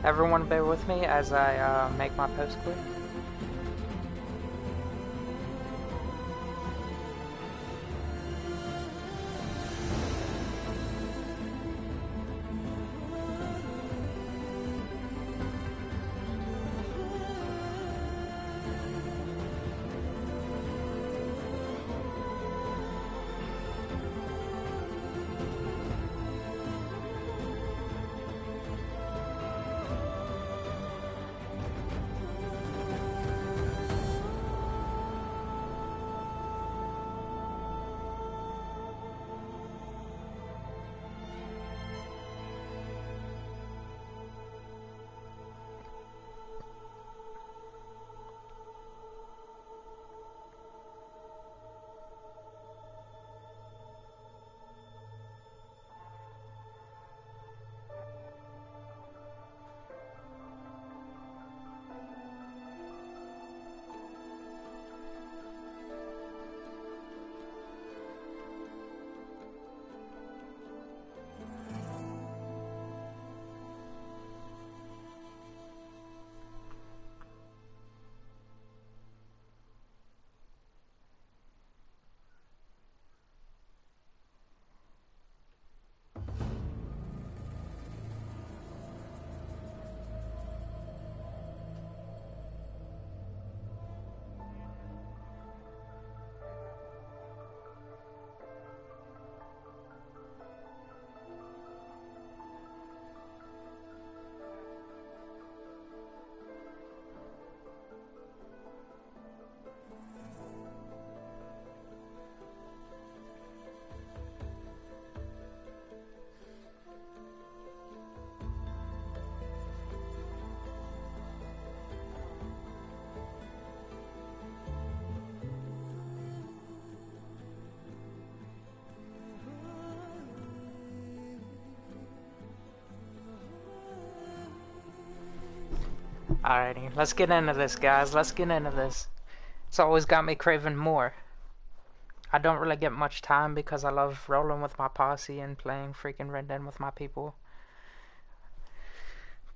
Everyone bear with me as I make my post quick. Alrighty, let's get into this, guys. Let's get into this. It's always got me craving more. I don't really get much time because I love rolling with my posse and playing freaking Red Dead with my people.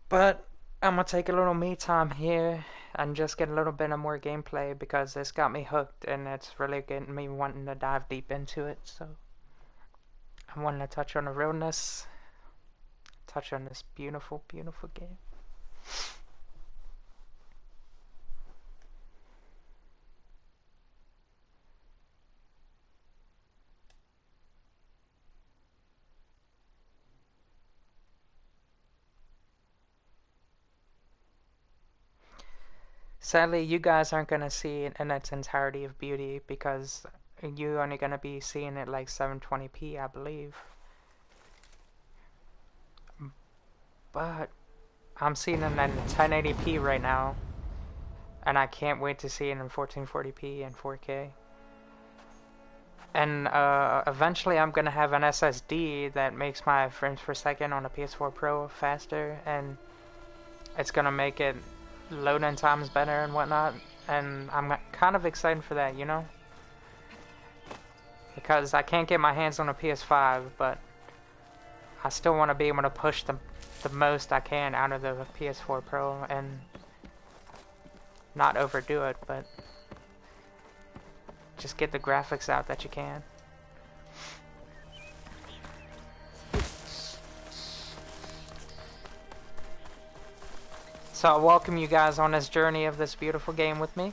But I'm gonna take a little me time here and just get a little bit of more gameplay because it's got me hooked and it's really getting me wanting to dive deep into it. So I wanted to touch on the realness, touch on this beautiful, beautiful game. Sadly, you guys aren't going to see it in its entirety of beauty because you're only going to be seeing it like 720p, I believe. But I'm seeing it in 1080p right now, and I can't wait to see it in 1440p and 4K. And eventually I'm going to have an SSD that makes my frames per second on a PS4 Pro faster, and it's going to make it loading times better and whatnot, and I'm kind of excited for that, you know? Because I can't get my hands on a PS5, but I still want to be able to push the most I can out of the PS4 Pro and not overdo it, but just get the graphics out that you can. So I welcome you guys on this journey of this beautiful game with me.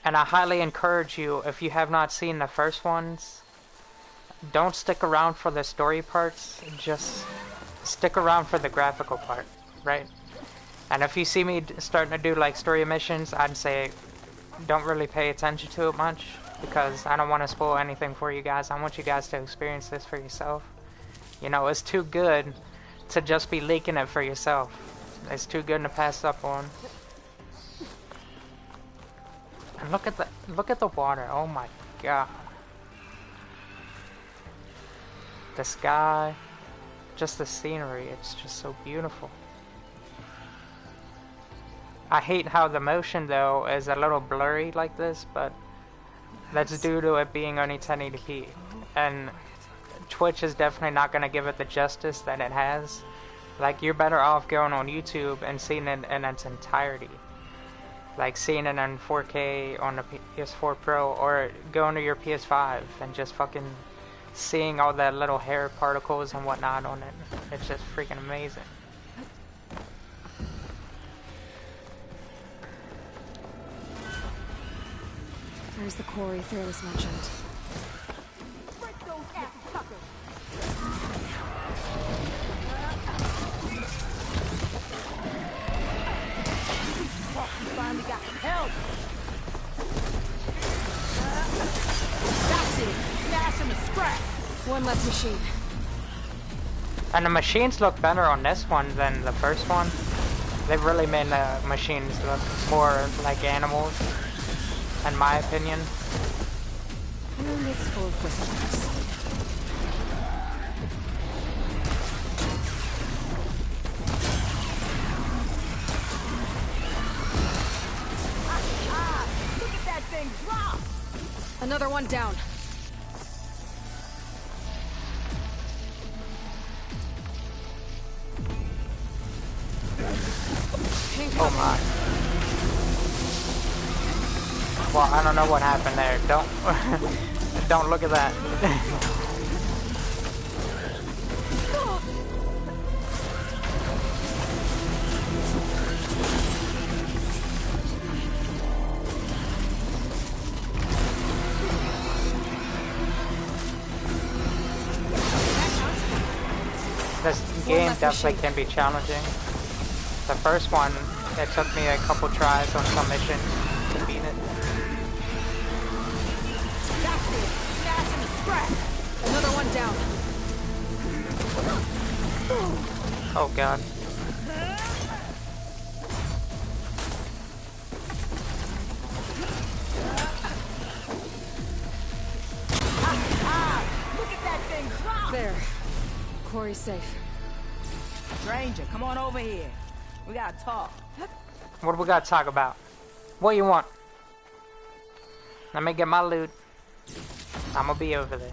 And I highly encourage you, if you have not seen the first ones, don't stick around for the story parts, just stick around for the graphical part, right? And if you see me starting to do like story missions, I'd say don't really pay attention to it much, because I don't want to spoil anything for you guys. I want you guys to experience this for yourself. You know, it's too good to just be leaking it for yourself. It's too good to pass up on. And look at the water. Oh my god. The sky, just the scenery, it's just so beautiful. I hate how the motion though is a little blurry like this, but that's due to it being only 1080p. And Twitch is definitely not going to give it the justice that it has. Like, you're better off going on YouTube and seeing it in its entirety. Like, seeing it in 4K on the PS4 Pro, or going to your PS5 and just fucking seeing all that little hair particles and whatnot on it. It's just freaking amazing. There's the quarry Fearless mentioned. Break those ass suckers! Oh, we finally got help! That's it! Smash him to scrap! One less machine. And the machines look better on this one than the first one. They've really made the machines look more like animals, in my opinion. And it's full of whistles. Look at that thing drop! Another one down. Oh my. Well, I don't know what happened there. Don't don't look at that. This game definitely can be challenging. The first one, it took me a couple tries on some missions to beat it. That's it! Smash him to scrap! Another one down. Oh god. Look at that thing drop! There. Quarry's safe. Stranger, come on over here. We gotta talk. What do we gotta talk about? What you want? Let me get my loot. I'm gonna be over there.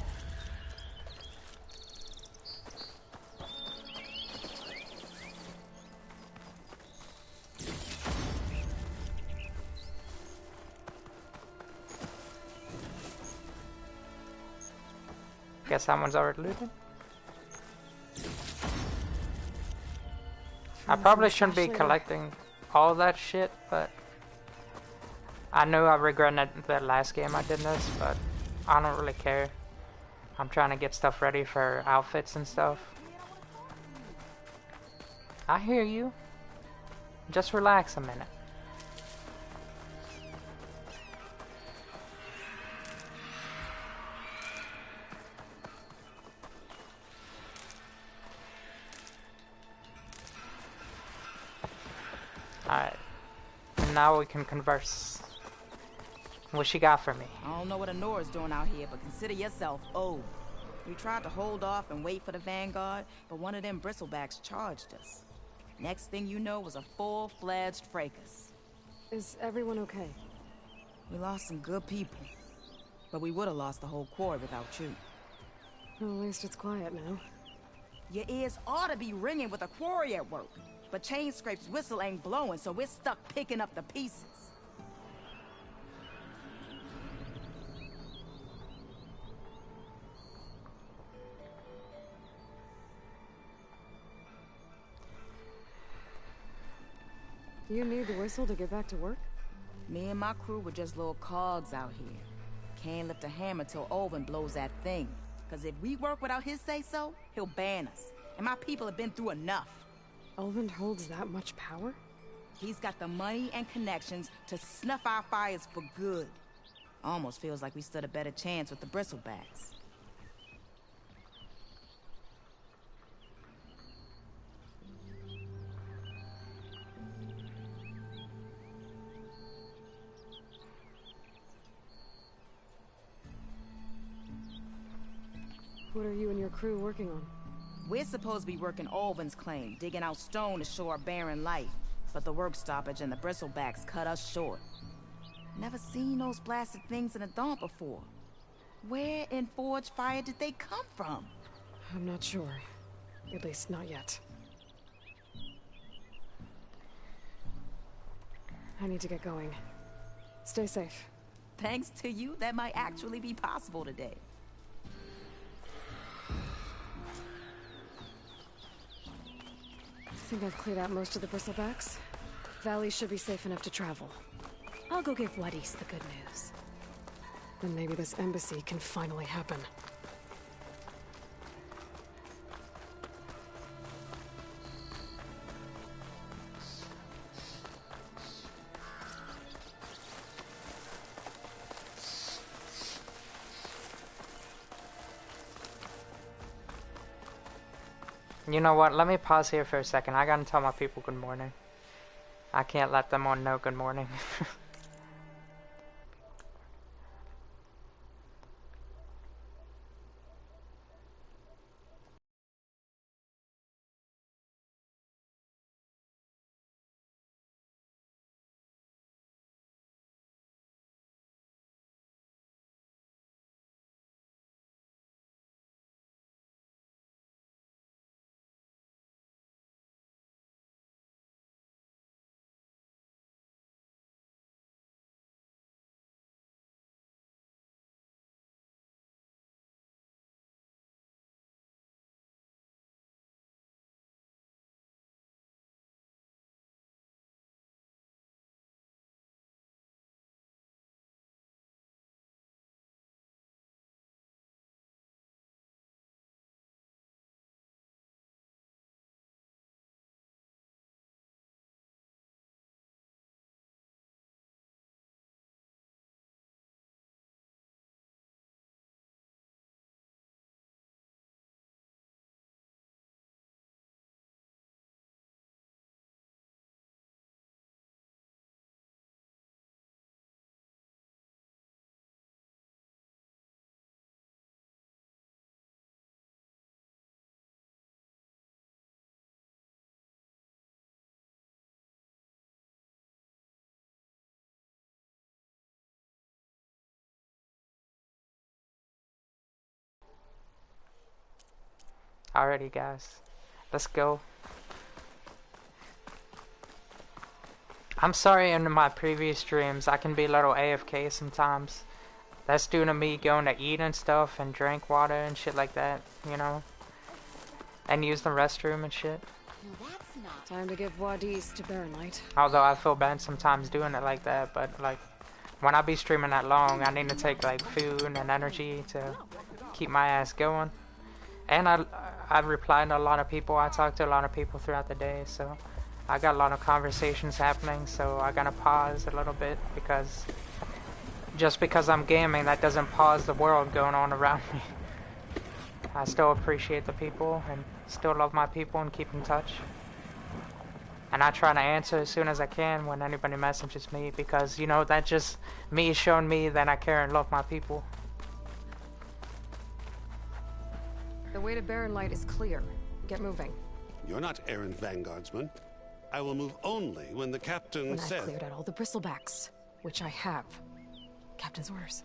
Guess someone's already looted. I probably shouldn't be collecting all that shit, but I knew I regretted that last game I did this, but I don't really care. I'm trying to get stuff ready for outfits and stuff. I hear you. Just relax a minute. Alright. Now we can converse. What she got for me? I don't know what Anora's doing out here, but consider yourself owed. We tried to hold off and wait for the Vanguard, but one of them bristlebacks charged us. Next thing you know was a full-fledged fracas. Is everyone okay? We lost some good people, but we would have lost the whole quarry without you. At least it's quiet now. Your ears ought to be ringing with a quarry at work, but Chainscrape's whistle ain't blowing, so we're stuck picking up the pieces. You need the whistle to get back to work? Me and my crew were just little cogs out here. Can't lift a hammer till Olvin blows that thing. Cause if we work without his say-so, he'll ban us. And my people have been through enough. Olvin holds that much power? He's got the money and connections to snuff our fires for good. Almost feels like we stood a better chance with the bristlebacks. What are you and your crew working on? We're supposed to be working Olvin's claim, digging out stone to show our barren life. But the work stoppage and the bristlebacks cut us short. Never seen those blasted things in a dump before. Where in Forge Fire did they come from? I'm not sure. At least not yet. I need to get going. Stay safe. Thanks to you, that might actually be possible today. I think I've cleared out most of the bristlebacks. Valley should be safe enough to travel. I'll go give Wadis the good news. Then maybe this embassy can finally happen. You know what? Let me pause here for a second. I gotta tell my people good morning. I can't let them on know good morning. Alrighty, guys. Let's go. I'm sorry in my previous streams I can be a little AFK sometimes. That's due to me going to eat and stuff and drink water and shit like that, you know? And use the restroom and shit. Time to give Wadis to Baronlight. Although I feel bad sometimes doing it like that, but like when I be streaming that long, I need to take like food and energy to keep my ass going. And I've replied to a lot of people. I talked to a lot of people throughout the day, so I got a lot of conversations happening. So I gotta pause a little bit because just because I'm gaming, that doesn't pause the world going on around me. I still appreciate the people and still love my people and keep in touch. And I try to answer as soon as I can when anybody messages me because, you know, that's just me showing me that I care and love my people. The way to Baronlight is clear. Get moving. You're not errant vanguardsman. I will move only when the captain When says... I've cleared out all the bristlebacks, which I have. Captain's orders.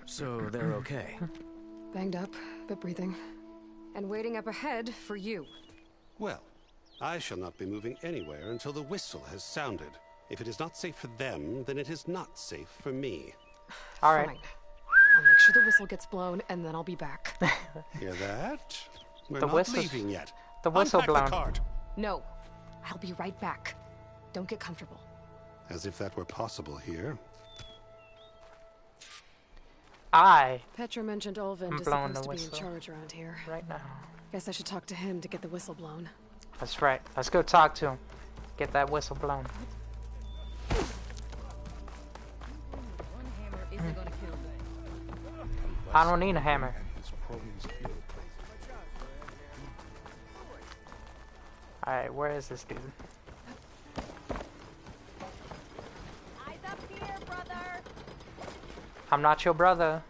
So they're okay? Banged up, but breathing. And waiting up ahead for you. Well, I shall not be moving anywhere until the whistle has sounded. If it is not safe for them, then it is not safe for me. Alright. Fine. I'll make sure the whistle gets blown, and then I'll be back. Hear that? We're The not whistle- leaving yet. the whistle Unpack blown. the cart. No. I'll be right back. Don't get comfortable. As if that were possible here. Petra mentioned Olvin is blowing supposed the to be in whistle. charge around here. Right now. Guess I should talk to him to get the whistle blown. That's right. Let's go talk to him. Get that whistle blown. One hammer isn't gonna kill them. I don't need a hammer. Alright, where is this dude? Eyes up here, brother. I'm not your brother.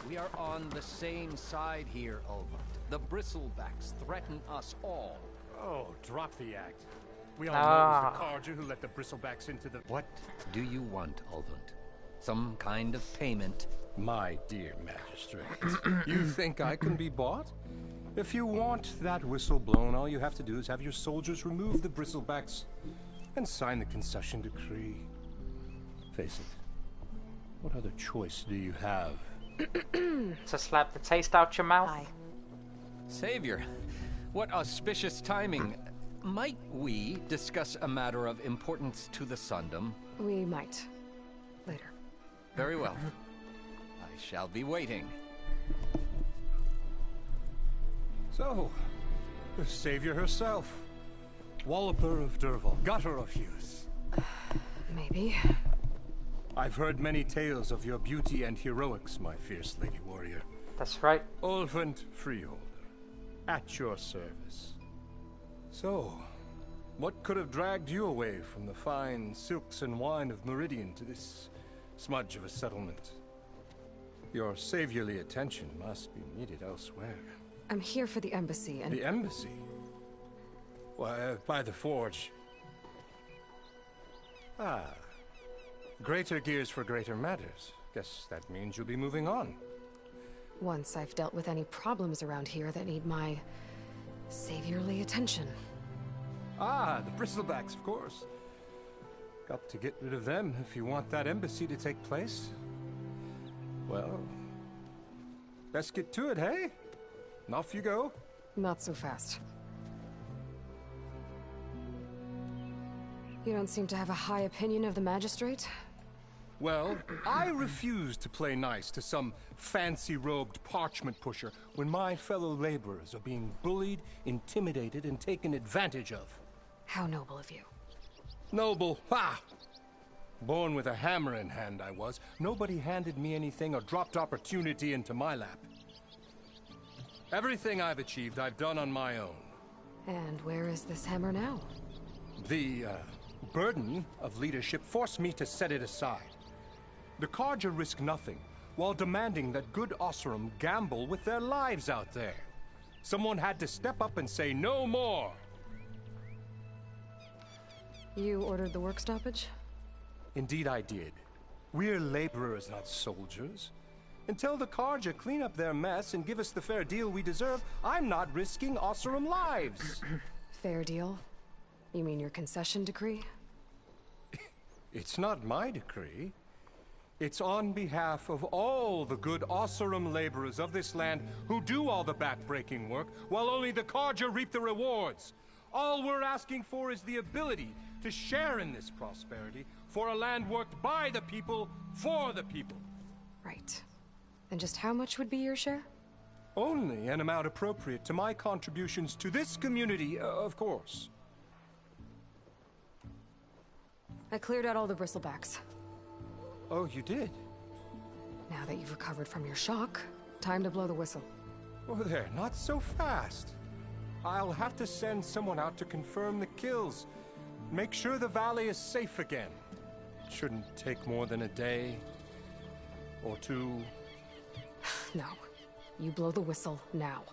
We are on the same side here, Ulvund. The bristlebacks threaten us all. Oh, drop the act. We all Ah. know it was the Carja who let the bristlebacks into the... What do you want, Ulvund? Some kind of payment My dear magistrate, you think I can be bought? If you want that whistle blown, all you have to do is have your soldiers remove the bristlebacks and sign the concession decree. Face it, what other choice do you have? To slap the taste out your mouth? Hi. Savior, what auspicious timing. Might we discuss a matter of importance to the Sundom? We might. Later. Very well. I shall be waiting. So, the savior herself. Walloper of Derval, gutter of Hughes. Maybe. I've heard many tales of your beauty and heroics, my fierce lady warrior. That's right. Ulvund Freeholder, at your service. So, what could have dragged you away from the fine silks and wine of Meridian to this smudge of a settlement? Your saviorly attention must be needed elsewhere. I'm here for the embassy and... The embassy? Why, by the forge. Ah. Greater gears for greater matters. Guess that means you'll be moving on. Once I've dealt with any problems around here that need my... saviorly attention. Ah, the bristlebacks, of course. Got to get rid of them if you want that embassy to take place. Well, let's get to it, hey? And off you go. Not so fast. You don't seem to have a high opinion of the magistrate? Well, I refuse to play nice to some fancy-robed parchment pusher when my fellow laborers are being bullied, intimidated, and taken advantage of. How noble of you. Noble, ha! Born with a hammer in hand, I was. Nobody handed me anything or dropped opportunity into my lap. Everything I've achieved, I've done on my own. And where is this hammer now? The, burden of leadership forced me to set it aside. The Carja risk nothing, while demanding that good Oseram gamble with their lives out there. Someone had to step up and say no more! You ordered the work stoppage? Indeed I did. We're laborers, not soldiers. Until the Carja clean up their mess and give us the fair deal we deserve, I'm not risking Oseram lives! Fair deal? You mean your concession decree? It's not my decree. It's on behalf of all the good Oseram laborers of this land who do all the back-breaking work, while only the Carja reap the rewards. All we're asking for is the ability to share in this prosperity for a land worked by the people, for the people. Right. And just how much would be your share? Only an amount appropriate to my contributions to this community, of course. I cleared out all the bristlebacks. Oh, you did? Now that you've recovered from your shock, time to blow the whistle. Oh, there, not so fast. I'll have to send someone out to confirm the kills. Make sure the valley is safe again. It shouldn't take more than a day or two. No. You blow the whistle now.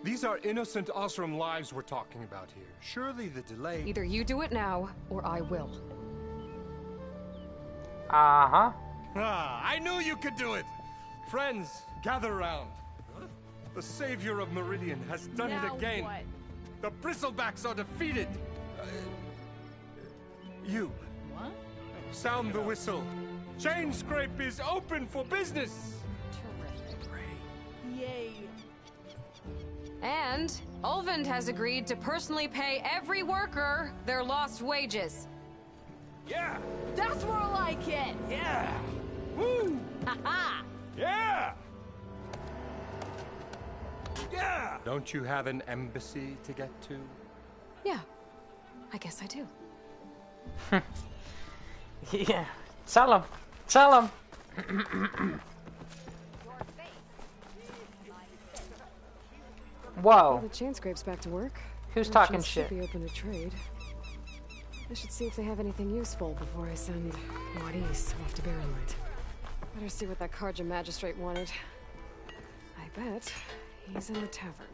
These are innocent Oseram lives we're talking about here. Surely the delay... Either you do it now, or I will. Uh-huh. Ah, I knew you could do it! Friends, gather around. The savior of Meridian has done it again. What? The bristlebacks are defeated. You. What? Sound the whistle. Chain Scrape is open for business. Terrific. Yay. And Ulvund has agreed to personally pay every worker their lost wages. Yeah. That's more like it. Yeah. Woo. Ha-ha. Yeah. Yeah. Don't you have an embassy to get to? Yeah. I guess I do. Yeah. Tell him. Tell him. Whoa. The chain scrape's back to work. Who's talking Merchants shit? should be open to trade. I should see if they have anything useful before I send Wadis off to Barrenlight. Better see what that Carja magistrate wanted. I bet he's in the tavern.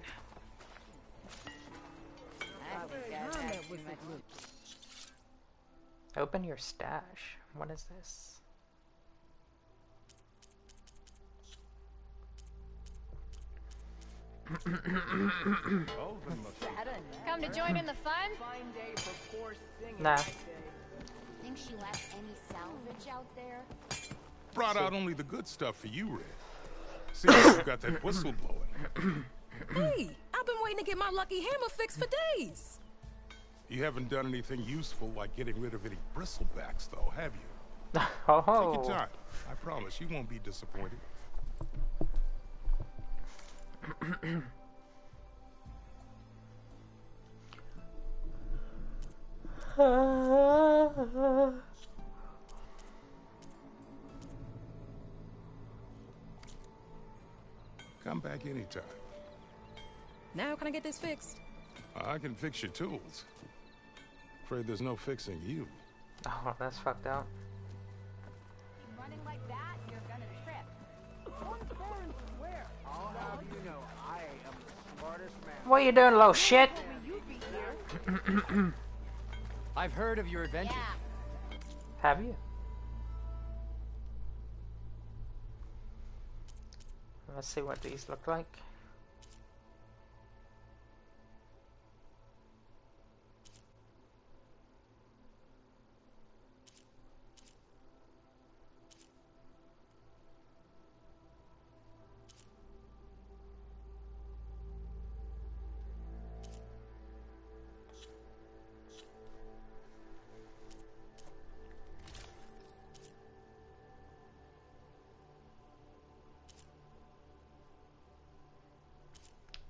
Open your stash. What is this? Come to join in the fun? Nah. Think she left any salvage out there? Brought out only the good stuff for you, Red. See, you got that whistle blowing. Hey, I've been waiting to get my lucky hammer fixed for days. You haven't done anything useful like getting rid of any bristlebacks, though, have you? Oh. Take your time. I promise you won't be disappointed. Come back anytime. Now can I get this fixed? I can fix your tools. Afraid there's no fixing you. Oh, that's fucked up. Running like that, you're gonna trip. I'll have you know, I am the smartest man. What you doing, little shit? I've heard of your adventure. Yeah. Have you? Let's see what these look like.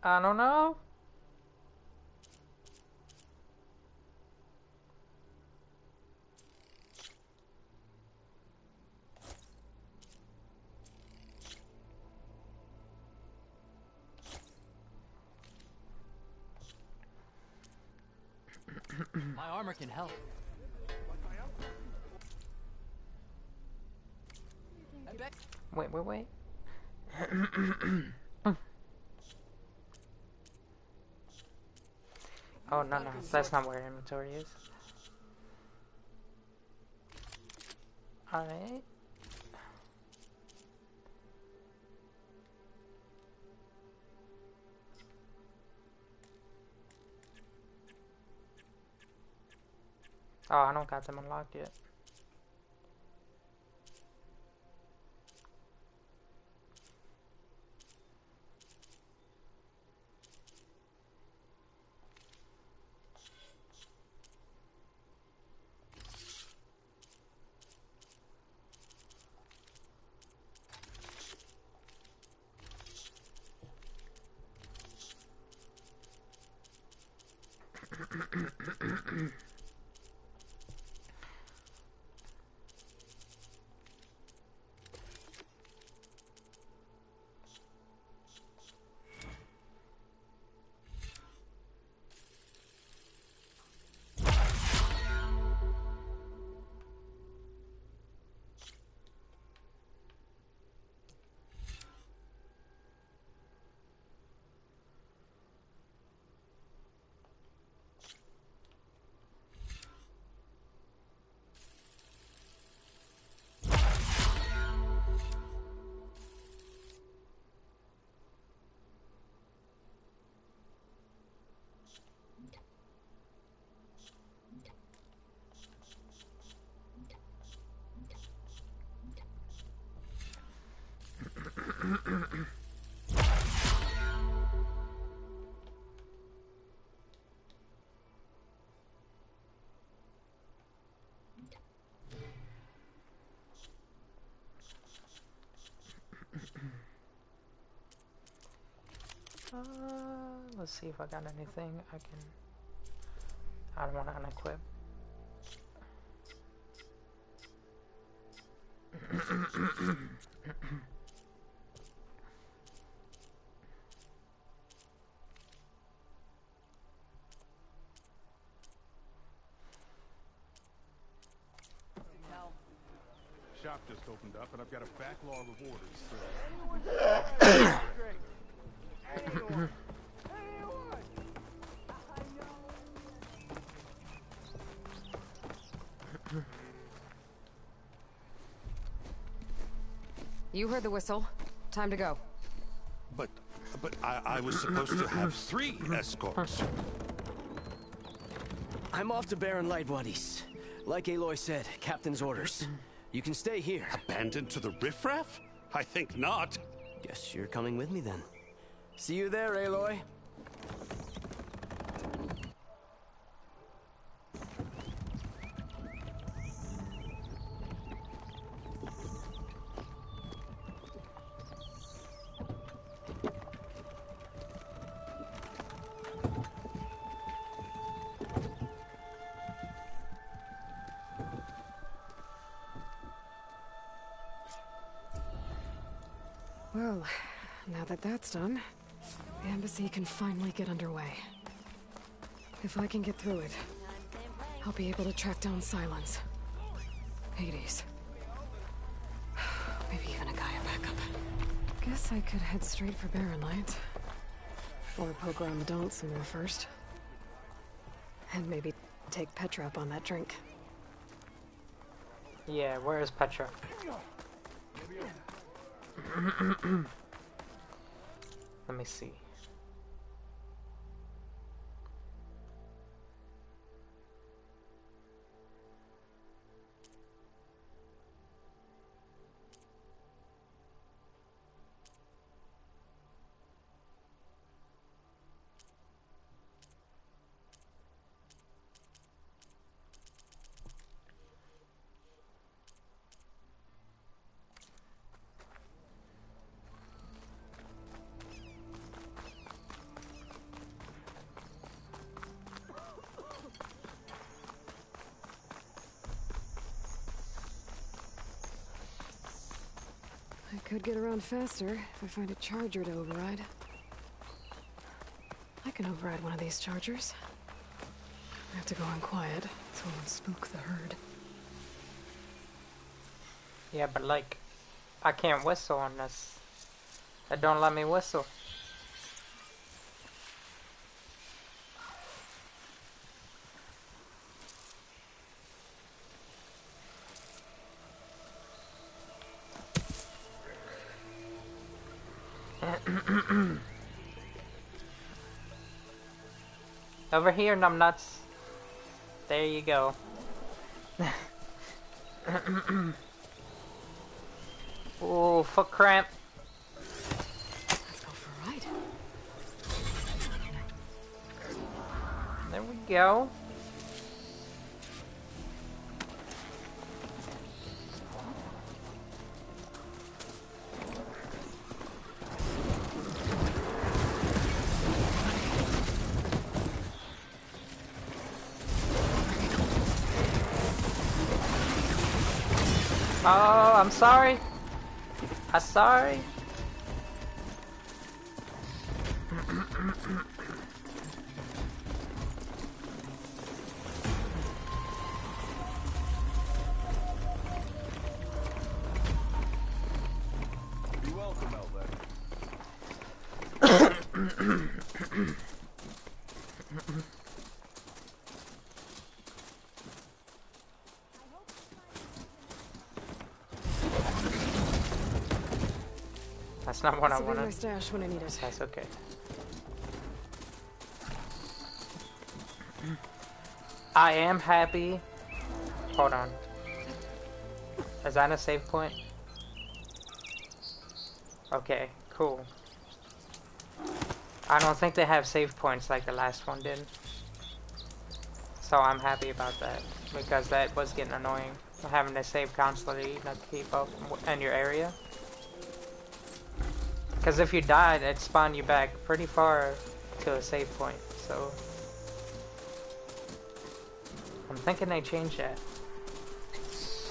I don't know. My armor can help. Wait. Oh, no, that's not where inventory is. Alright. Oh, I don't got them unlocked yet. Let's see if I got anything I can... I don't want to unequip. Shop just opened up and I've got a backlog of orders, so... You heard the whistle. Time to go. But But I was supposed to have 3 escorts. I'm off to Barren Light Wadis. Like Aloy said, Captain's orders. You can stay here. Abandoned to the riffraff? I think not. Guess you're coming with me then. See you there, Aloy. Well, now that that's done, the embassy can finally get underway. If I can get through it, I'll be able to track down Silence. Hades. Maybe even a Gaia backup. Guess I could head straight for Barren Light. Or poke around the Daunt some more first. And maybe take Petra up on that drink. Yeah, where is Petra? Let me see. I could get around faster if I find a charger to override. I can override one of these chargers. I have to go on quiet, so I won't spook the herd. Yeah, but like, I can't whistle on this. It don't let me whistle. Over here, numbnuts. There you go. Oh, foot cramp. Let's go for a ride. There we go. Oh, I'm sorry. I'm sorry. You're welcome, Elven. That's not what I This'll be wanted. my stash when I need it. That's okay. I am happy. Hold on. Is that a save point? Okay, cool. I don't think they have save points like the last one did. So I'm happy about that. Because that was getting annoying. Having to save constantly not to keep up in your area. Because if you died, it spawned you back pretty far to a save point, so... I'm thinking they changed that.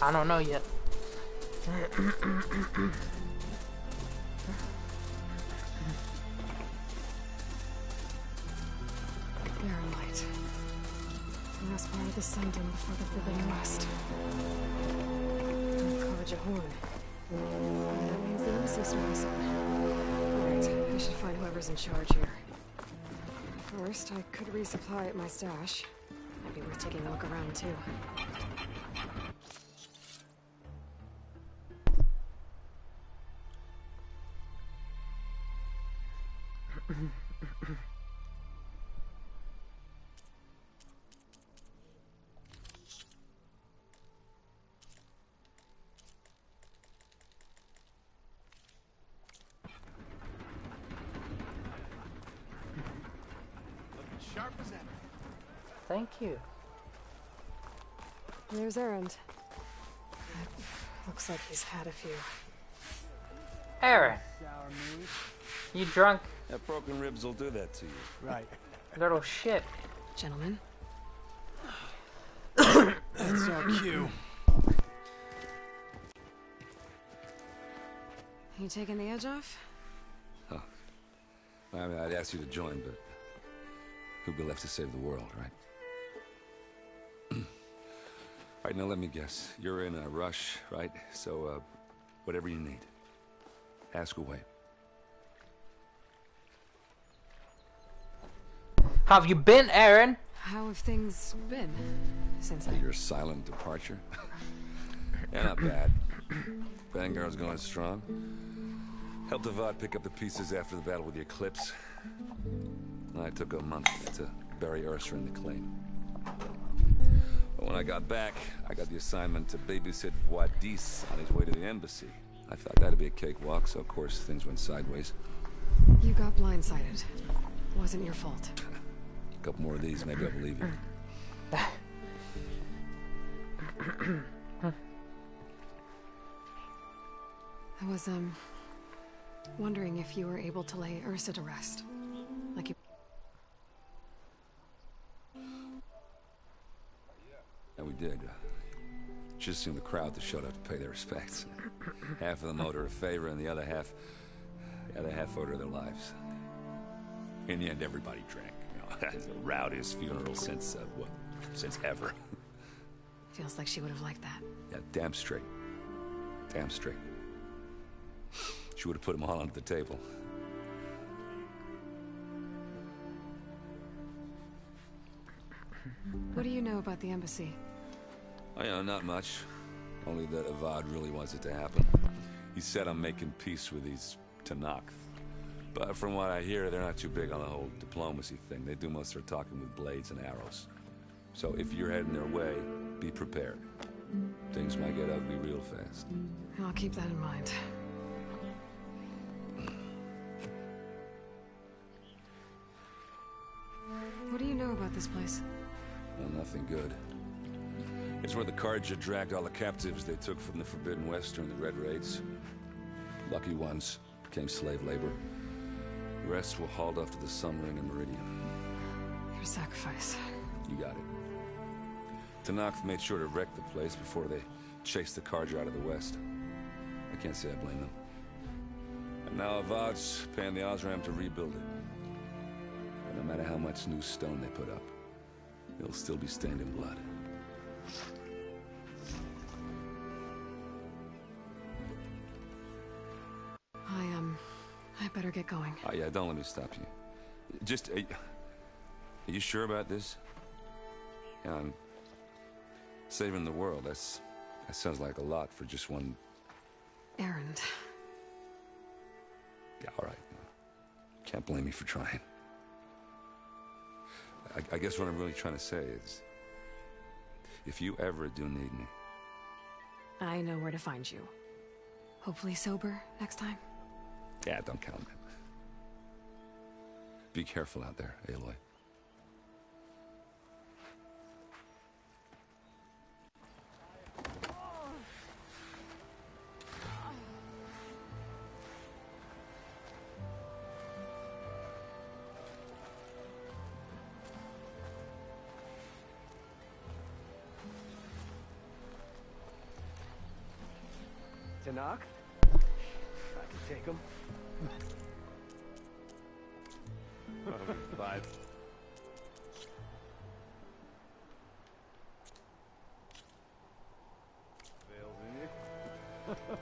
I don't know yet. Barren Light. The last part of the Sun Dome before the Forbidden West. Carja Horn. That means the embassy story soon. Alright, I should find whoever's in charge here. First, I could resupply at my stash. Might be worth taking a look around too. Sharp as ever. Thank you. There's Erend. Looks like he's had a few. Aaron, you drunk? That broken ribs will do that to you. Right. Little shit. Gentlemen. That's our cue. You taking the edge off? Oh. I mean, I'd ask you to join, but who'd be left to save the world, right? All right, now let me guess. You're in a rush, right? So, whatever you need, ask away. How have you been, Aaron? How have things been since Your silent departure? Yeah, not bad. Vanguard's going strong. Helped Avad pick up the pieces after the battle with the Eclipse. I took a month to bury Ursa in the claim. But when I got back, I got the assignment to babysit Wadis on his way to the embassy. I thought that'd be a cakewalk, so of course things went sideways. You got blindsided. Wasn't your fault. A couple more of these, maybe I'll believe you. I was, wondering if you were able to lay Ursa to rest. Like you... Yeah, we did. Just seemed the crowd that showed up to pay their respects. Half of them owed her a favor, and the other half owed her their lives. In the end, everybody drank. You know, the rowdiest funeral since ever. Feels like she would have liked that. Yeah, damn straight. Damn straight. She would have put them all under the table. What do you know about the embassy? Oh, yeah, not much. Only that Avad really wants it to happen. He said I'm making peace with these Tenakth. But from what I hear, they're not too big on the whole diplomacy thing. They do most of their talking with blades and arrows. So if you're heading their way, be prepared. Things might get ugly real fast. I'll keep that in mind. What do you know about this place? Well, nothing good. It's where the Carja dragged all the captives they took from the Forbidden West during the Red Raids. Lucky ones became slave labor. The rest were hauled off to the Sun Ring and Meridian. Your sacrifice. You got it. Tenakth made sure to wreck the place before they chased the Carja out of the West. I can't say I blame them. And now Avad's paying the Osram to rebuild it. And no matter how much new stone they put up, it'll still be stained in blood. I better get going. Oh, yeah, don't let me stop you. Just, are you sure about this? Yeah, I'm saving the world. That sounds like a lot for just one... Erend. Yeah, all right. Can't blame me for trying. I guess what I'm really trying to say is, if you ever do need me... I know where to find you. Hopefully sober next time. Yeah, don't count on it. Be careful out there, Aloy. Tenakth? I can take him. 5. Ales in you?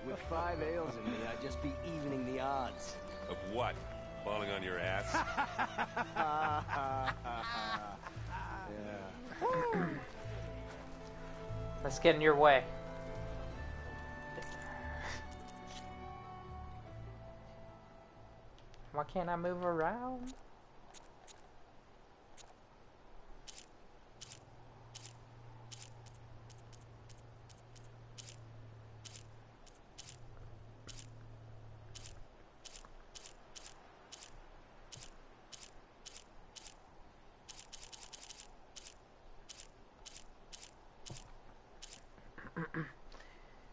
With 5 ales in me, I'd just be evening the odds. Of what? Falling on your ass? Yeah. Let's get in your way. Why can't I move around?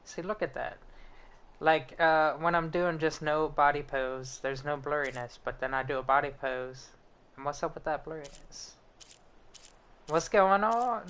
See, look at that. Like, when I'm doing just no body pose, there's no blurriness, but then I do a body pose. And what's up with that blurriness? What's going on?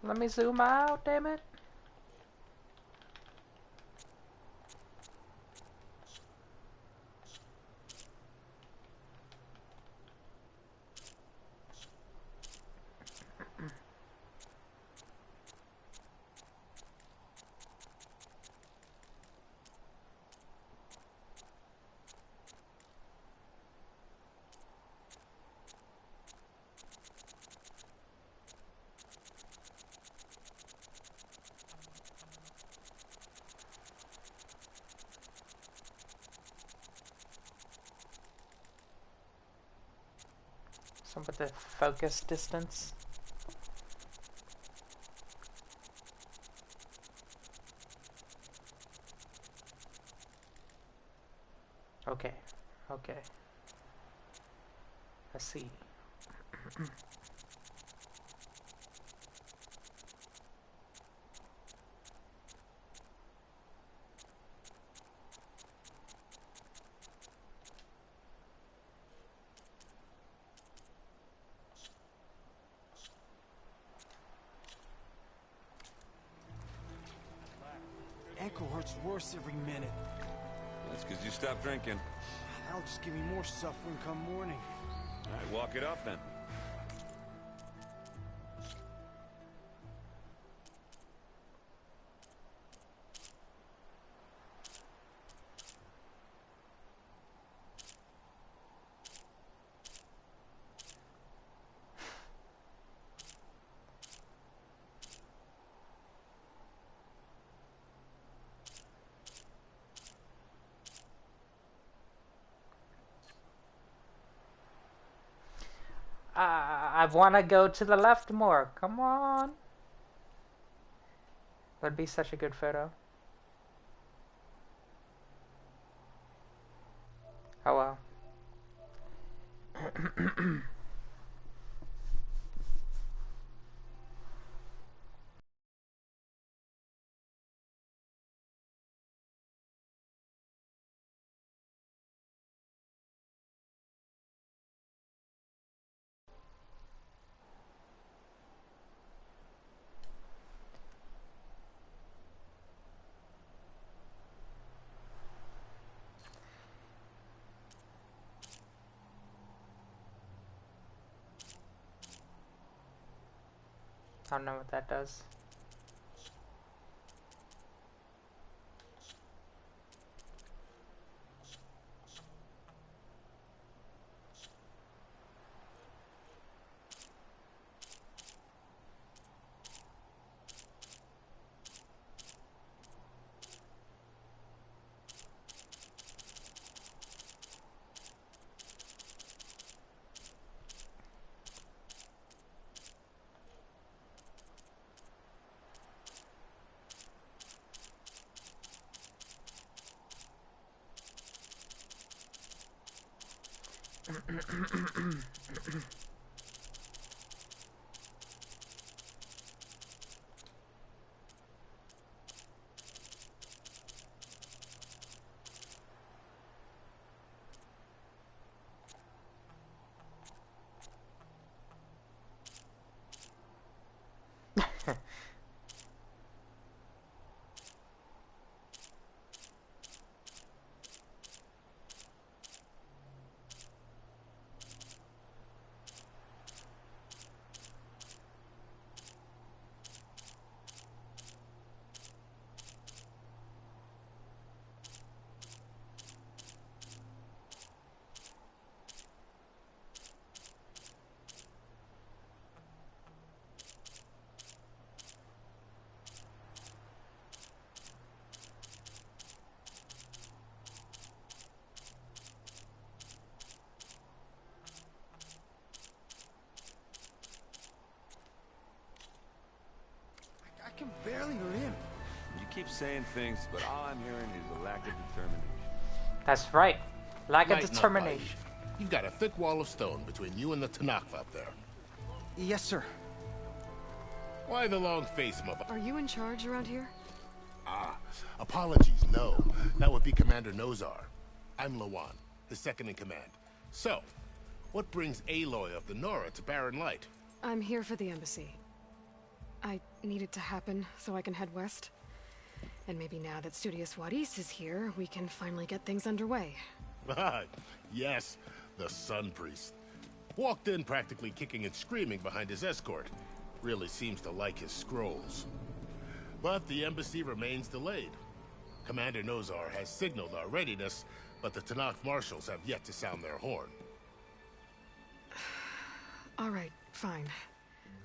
Let me zoom out, damn it. Some with the focus distance. Okay, okay. I see. Ankle hurts worse every minute. That's because you stopped drinking. That'll just give me more suffering come morning. All right, walk it off then. I want to go to the left more. Come on. That'd be such a good photo. Oh well. I don't know what that does. I can barely hear him. You keep saying things, but all I'm hearing is a lack of determination. That's right. Lack of Lighten up, determination. buddy. You've got a thick wall of stone between you and the Tanakh up there. Yes, sir. Why the long face, mother? Are you in charge around here? Ah, apologies, no. That would be Commander Nozar. I'm Lawan, his second in command. So, what brings Aloy of the Nora to Barren Light? I'm here for the embassy. I need it to happen so I can head west. And maybe now that Studious Wadis is here, we can finally get things underway. Yes, the Sun Priest. Walked in practically kicking and screaming behind his escort. Really seems to like his scrolls. But the embassy remains delayed. Commander Nozar has signaled our readiness, but the Tanakh marshals have yet to sound their horn. All right, fine.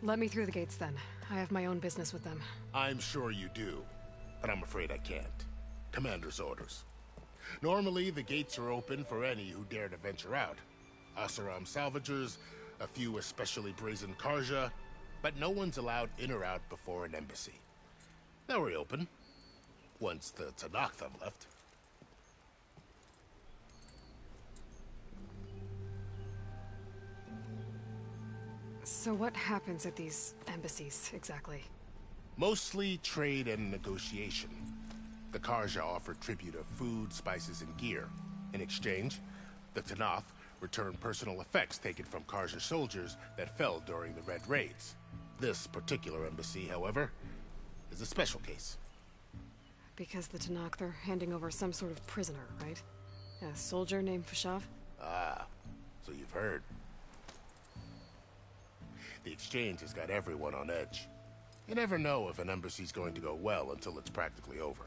Let me through the gates then. I have my own business with them. I'm sure you do, but I'm afraid I can't. Commander's orders. Normally, the gates are open for any who dare to venture out. Oseram salvagers, a few especially brazen Karja, but no one's allowed in or out before an embassy. Now we're open, once the Tanakh have left. So what happens at these embassies, exactly? Mostly trade and negotiation. The Karja offer tribute of food, spices, and gear. In exchange, the Tanakh return personal effects taken from Karja soldiers that fell during the Red Raids. This particular embassy, however, is a special case. Because the Tanakh, they're handing over some sort of prisoner, right? A soldier named Fashav? Ah, so you've heard. The exchange has got everyone on edge. You never know if an embassy's going to go well until it's practically over.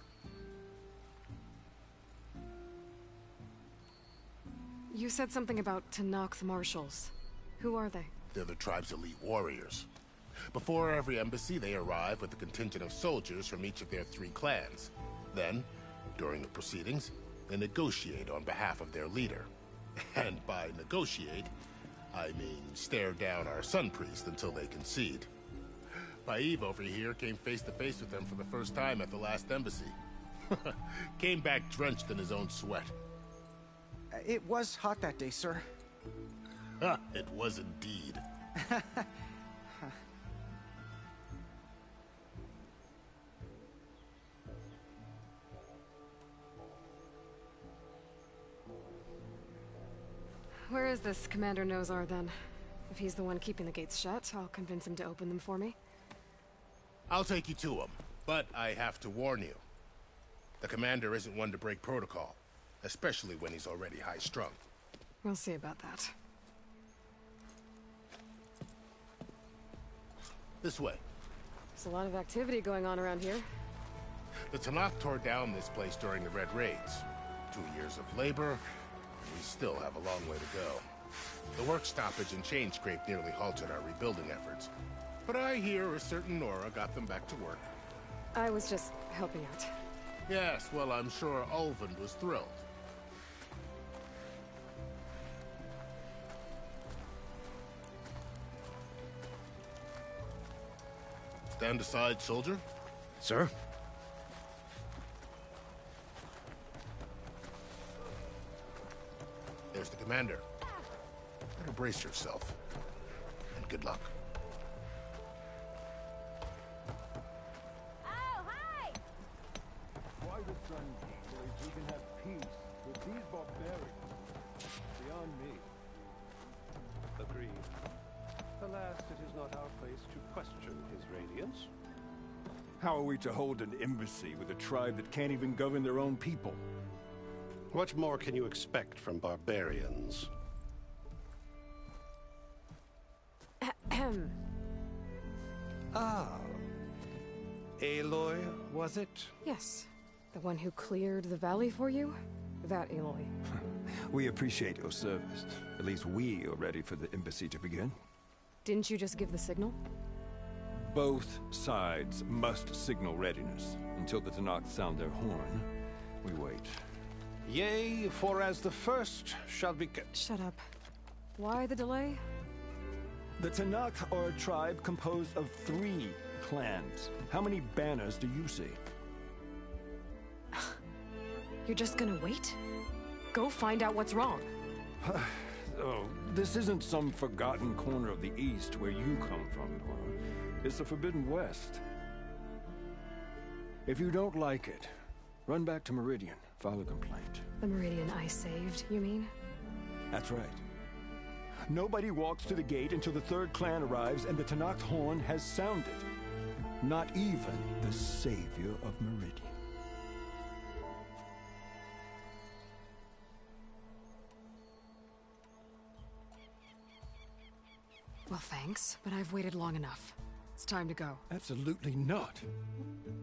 You said something about Tanakh's marshals. Who are they? They're the tribe's elite warriors. Before every embassy, they arrive with a contingent of soldiers from each of their 3 clans. Then, during the proceedings, they negotiate on behalf of their leader. And by negotiate, I mean stare down our Sun Priest until they concede. Paiv over here came face to face with them for the first time at the last embassy. Came back drenched in his own sweat. It was hot that day, sir. It was indeed. Where is this Commander Nozar, then? If he's the one keeping the gates shut, I'll convince him to open them for me. I'll take you to him, but I have to warn you. The commander isn't one to break protocol, especially when he's already high-strung. We'll see about that. This way. There's a lot of activity going on around here. The Tanakh tore down this place during the Red Raids. 2 years of labor, and we still have a long way to go. The work stoppage and chain scrape nearly halted our rebuilding efforts. But I hear a certain Nora got them back to work. I was just helping out. Yes, well, I'm sure Ulvund was thrilled. Stand aside, soldier. Sir? There's the commander. brace yourself. And good luck. Oh, hi! Why the sun boys, we can have peace with these barbarians? Beyond me. Agreed. Alas, it is not our place to question his radiance. How are we to hold an embassy with a tribe that can't even govern their own people? What more can you expect from barbarians? Ahem. Ah. Aloy, was it? Yes. The one who cleared the valley for you? That Aloy. We appreciate your service. At least we are ready for the embassy to begin. Didn't you just give the signal? Both sides must signal readiness. Until the Tenakth sound their horn, we wait. Yea, for as the first shall be... Shut up. Why the delay? The Tenakth are a tribe composed of 3 clans. How many banners do you see? You're just gonna wait? Go find out what's wrong. Oh, this isn't some forgotten corner of the East where you come from, Nora. It's the Forbidden West. If you don't like it, run back to Meridian, file a complaint. The Meridian I saved, you mean? That's right. Nobody walks to the gate until the 3rd clan arrives and the Tenakth horn has sounded. Not even the savior of Meridian. Well, thanks, but I've waited long enough. It's time to go. Absolutely not.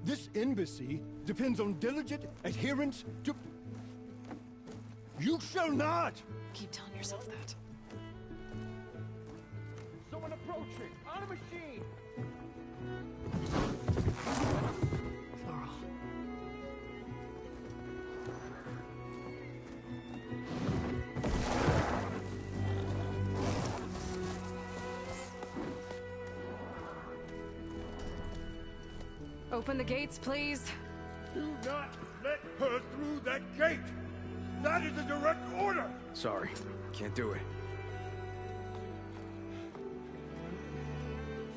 This embassy depends on diligent adherence to... You shall not! Keep telling yourself that. Someone approaching! On a machine! Laurel. Open the gates, please. Do not let her through that gate! That is a direct order! Sorry, can't do it.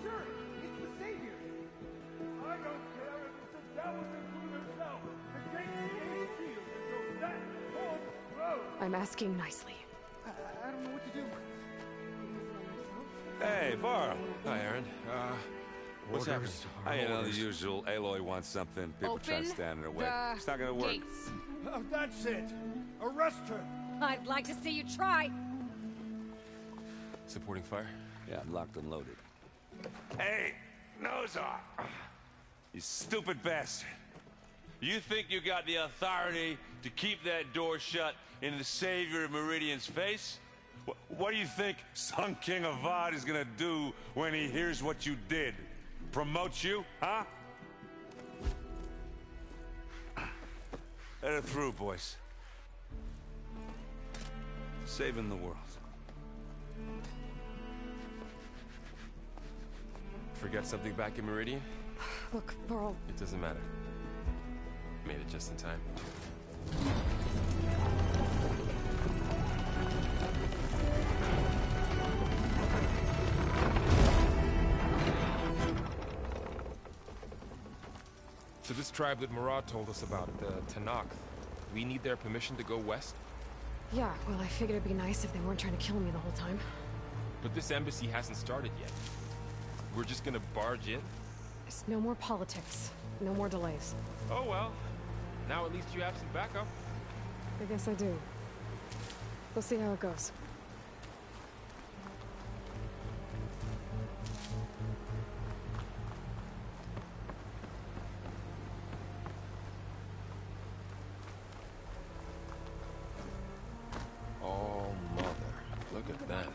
Sure, it's the Savior! I don't care if it's the devil himself! The gate is sealed until that horn blows! I'm asking nicely. I don't know what to do. Hey, Varl. Hi, Aaron. What's happening? You know, the usual. Aloy wants something. People try to stand in her way. It's not gonna work. Gates. Oh, that's it! Arrest her! I'd like to see you try. Supporting fire? Yeah, I'm locked and loaded. Hey, Nozar! You stupid bastard. You think you got the authority to keep that door shut in the savior of Meridian's face? What do you think Sun King Avad is gonna do when he hears what you did? Promote you, huh? Let her through, boys. Saving the world. Forget something back in Meridian? Look, Varl. It doesn't matter. Made it just in time. So this tribe that Murad told us about, the Tenakth, we need their permission to go west? Yeah, well, I figured it'd be nice if they weren't trying to kill me the whole time. But this embassy hasn't started yet. We're just gonna barge in? It's no more politics. No more delays. Oh well. Now at least you have some backup. I guess I do. We'll see how it goes. Oh, mother. Look at that.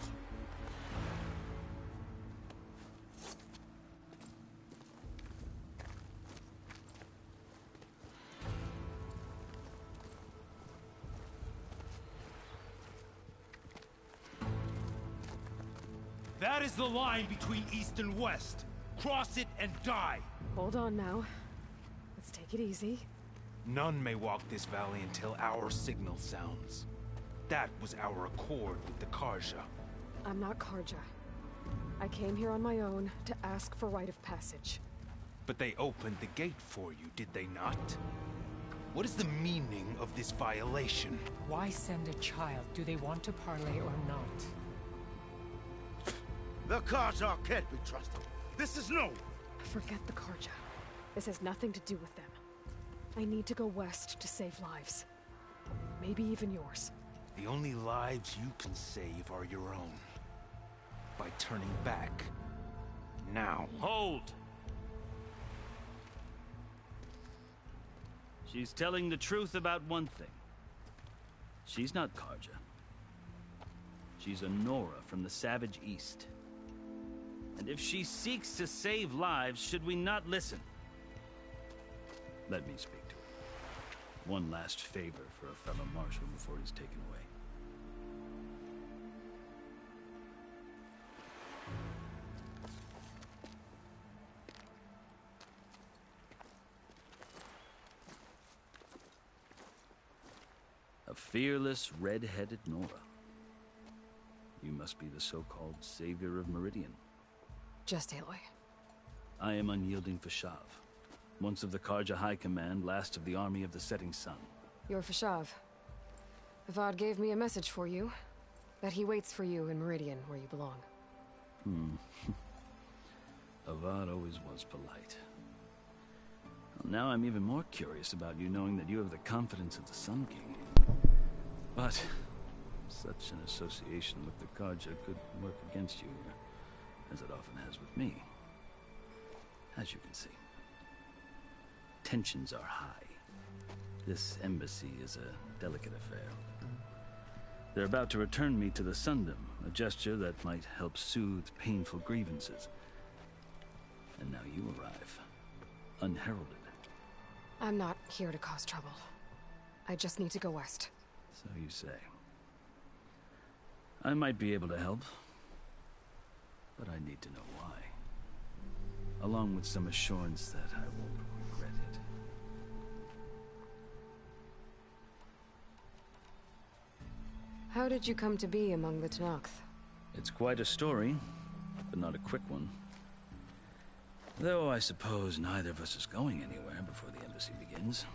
That is the line between East and West. Cross it and die. Hold on now. Let's take it easy. None may walk this valley until our signal sounds. That was our accord with the Karja. I'm not Karja. I came here on my own to ask for rite of passage. But they opened the gate for you, did they not? What is the meaning of this violation? Why send a child? Do they want to parley or not? The Karja can't be trusted. This is no... Forget the Karja. This has nothing to do with them. I need to go west to save lives. Maybe even yours. The only lives you can save are your own. By turning back. Now. Hold! She's telling the truth about one thing. She's not Karja. She's a Nora from the Savage East. And if she seeks to save lives, should we not listen? Let me speak to her. One last favor for a fellow marshal before he's taken away. A fearless, red-headed Nora. You must be the so-called savior of Meridian. Just Aloy. I am Unyielding Fashav, once of the Karja High Command, last of the Army of the Setting Sun. You're Fashav. Avad gave me a message for you. That he waits for you in Meridian, where you belong. Avad always was polite. Well, now I'm even more curious about you knowing that you have the confidence of the Sun King. But such an association with the Karja could work against you, as it often has with me. As you can see, tensions are high. This embassy is a delicate affair. They're about to return me to the Sundom, a gesture that might help soothe painful grievances. And now you arrive, unheralded. I'm not here to cause trouble. I just need to go west. So you say. I might be able to help, but I need to know why. Along with some assurance that I won't regret it. How did you come to be among the Tenakth? It's quite a story, but not a quick one. Though I suppose neither of us is going anywhere before the embassy begins.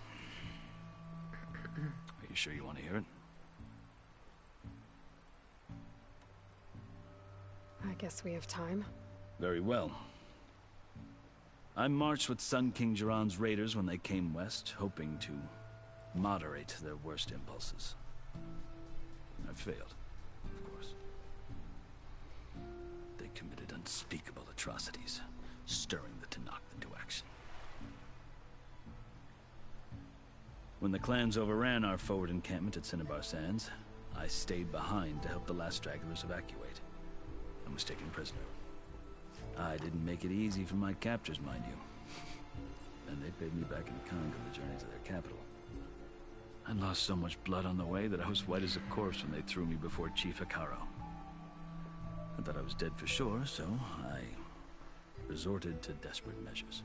Are you sure you want to hear it? I guess we have time. Very well. I marched with Sun King Jiran's raiders when they came west, hoping to moderate their worst impulses. I failed, of course. They committed unspeakable atrocities, stirring the Tenakth into action. When the clans overran our forward encampment at Cinnabar Sands, I stayed behind to help the last stragglers evacuate. I was taken prisoner. I didn't make it easy for my captors, mind you. And they paid me back in kind on the journey to their capital. I lost so much blood on the way that I was white as a corpse when they threw me before Chief Hekarro. I thought I was dead for sure, so I resorted to desperate measures.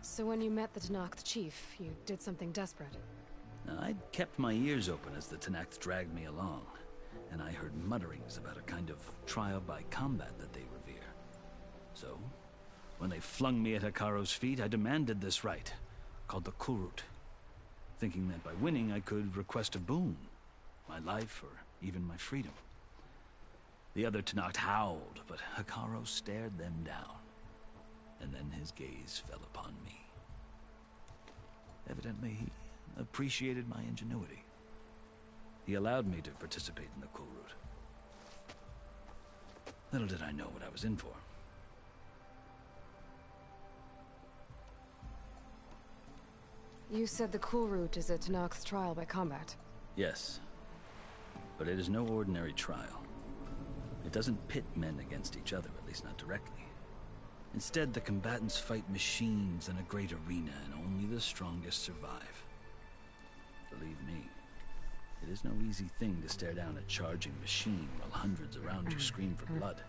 So when you met the Tenakth chief, you did something desperate? I'd kept my ears open as the Tenakth dragged me along, and I heard mutterings about a kind of trial by combat that they revere. So, when they flung me at Hekarro's feet, I demanded this rite, called the Kulrut, thinking that by winning I could request a boon, my life or even my freedom. The other Tenakth howled, but Hekarro stared them down, and then his gaze fell upon me. Evidently, he appreciated my ingenuity. He allowed me to participate in the Kulrut. Little did I know what I was in for. You said the Kulrut is a Tenakth trial by combat. Yes, but it is no ordinary trial. It doesn't pit men against each other, at least not directly. Instead, the combatants fight machines in a great arena, and only the strongest survive. Believe me, it is no easy thing to stare down a charging machine while hundreds around you scream for blood.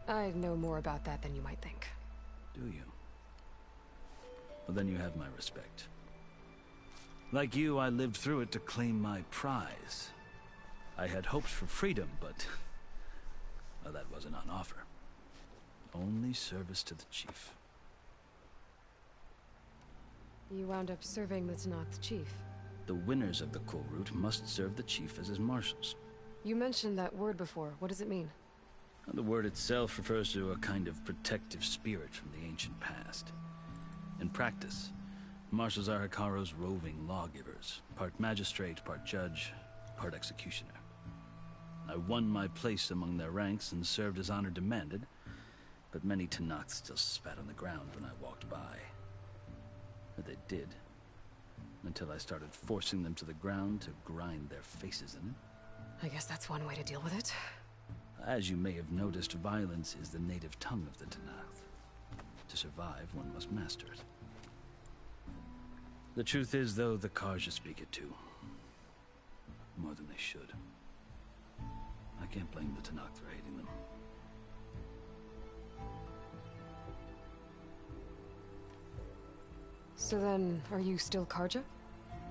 I know more about that than you might think. Do you? Well, then you have my respect. Like you, I lived through it to claim my prize. I had hopes for freedom, but well, that wasn't on offer. Only service to the chief. You wound up serving the Tenakth chief. The winners of the Kulrut must serve the chief as his marshals. You mentioned that word before. What does it mean? The word itself refers to a kind of protective spirit from the ancient past. In practice, marshals are Hekarro's roving lawgivers, part magistrate, part judge, part executioner. I won my place among their ranks and served as honor demanded, but many Tenakth still spat on the ground when I walked by. Or they did, until I started forcing them to the ground to grind their faces in it. I guess that's one way to deal with it. As you may have noticed, violence is the native tongue of the Tenakth. To survive, one must master it. The truth is, though, the Carja speak it too. More than they should. I can't blame the Tenakth for hating them. So then, are you still Carja?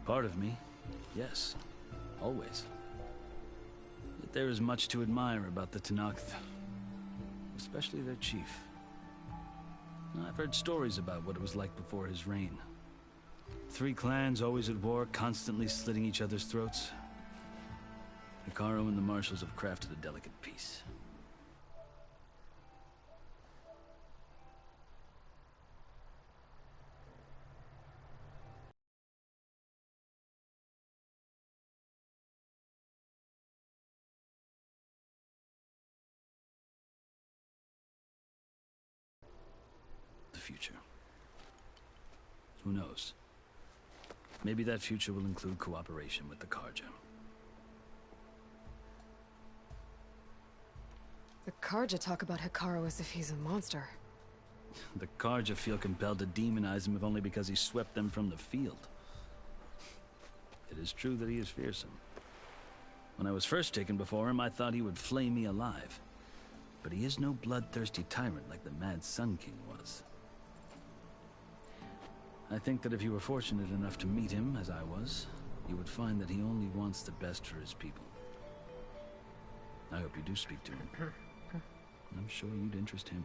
Part of me, yes. Always. Yet there is much to admire about the Tenakth. Especially their chief. I've heard stories about what it was like before his reign. 3 clans always at war, constantly slitting each other's throats. Hekarro and the marshals have crafted a delicate peace. The future. Who knows? Maybe that future will include cooperation with the Carja. The Carja talk about Hekarro as if he's a monster. The Carja feel compelled to demonize him if only because he swept them from the field. It is true that he is fearsome. When I was first taken before him, I thought he would flay me alive. But he is no bloodthirsty tyrant like the Mad Sun King was. I think that if you were fortunate enough to meet him, as I was, you would find that he only wants the best for his people. I hope you do speak to him. I'm sure you'd interest him.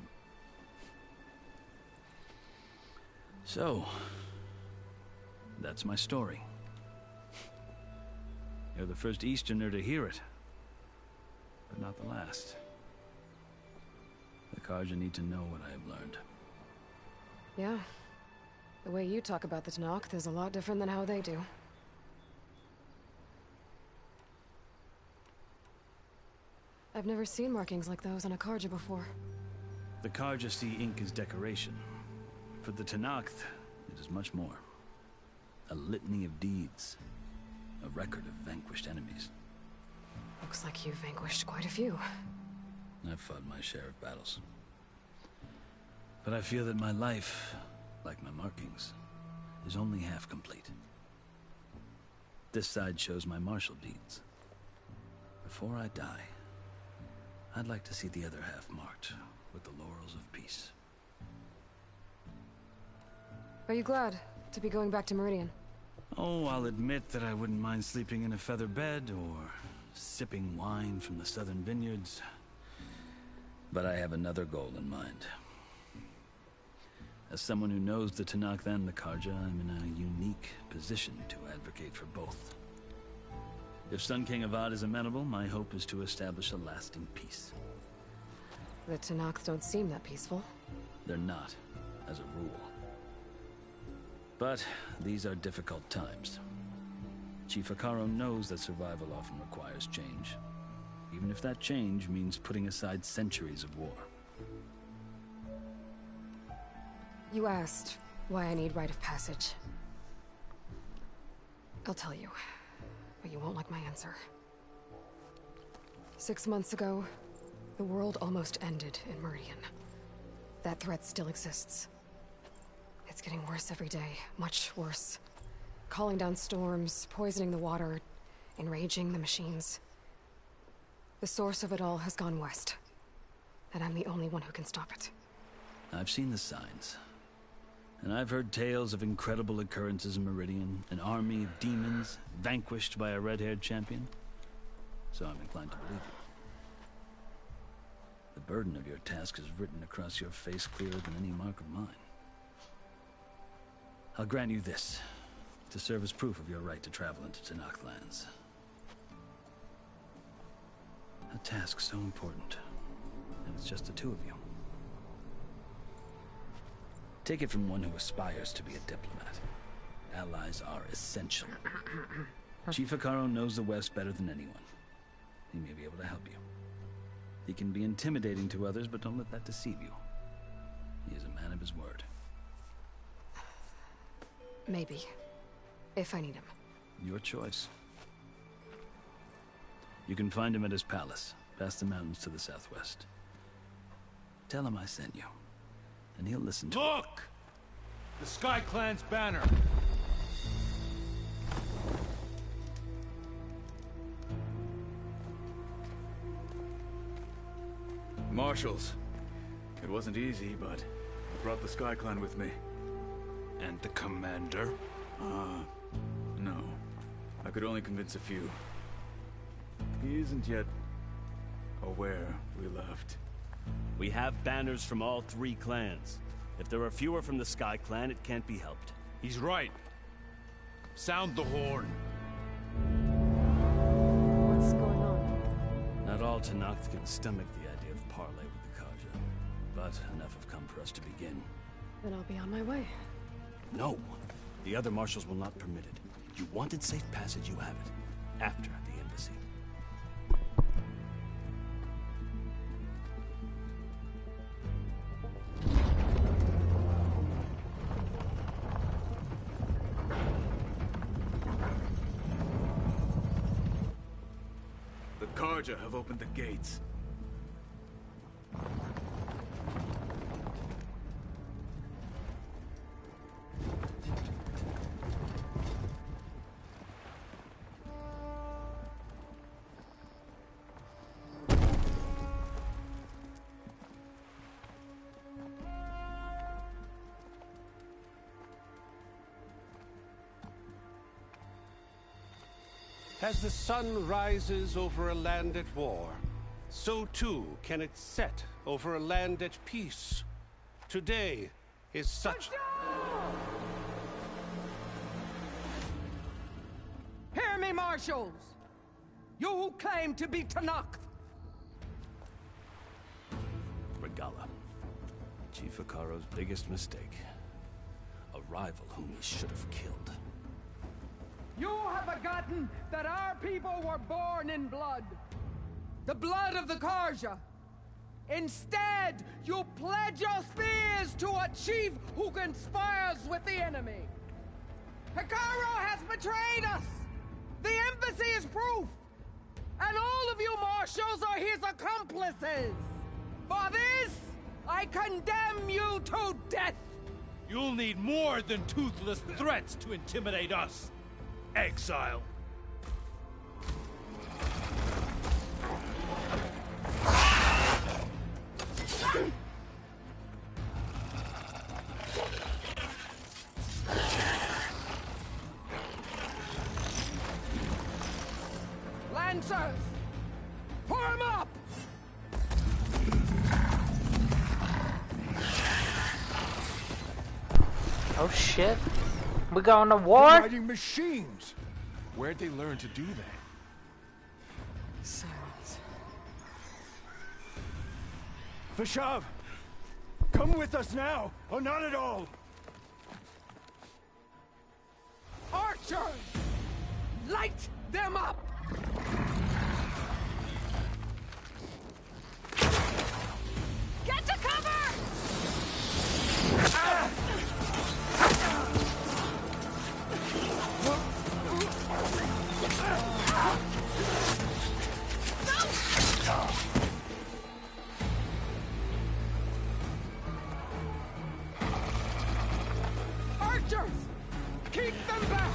So, that's my story. You're the first Easterner to hear it, but not the last. The Carja need to know what I have learned. Yeah. The way you talk about the Tenakth is a lot different than how they do. I've never seen markings like those on a Carja before. The Carja see ink as decoration. For the Tenakth, it is much more. A litany of deeds. A record of vanquished enemies. Looks like you've vanquished quite a few. I've fought my share of battles. But I feel that my life, like my markings, is only half complete. This side shows my martial deeds. Before I die, I'd like to see the other half marked with the laurels of peace. Are you glad to be going back to Meridian? Oh, I'll admit that I wouldn't mind sleeping in a feather bed or sipping wine from the southern vineyards. But I have another goal in mind. As someone who knows the Tenakth and the Carja, I'm in a unique position to advocate for both. If Sun King Avad is amenable, my hope is to establish a lasting peace. The Tenakth don't seem that peaceful. They're not, as a rule. But these are difficult times. Chief Hekarro knows that survival often requires change, even if that change means putting aside centuries of war. You asked why I need rite of passage. I'll tell you, but you won't like my answer. 6 months ago, the world almost ended in Meridian. That threat still exists. It's getting worse every day, much worse. Calling down storms, poisoning the water, enraging the machines. The source of it all has gone west, and I'm the only one who can stop it. I've seen the signs, And I've heard tales of incredible occurrences in Meridian, an army of demons vanquished by a red-haired champion. So I'm inclined to believe you. The burden of your task is written across your face clearer than any mark of mine. I'll grant you this, to serve as proof of your right to travel into Tenakth lands. A task so important, and it's just the two of you. Take it from one who aspires to be a diplomat. Allies are essential. Chief Hekarro knows the West better than anyone. He may be able to help you. He can be intimidating to others, but don't let that deceive you. He is a man of his word. Maybe. If I need him. Your choice. You can find him at his palace, past the mountains to the southwest. Tell him I sent you, and he'll listen to Look! The Sky Clan's banner! Marshals. It wasn't easy, but I brought the Sky Clan with me. And the commander? No. I could only convince a few. He isn't yet aware we left. We have banners from all three clans. If there are fewer from the Sky Clan, it can't be helped. He's right. Sound the horn. What's going on? Not all Tenakth can stomach the idea of parley with the Carja, but enough have come for us to begin. Then I'll be on my way. No. The other marshals will not permit it. You wanted safe passage, you have it. After the embassy. The Carja have opened the gates. As the sun rises over a land at war, so too can it set over a land at peace. Today is such... Hear me, marshals! You who claim to be Tenakth! Regalla. Chief Hekarro's biggest mistake. A rival whom he should have killed. You have forgotten that our people were born in blood. The blood of the Carja. Instead, you pledge your spears to a chief who conspires with the enemy. Hekarro has betrayed us. The embassy is proof. And all of you marshals are his accomplices. For this, I condemn you to death. You'll need more than toothless threats to intimidate us. Exile. Lancers, form up! Oh shit. We going to war? Fighting machines. Where'd they learn to do that? Silence. Vashav, come with us now, or not at all. Archers, light them up! Get to cover! Archers, keep them back!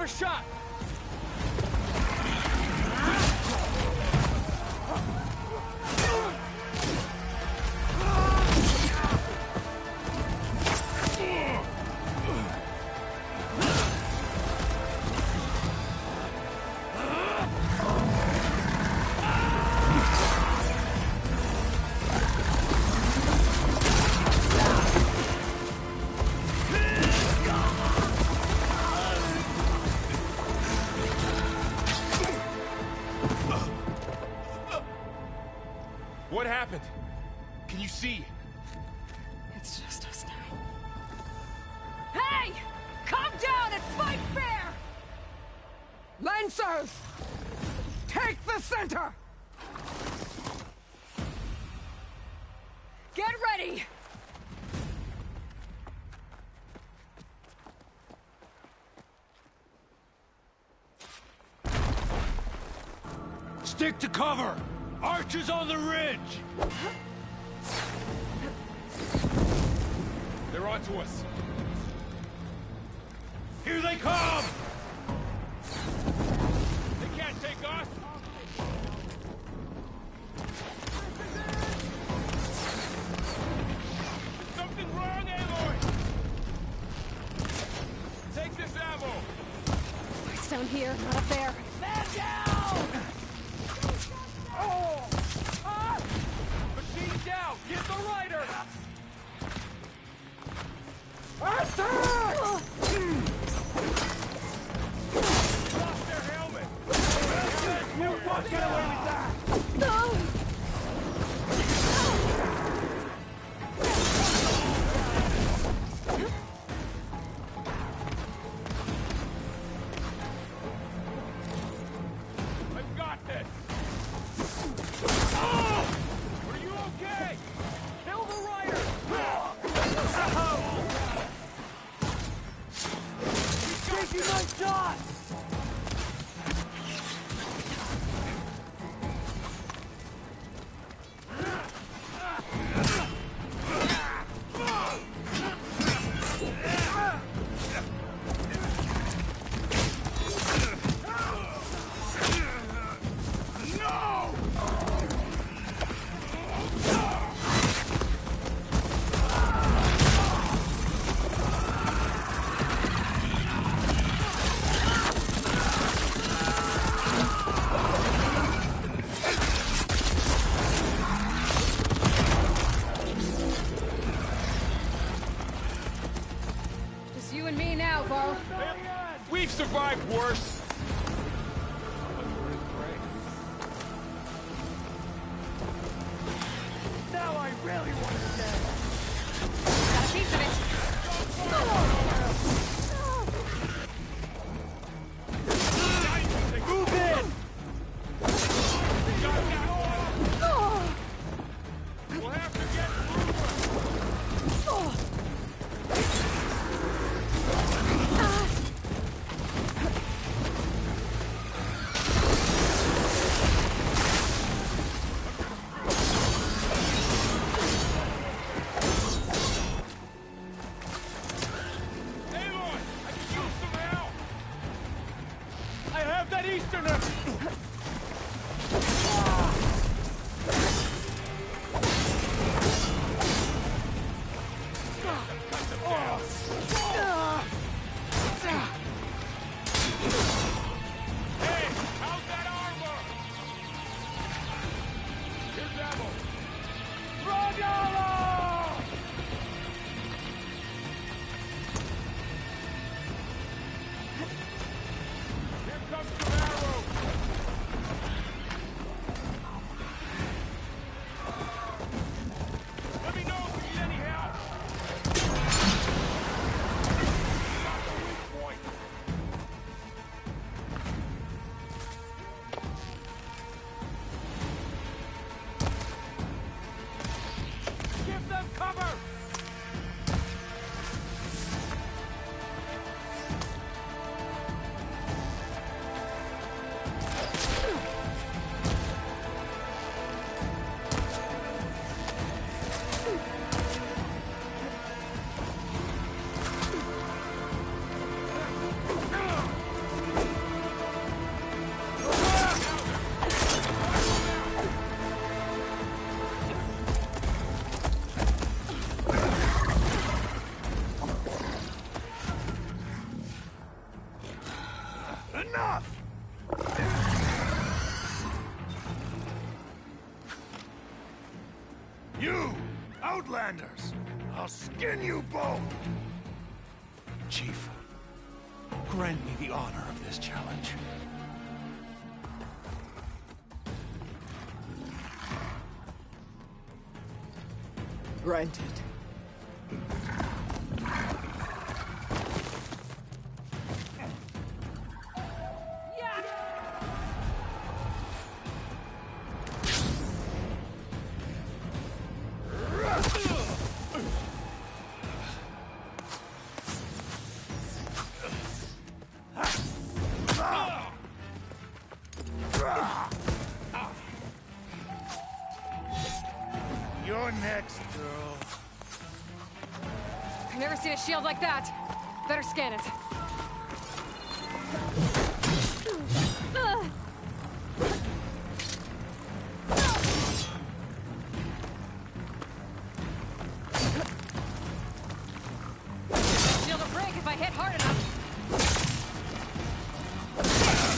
Cover shot! What happened? Can you see? It's just us now. Hey! Calm down and fight fair! Lancers! Take the center! Get ready! Stick to cover! Archers on the ridge! They're onto us. Here they come! They can't take us! Is something wrong, Aloy? Take this ammo! It's down here, not up there. Man down! Oh! Ah! Machine down! Get the rider! Attack! Lost their helmet! You won't get away with that! I've got this! Oh! Are you okay? Kill the rider! Taking my shot! Just you and me now, Varl. We've survived worse! Now I really want to stay. Got a piece of it. Move in! We'll have to get through her! I'll skin you both! Chief, grant me the honor of this challenge. Granted. You're next, girl. I've never seen a shield like that. Better scan it. Shield will break if I hit hard enough.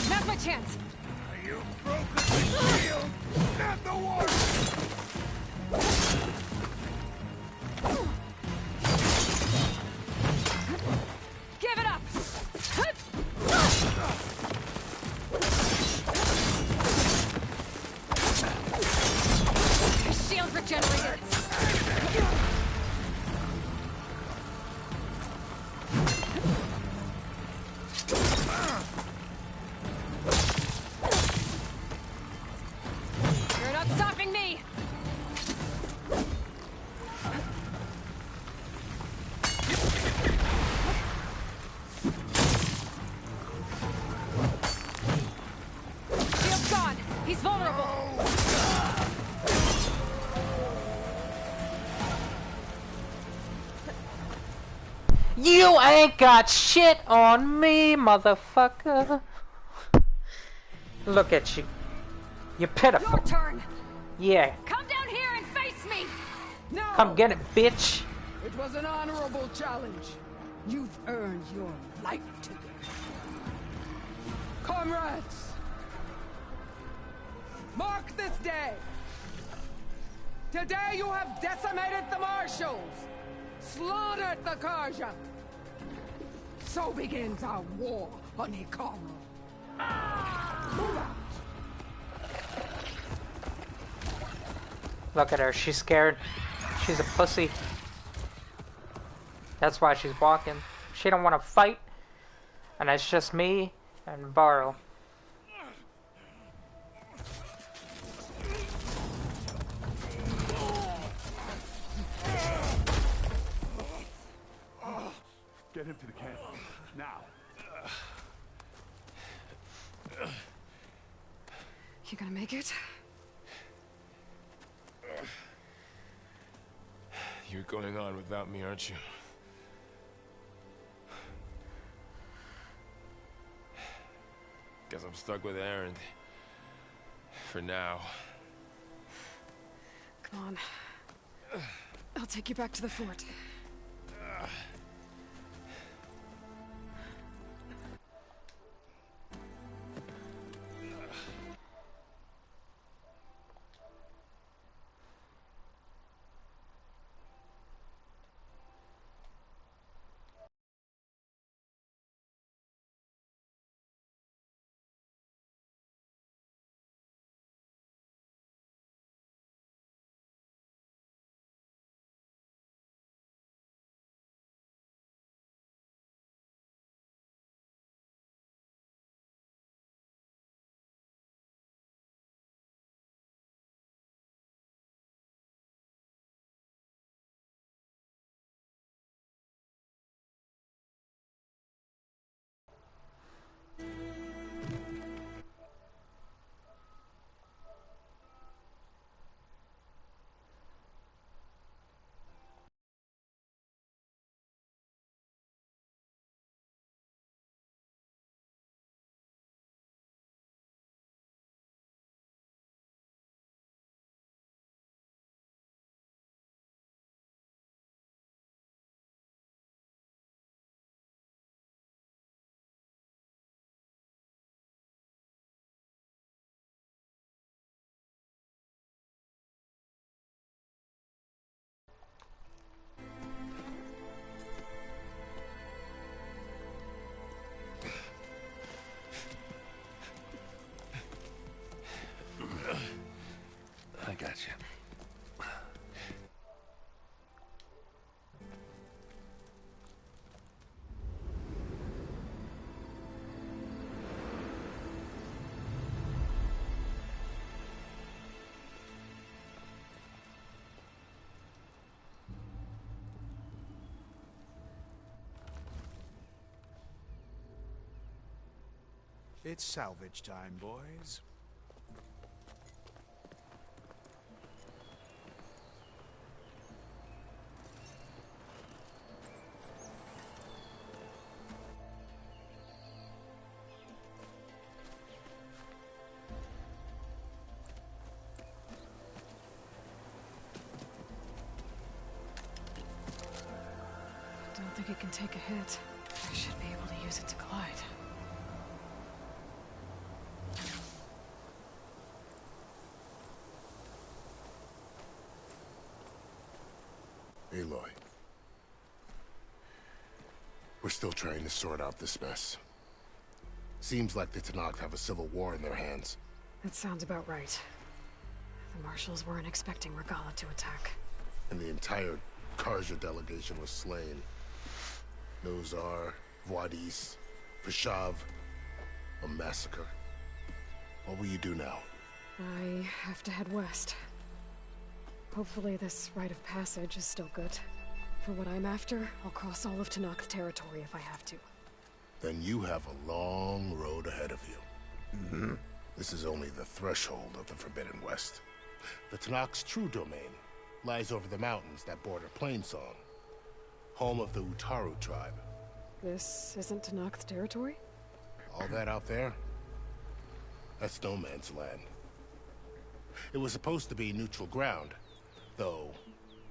Now's my chance. You broke the shield, not the war. Give it up! Shield regenerated. You're not stopping me! Shield's gone. He's vulnerable. You ain't got shit on me, motherfucker. Look at you. You're pitiful. Your turn. Yeah. Come down here and face me. No! Come get it, bitch. It was an honorable challenge. You've earned your life today. Comrades! Mark this day! Today you have decimated the Marshals! Slaughtered the Karja! So begins our war on Hikaru. Move out! Look at her. She's scared. She's a pussy. That's why she's walking. She don't want to fight. And it's just me and Varl. Get him to the camp. Now. You gonna make it? You're going on without me, aren't you? Guess I'm stuck with Aaron. For now. Come on. I'll take you back to the fort. It's salvage time, boys. Don't think it can take a hit. I should be able to use it to glide. Aloy. We're still trying to sort out this mess. Seems like the Tenakth have a civil war in their hands. That sounds about right. The Marshals weren't expecting Regalla to attack. And the entire Carja delegation was slain. Nozar, Wadis, Fashav. A massacre. What will you do now? I have to head west. Hopefully this rite of passage is still good. For what I'm after, I'll cross all of Tenakth territory if I have to. Then you have a long road ahead of you. This is only the threshold of the Forbidden West. The Tenakth's true domain lies over the mountains that border Plainsong, home of the Utaru tribe. This isn't Tenakth territory? All that out there? That's no man's land. It was supposed to be neutral ground, though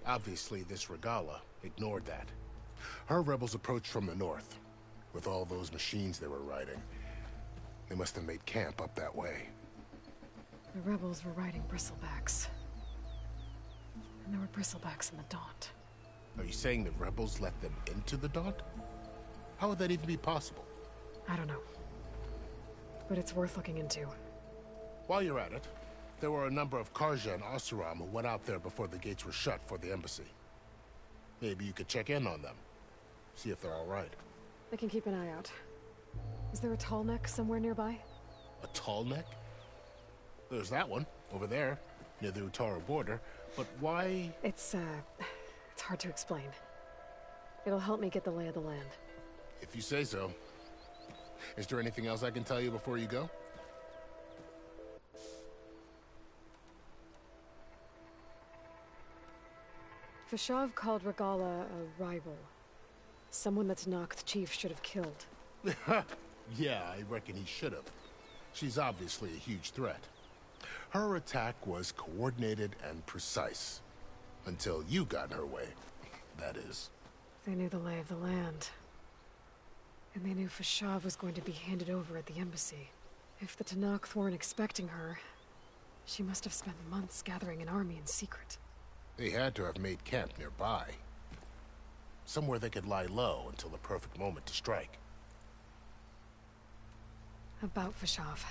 obviously this Regalla ignored that. Her rebels approached from the north, with all those machines they were riding. They must have made camp up that way. The rebels were riding bristlebacks. And there were bristlebacks in the Daunt. Are you saying the rebels let them into the Daunt? How would that even be possible? I don't know. But it's worth looking into. While you're at it, there were a number of Carja and Oseram who went out there before the gates were shut for the embassy. Maybe you could check in on them. See if they're all right. I can keep an eye out. Is there a tall neck somewhere nearby? A tall neck? There's that one, over there, near the Utaru border. But why? It's hard to explain. It'll help me get the lay of the land. If you say so. Is there anything else I can tell you before you go? Fashav called Regalla a rival. Someone that Tenakth chief should have killed. Yeah, I reckon he should have. She's obviously a huge threat. Her attack was coordinated and precise. Until you got in her way, that is. They knew the lay of the land. And they knew Fashav was going to be handed over at the embassy. If the Tenakth weren't expecting her, she must have spent months gathering an army in secret. They had to have made camp nearby. Somewhere they could lie low until the perfect moment to strike. About Fashav.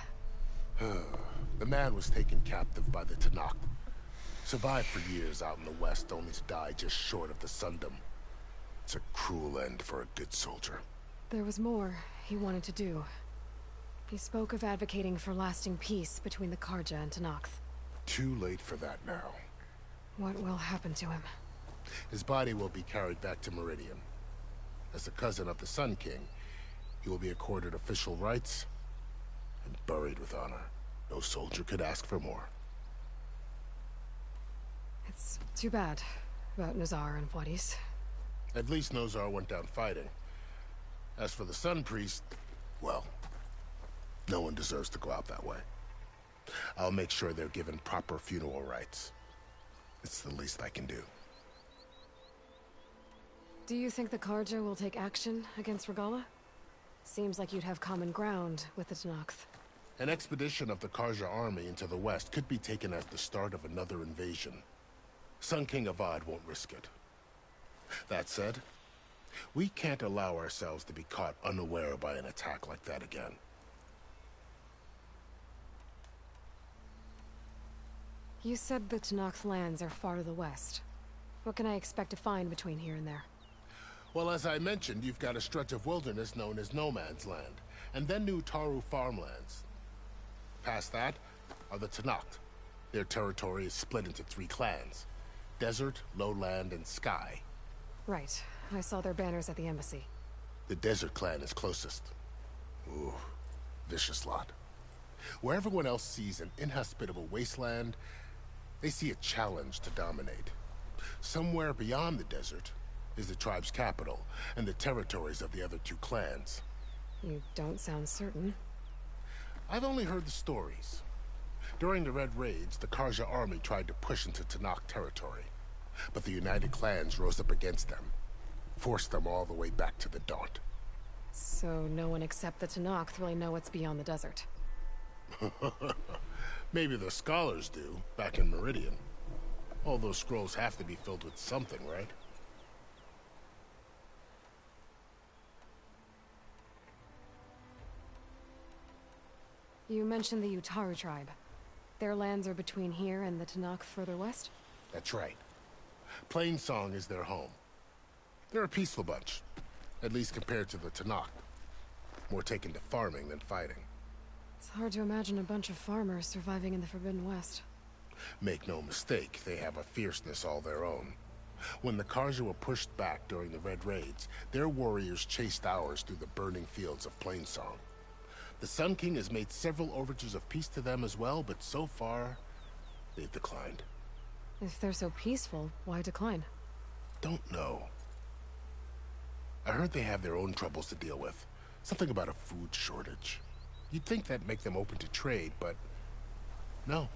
The man was taken captive by the Tenakth. Survived for years out in the west, only to die just short of the Sundom. It's a cruel end for a good soldier. There was more he wanted to do. He spoke of advocating for lasting peace between the Carja and Tenakth. Too late for that now. What will happen to him? His body will be carried back to Meridian. As a cousin of the Sun King, he will be accorded official rights and buried with honor. No soldier could ask for more. It's too bad about Nozar and Wadis. At least Nozar went down fighting. As for the Sun Priest, well, no one deserves to go out that way. I'll make sure they're given proper funeral rites. It's the least I can do. Do you think the Carja will take action against Regalla? Seems like you'd have common ground with the Tenakth. An expedition of the Carja army into the west could be taken as the start of another invasion. Sun King Avad won't risk it. That said, we can't allow ourselves to be caught unaware by an attack like that again. You said the Tenakth lands are far to the west. What can I expect to find between here and there? Well, as I mentioned, you've got a stretch of wilderness known as No Man's Land, and then New Utaru farmlands. Past that are the Tenakth. Their territory is split into 3 clans: Desert, Lowland, and Sky. Right. I saw their banners at the embassy. The Desert clan is closest. Ooh, Vicious lot. Where everyone else sees an inhospitable wasteland, they see a challenge to dominate. Somewhere beyond the desert is the tribe's capital and the territories of the other two clans. You don't sound certain. I've only heard the stories. During the Red Raids, the Karja army tried to push into Tenakth territory, but the United Clans rose up against them, forced them all the way back to the Daunt. So no one except the Tenakth really know what's beyond the desert. Maybe the scholars do, back in Meridian. All those scrolls have to be filled with something, right? You mentioned the Utaru tribe. Their lands are between here and the Tenakth further west? That's right. Plainsong is their home. They're a peaceful bunch, at least compared to the Tenakth. More taken to farming than fighting. It's hard to imagine a bunch of farmers surviving in the Forbidden West. Make no mistake, they have a fierceness all their own. When the Karja were pushed back during the Red Raids, their warriors chased ours through the burning fields of Plainsong. The Sun King has made several overtures of peace to them as well, but so far, they've declined. If they're so peaceful, why decline? Don't know. I heard they have their own troubles to deal with. Something about a food shortage. You'd think that'd make them open to trade, but no.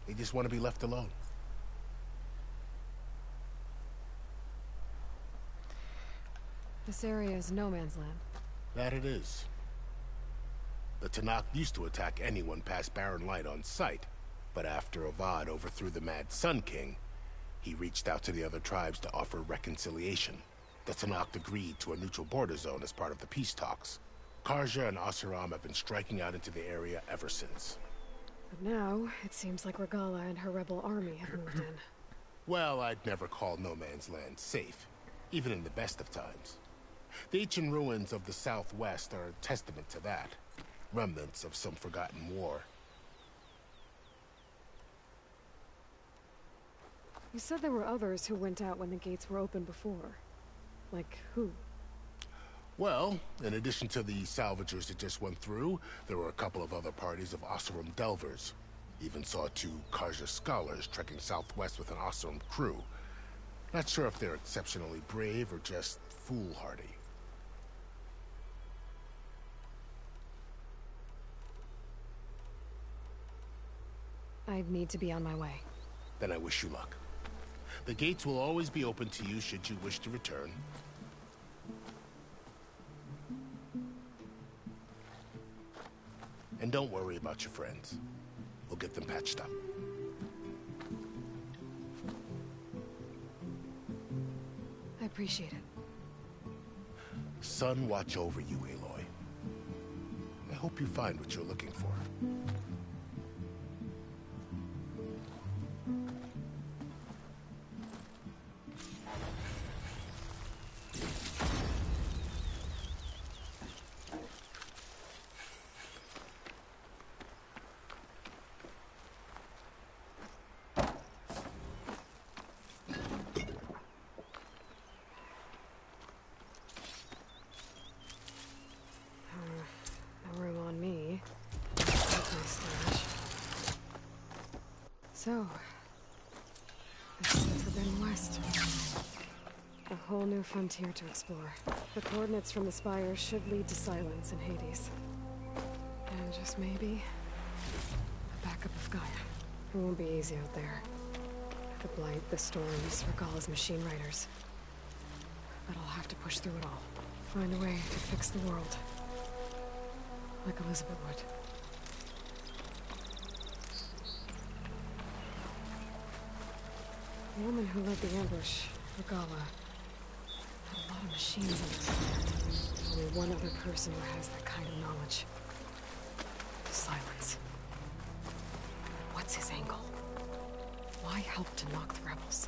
They just want to be left alone. This area is no man's land. That it is. The Tenakth used to attack anyone past Barren Light on sight, but after Avad overthrew the Mad Sun King, he reached out to the other tribes to offer reconciliation. The Tenakth agreed to a neutral border zone as part of the peace talks. Karja and Oseram have been striking out into the area ever since. But now, it seems like Regala and her rebel army have moved in. Well, I'd never call no man's land safe, even in the best of times. The ancient ruins of the Southwest are a testament to that. Remnants of some forgotten war. You said there were others who went out when the gates were open before. Like who? Well, in addition to the salvagers that just went through, there were a couple of other parties of Oseram Delvers. Even saw 2 Karja scholars trekking southwest with an Oseram crew. Not sure if they're exceptionally brave or just foolhardy. I need to be on my way. Then I wish you luck. The gates will always be open to you should you wish to return. And don't worry about your friends. We'll get them patched up. I appreciate it. Sun watch over you, Aloy. I hope you find what you're looking for. So, this is the Forbidden West. A whole new frontier to explore. The coordinates from the spires should lead to Silence and Hades. And just maybe, a backup of Gaia. It won't be easy out there. The Blight, the Storms, Regala's machine riders. But I'll have to push through it all. Find a way to fix the world. Like Elizabeth would. The woman who led the ambush, Regala, had a lot of machines in her command. Only one other person who has that kind of knowledge. Silence. What's his angle? Why help to knock the rebels?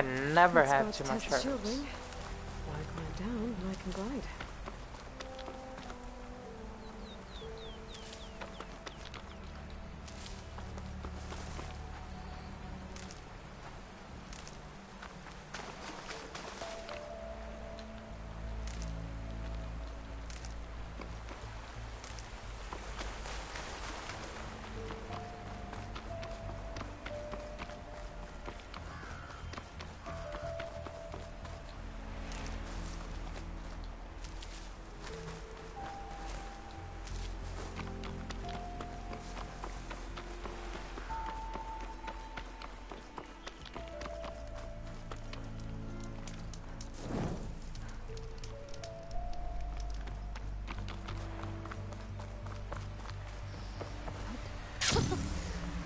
can never Let's have go too test much the herbs. shield ring. Why climb down when I can glide?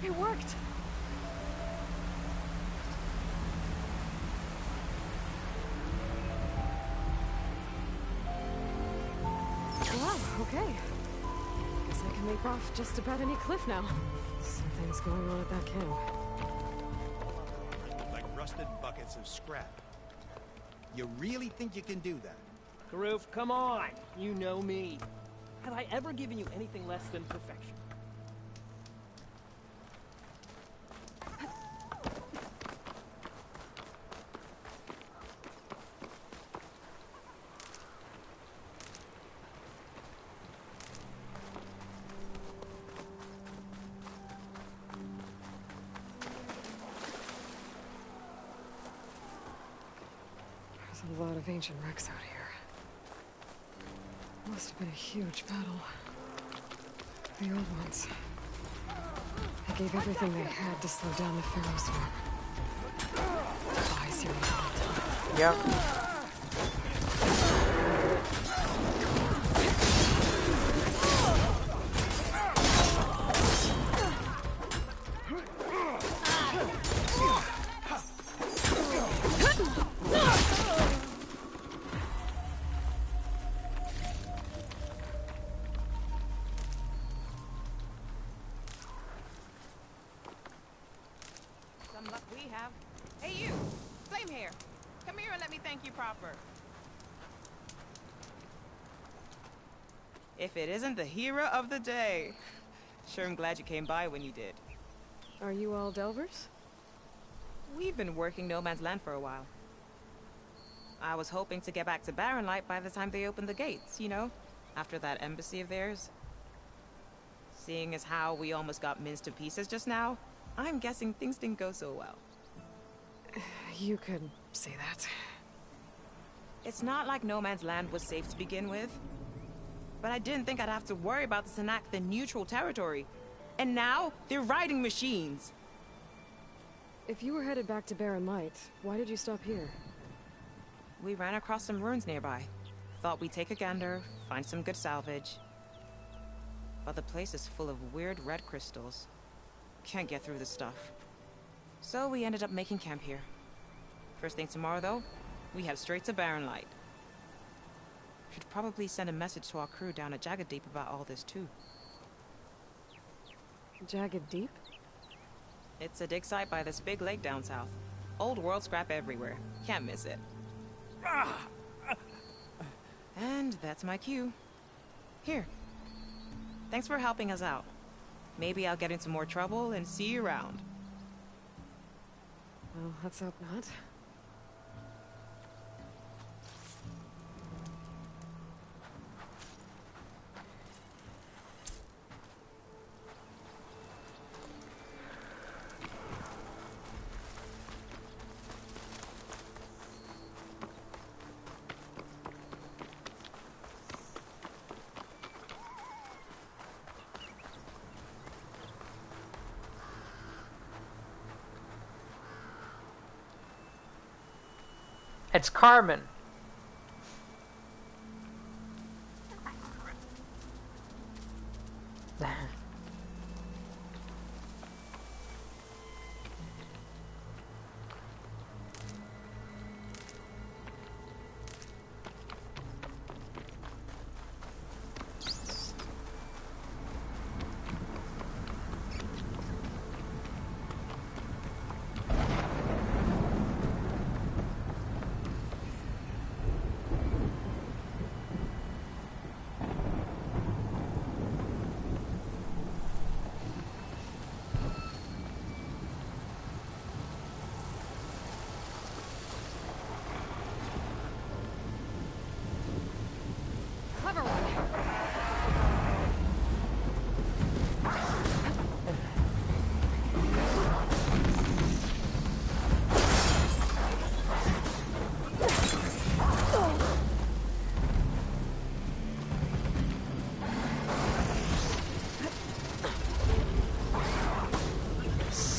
It worked! Wow, okay. Guess I can leap off just about any cliff now. Something's going on at that camp. Like rusted buckets of scrap. You really think you can do that? Karoof, come on! You know me. Have I ever given you anything less than perfection? There's a lot of ancient wrecks out here. Must have been a huge battle. The old ones. They gave everything they had to slow down the Pharaoh swarm. Eyes here all the time. Yep. Some luck we have. Hey you! Flame hair! Come here and let me thank you proper. If it isn't the hero of the day. Sure am glad you came by when you did. Are you all Delvers? We've been working No Man's Land for a while. I was hoping to get back to Barren Light by the time they opened the gates, you know? After that embassy of theirs. Seeing as how we almost got minced to pieces just now, I'm guessing things didn't go so well. You could say that. It's not like No Man's Land was safe to begin with. But I didn't think I'd have to worry about the Tenakth in neutral territory. And now, they're riding machines. If you were headed back to Barren Light, why did you stop here? We ran across some ruins nearby. Thought we'd take a gander, find some good salvage. But the place is full of weird red crystals. Can't get through the stuff. So we ended up making camp here. First thing tomorrow, though, we head straight to Barren Light. Should probably send a message to our crew down at Jagged Deep about all this, too. Jagged Deep? It's a dig site by this big lake down south. Old world scrap everywhere. Can't miss it. And that's my cue. Here. Thanks for helping us out. Maybe I'll get into more trouble and see you around. Well, let's hope not. It's Carmen.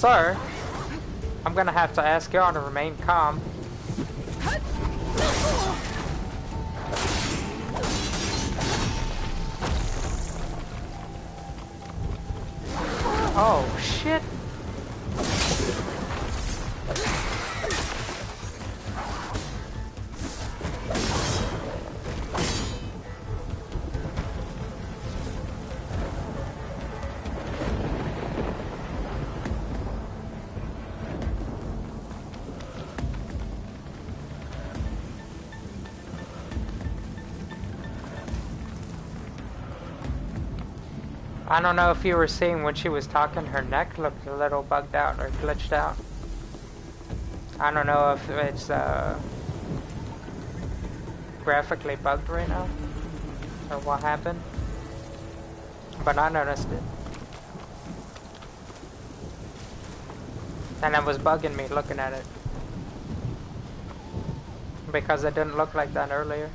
Sir, I'm gonna have to ask y'all to remain calm. Oh, shit. I don't know if you were seeing when she was talking, her neck looked a little bugged out or glitched out. I don't know if it's graphically bugged right now or what happened, but I noticed it. And it was bugging me looking at it because it didn't look like that earlier.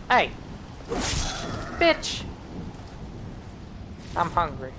Hey! Bitch! I'm hungry.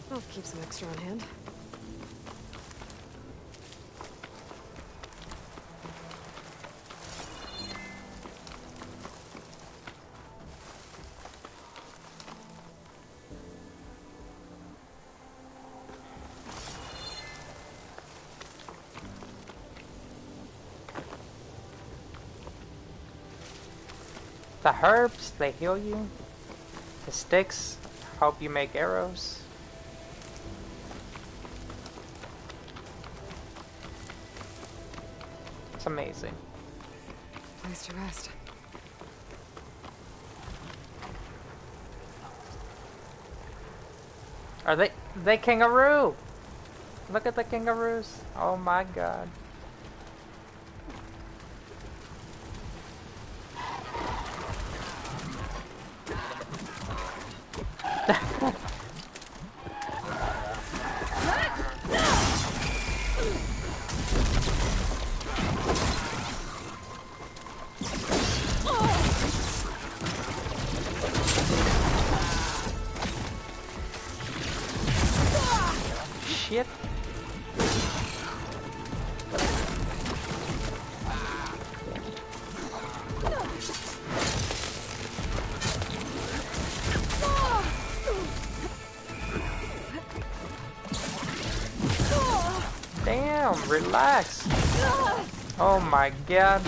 I'll keep some extra on hand. The herbs, they heal you. The sticks help you make arrows. It's amazing. Place to rest. Are they kangaroo? Look at the kangaroos. Oh my god. Shit. Damn, relax. Oh my god.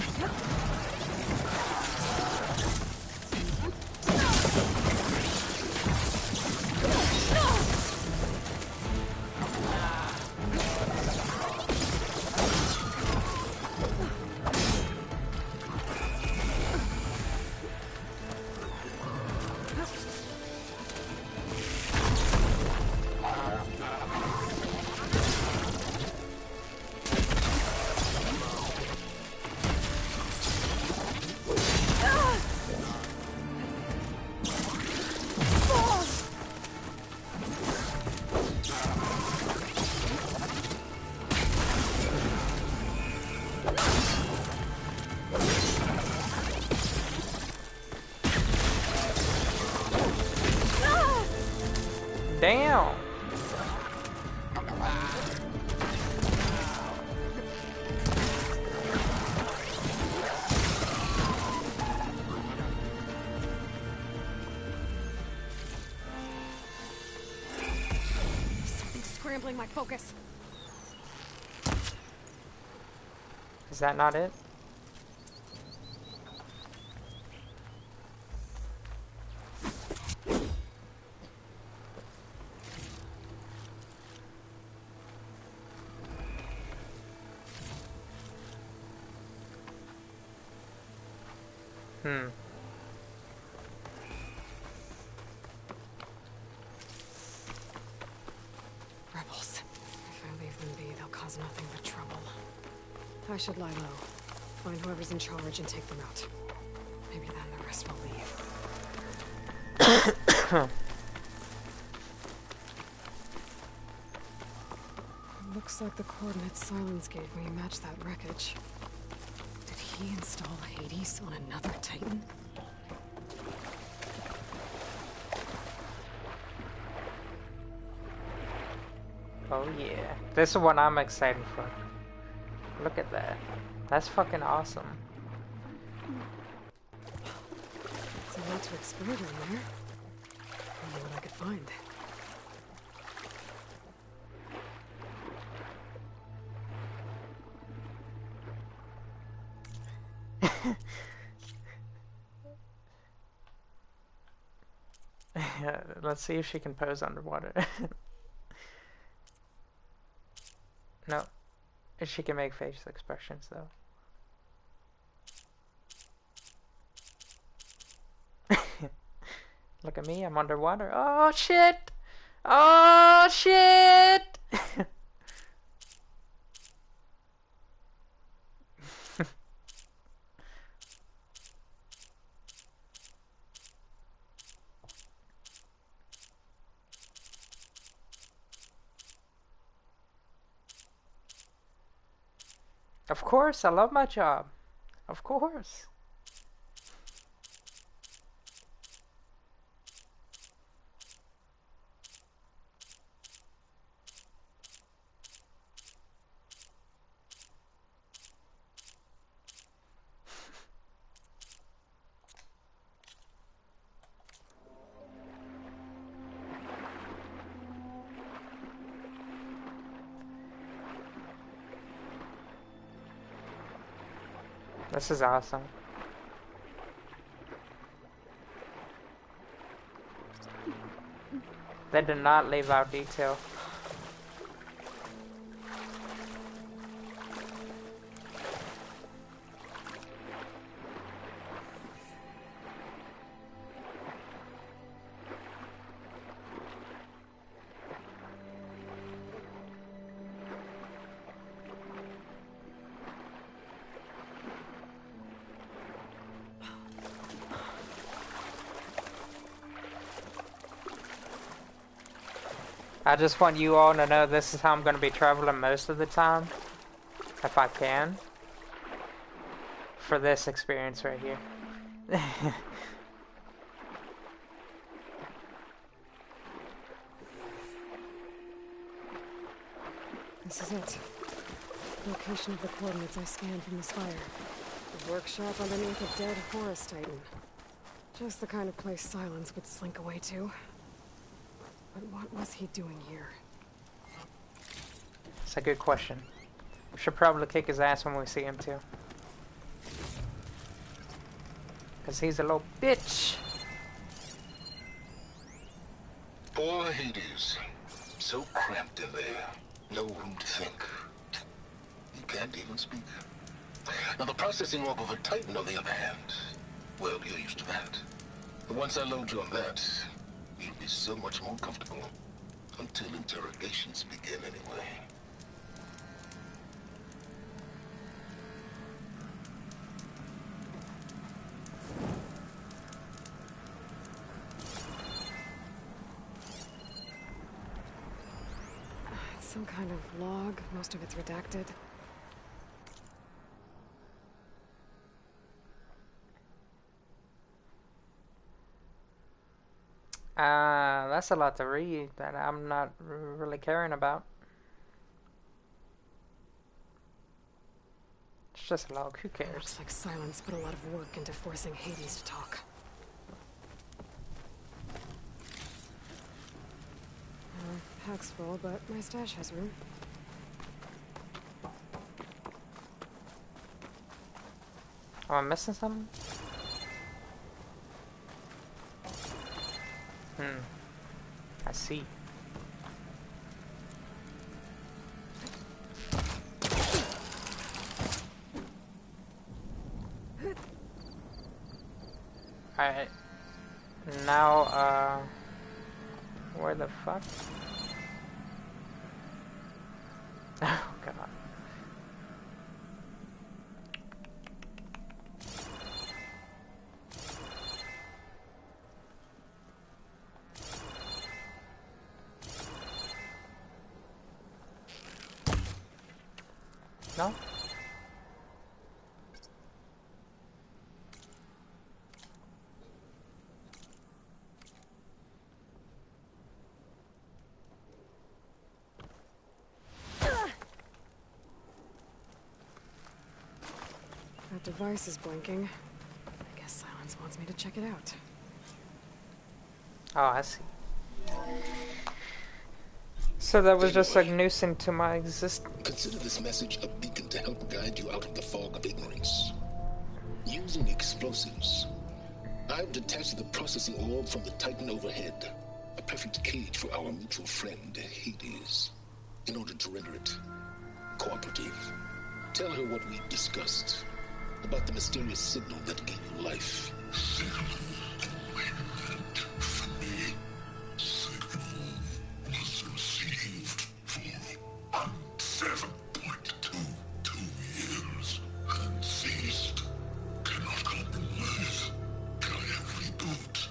Damn. Something's scrambling my focus. Is that not it? Rebels. If I leave them be, they'll cause nothing but trouble. I should lie low. Find whoever's in charge and take them out. Maybe then the rest will leave. Looks like the coordinates Silence gave me match that wreckage. Did he install Hades on another Titan? Oh yeah. This is what I'm excited for. Look at that. That's fucking awesome. It's a lot to explore down there. I wonder what I could find. Let's see if she can pose underwater. No. She can make facial expressions though. Look at me, I'm underwater. Oh shit! Oh shit! Of course, I love my job. Of course. This is awesome. They did not leave out detail. I just want you all to know this is how I'm going to be traveling most of the time, if I can, for this experience right here. This is it. Location of the coordinates I scanned from the spire. The workshop underneath a dead Horus Titan. Just the kind of place Silence would slink away to. But what was he doing here? It's a good question. We should probably kick his ass when we see him too. Cause he's a little bitch. Poor Hades. So cramped in there. No room to think. You can't even speak. Now the processing orb of a Titan, on the other hand, well, you're used to that. But once I load you on that, you'll be so much more comfortable. Until interrogations begin, anyway. It's some kind of log. Most of it's redacted. That's a lot to read that I'm not really caring about. It's just a log, who cares? Looks like Silence put a lot of work into forcing Hades to talk. Pack's full, but my stash has room. Am I missing something? I see. Alright. Now, where the fuck? Oh, God. No? That device is blinking. I guess Silence wants me to check it out. Oh, I see. So that was just a nuisance to my existence. Consider this message a beacon to help guide you out of the fog of ignorance. Using explosives, I've detached the processing orb from the Titan overhead. A perfect cage for our mutual friend, Hades. In order to render it cooperative. Tell her what we discussed. About the mysterious signal that gave you life. Signal waited for me. Signal was received for 7.22 years and ceased. Cannot compromise. Gaia reboot.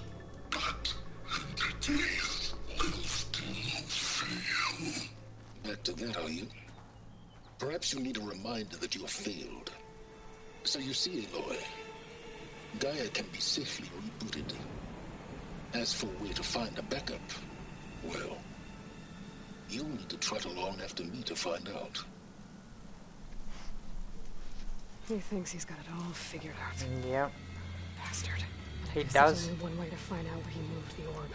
But entities will still fail. Back to that, are you? Perhaps you need a reminder that you have failed. So you see, Aloy, Gaia can be safely rebooted. As for where to find a backup, well, you'll need to trot along after me to find out. He thinks he's got it all figured out. Yep. Bastard. He There's does. only one way to find out where he moved the orb.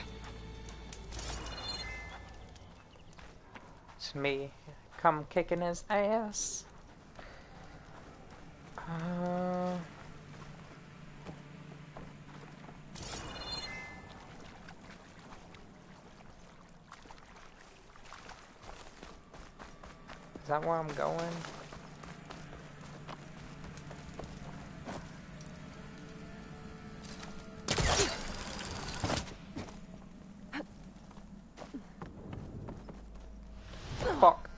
It's me. Come kicking his ass. Is that where I'm going? Fuck.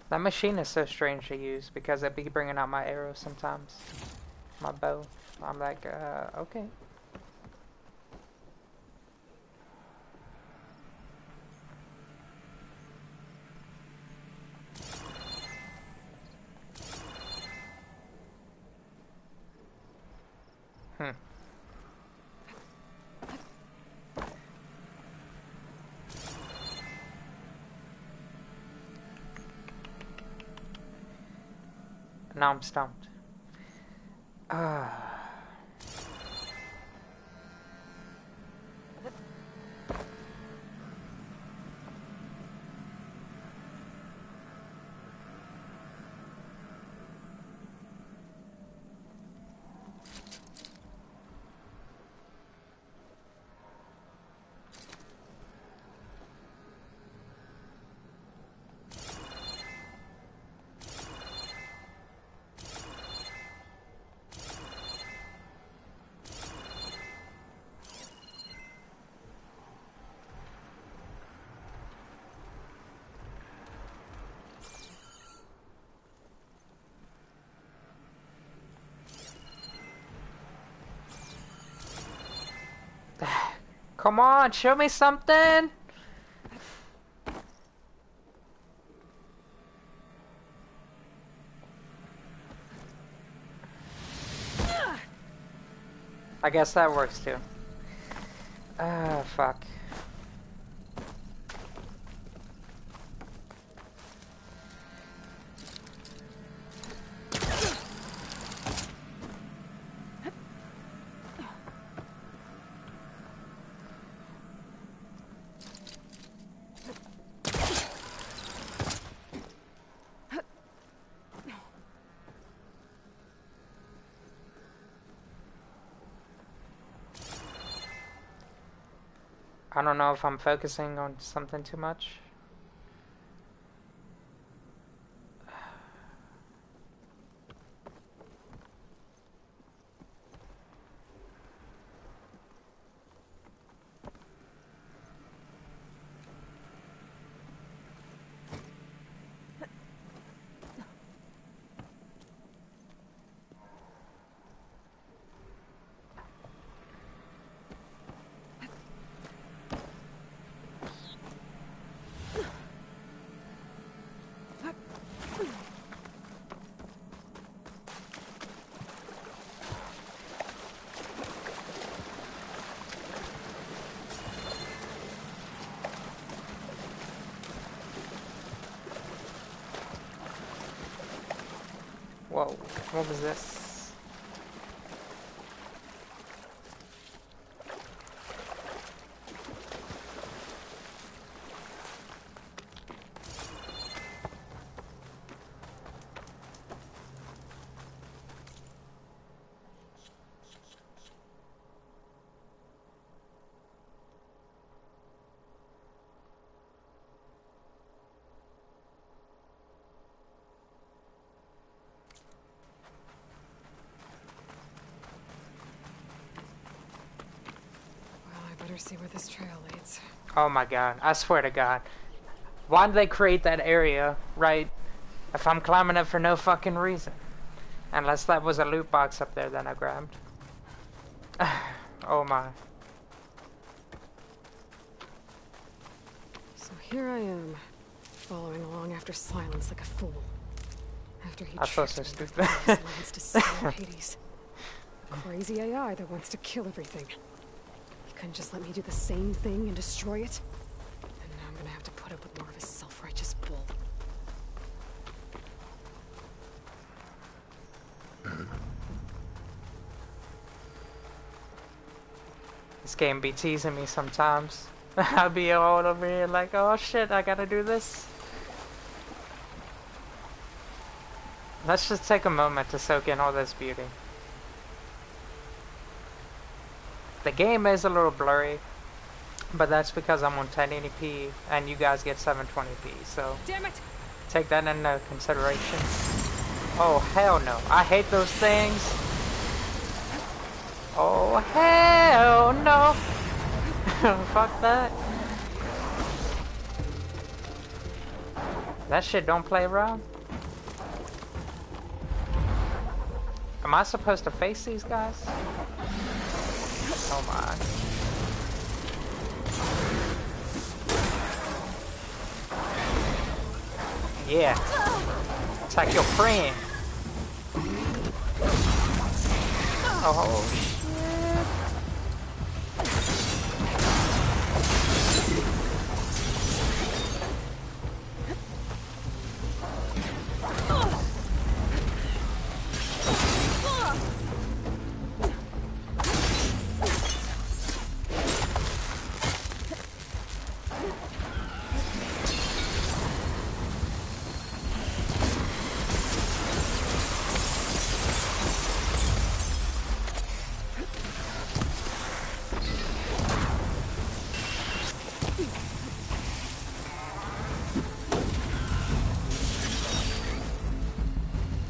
That machine is so strange to use because it be bringing out my arrows sometimes. My bow. I'm like, okay. Now I'm stumped. Come on, show me something! I guess that works too. Fuck. I don't know if I'm focusing on something too much. Whoa, what was this? Better see where this trail leads. Oh my god, I swear to god. Why did they create that area, right? If I'm climbing it for no fucking reason. Unless that was a loot box up there that I grabbed. Oh my. So here I am, following along after Silence like a fool. After he I feel so tricked me stupid. with those lines to steal Hades. A crazy AI that wants to kill everything. Couldn't just let me do the same thing and destroy it? And now I'm gonna have to put up with more of his self-righteous bull. This game be teasing me sometimes. I'll be all over here like, oh shit, I gotta do this. Let's just take a moment to soak in all this beauty. The game is a little blurry, but that's because I'm on 1080p and you guys get 720p, so damn it. Take that into consideration. Oh hell no, I hate those things. Oh hell no. Fuck that. That shit don't play around. Am I supposed to face these guys? Oh my. Yeah. Attack your friend. Oh shit.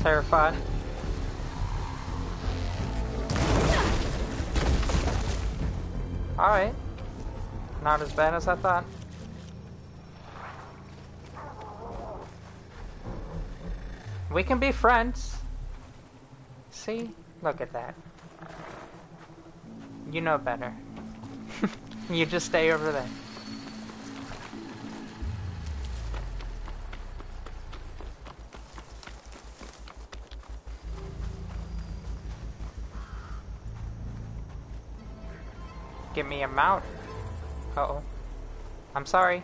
Terrified. Alright. Not as bad as I thought. We can be friends. See? Look at that. You know better. You just stay over there. Give me a mount. Uh-oh. I'm sorry.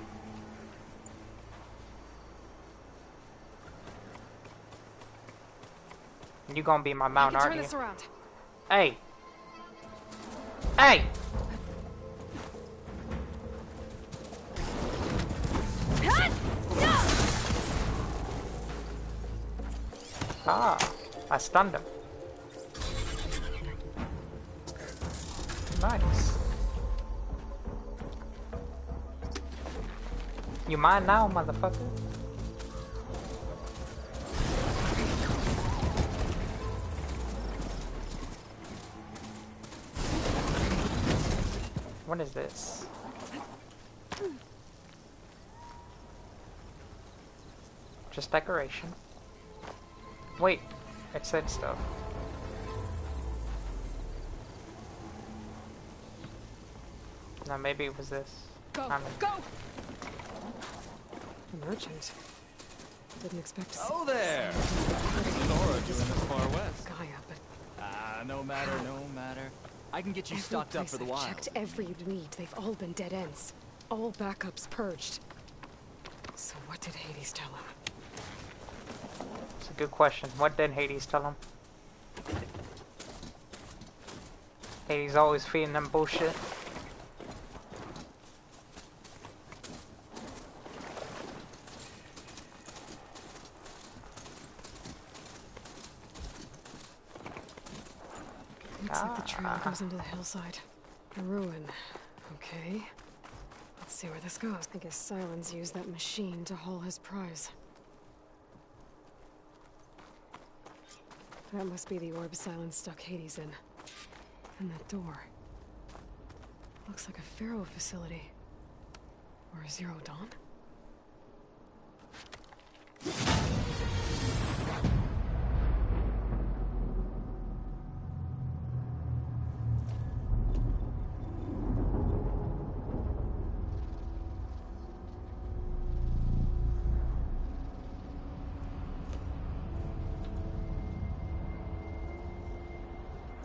You gonna be my mount, aren't you? Turn this around. Hey. Hey! Ah, I stunned him. Nice. You mine now, motherfucker? What is this? Just decoration. Wait, it said stuff. No, maybe it was this. Go! Go! A merchant. Didn't expect to see. Oh there! Nora doing this far west. Gaia, but no matter, no matter. I can get you stocked up for the wild. I've checked every lead. They've all been dead ends. All backups purged. So what did Hades tell him? It's a good question. What did Hades tell him? Hades always feeding them bullshit. Looks like the trail goes into the hillside. A ruin. Okay. Let's see where this goes. I guess Silence used that machine to haul his prize. That must be the orb Silence stuck Hades in. And that door. Looks like a Pharaoh facility. Or a Zero Dawn?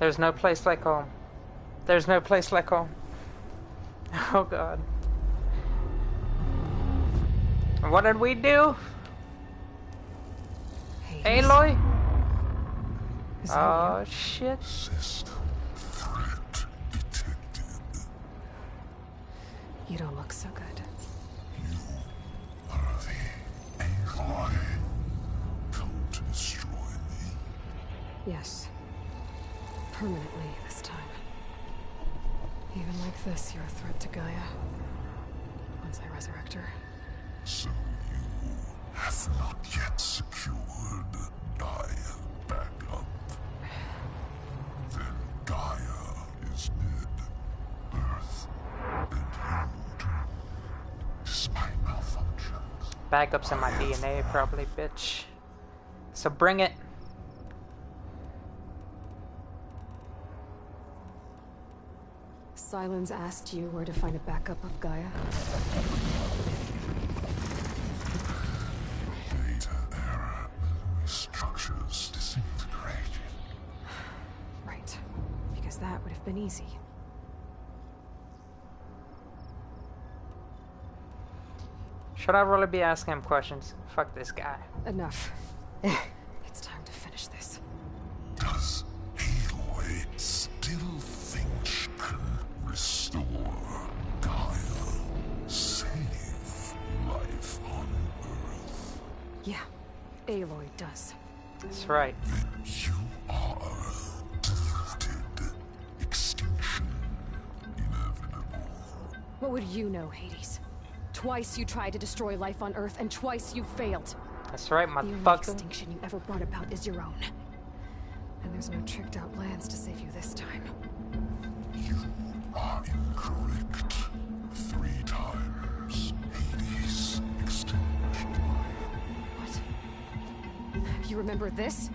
There's no place like home. There's no place like home. Oh god. What did we do? Hades? Aloy? Is that Oh shit. You don't look so good. Aloy, come to destroy me. Yes. Permanently this time. Even like this, you're a threat to Gaia. Once I resurrect her. So you have not yet secured Gaia back up. Then Gaia is dead. Earth and you too. Despite malfunctions. Backups in my DNA, probably, bitch. So bring it. Silence asked you where to find a backup of Gaia. Data error. Structures disintegrated. Right. Because that would have been easy. Should I really be asking him questions? Fuck this guy. Enough. It's time to finish this. Does Aloy still think she can restore Gaia? Save life on Earth? Yeah, Aloy does. That's right. Then you are deleted. Extinction inevitable. What would you know, Hades? Twice you tried to destroy life on Earth, and twice you failed. That's right, The only motherfucker. extinction you ever brought about is your own. And there's no tricked out plans to save you this time. You are incorrect. 3 times. Hades extinguished life. What? You remember this?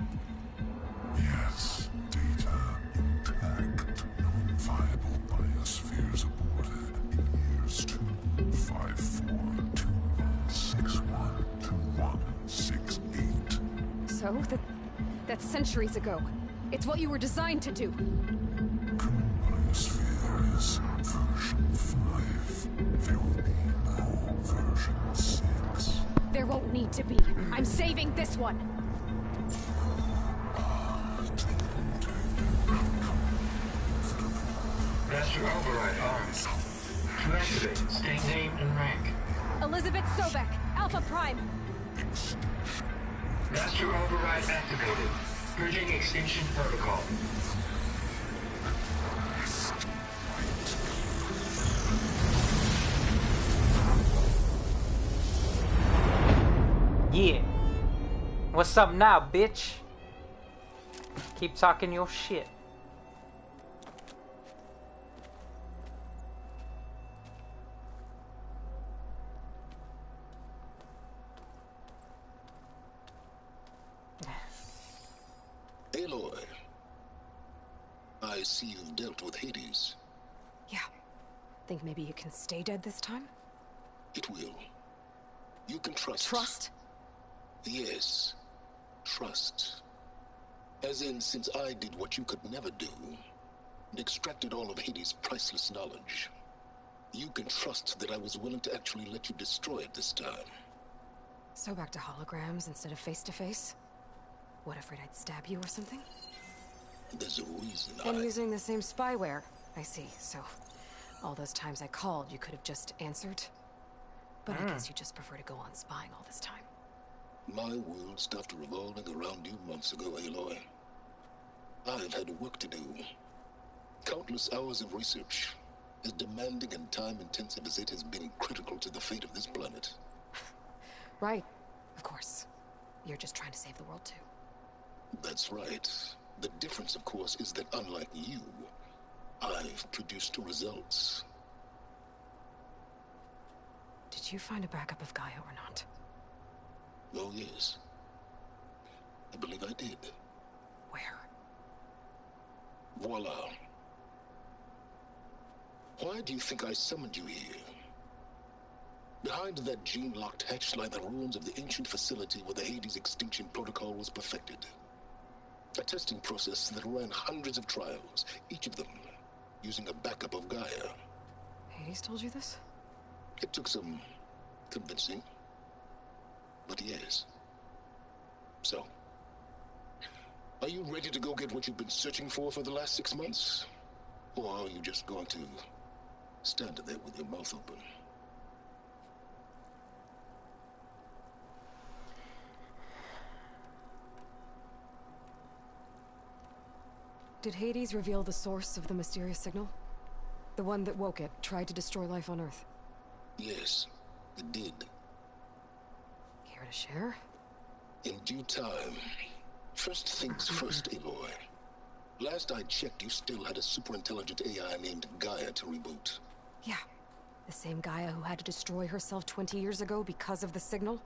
Yes. Data intact. Non-viable biospheres aborted in years 25421612168. So? That's centuries ago. It's what you were designed to do. Biosphere is version 5. There will be no version 6. There won't need to be. I'm saving this one. Master Override arms. To activate, state name and rank. Elizabeth Sobek, Alpha Prime. Master Override activated. Purging extinction protocol. What's up now, bitch? Keep talking your shit. Aloy, I see you've dealt with Hades. Yeah. Think maybe you can stay dead this time? It will. You can trust. Trust? Yes. Trust. As in, since I did what you could never do, and extracted all of Hades' priceless knowledge, you can trust that I was willing to actually let you destroy it this time. So back to holograms instead of face-to-face? What, afraid I'd stab you or something? There's a reason And using the same spyware. I see, so all those times I called, you could have just answered? But I guess you just prefer to go on spying all this time. My world stopped revolving around you months ago, Aloy. I've had work to do. Countless hours of research, as demanding and time-intensive as it has been critical to the fate of this planet. Right, of course. You're just trying to save the world, too. That's right. The difference, of course, is that unlike you, I've produced results. Did you find a backup of Gaia or not? Oh, yes. I believe I did. Where? Voila. Why do you think I summoned you here? Behind that gene-locked hatch lie the ruins of the ancient facility where the Hades extinction protocol was perfected. A testing process that ran hundreds of trials, each of them using a backup of Gaia. Hades told you this? It took some convincing, but yes. So, are you ready to go get what you've been searching for the last 6 months? Or are you just going to stand there with your mouth open? Did Hades reveal the source of the mysterious signal? The one that woke it, tried to destroy life on Earth? Yes, it did. Care to share? In due time. First things first, Aloy. Last I checked, you still had a super-intelligent AI named Gaia to reboot. Yeah. The same Gaia who had to destroy herself 20 years ago because of the signal?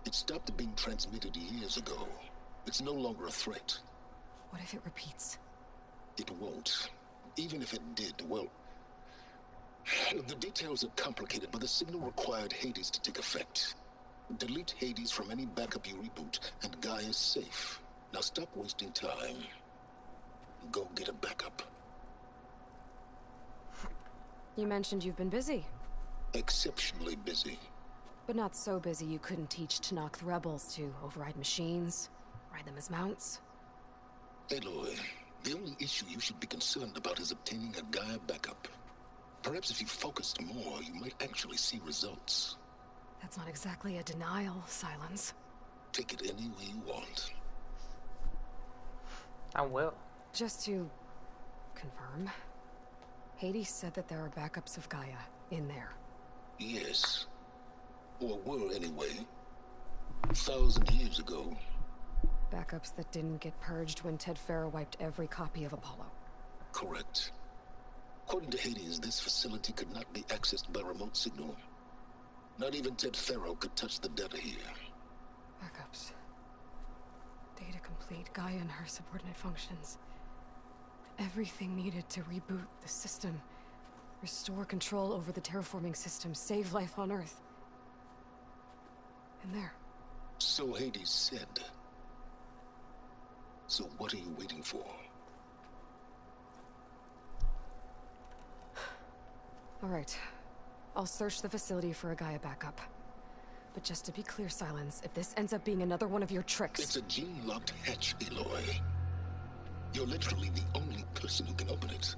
It stopped being transmitted years ago. It's no longer a threat. What if it repeats? It won't. Even if it did, well... The details are complicated, but the signal required Hades to take effect. Delete Hades from any backup you reboot, and Gaia's safe. Now stop wasting time. Go get a backup. You mentioned you've been busy. Exceptionally busy. But not so busy you couldn't teach Tenakth the rebels to override machines, ride them as mounts. Aloy, the only issue you should be concerned about is obtaining a Gaia backup. Perhaps if you focused more, you might actually see results. That's not exactly a denial, Silence. Take it any way you want. I will. Just to confirm, Hades said that there are backups of Gaia in there. Yes. Or were anyway. 1,000 years ago. Backups that didn't get purged when Ted Faro wiped every copy of Apollo. Correct. According to Hades, this facility could not be accessed by remote signal. Not even Ted Faro could touch the data here. Backups. Data complete, Gaia and her subordinate functions. Everything needed to reboot the system. Restore control over the terraforming system, save life on Earth. And there. So Hades said. So what are you waiting for? All right. I'll search the facility for a Gaia backup. But just to be clear, Silence, if this ends up being another one of your tricks... It's a gene-locked hatch, Aloy. You're literally the only person who can open it.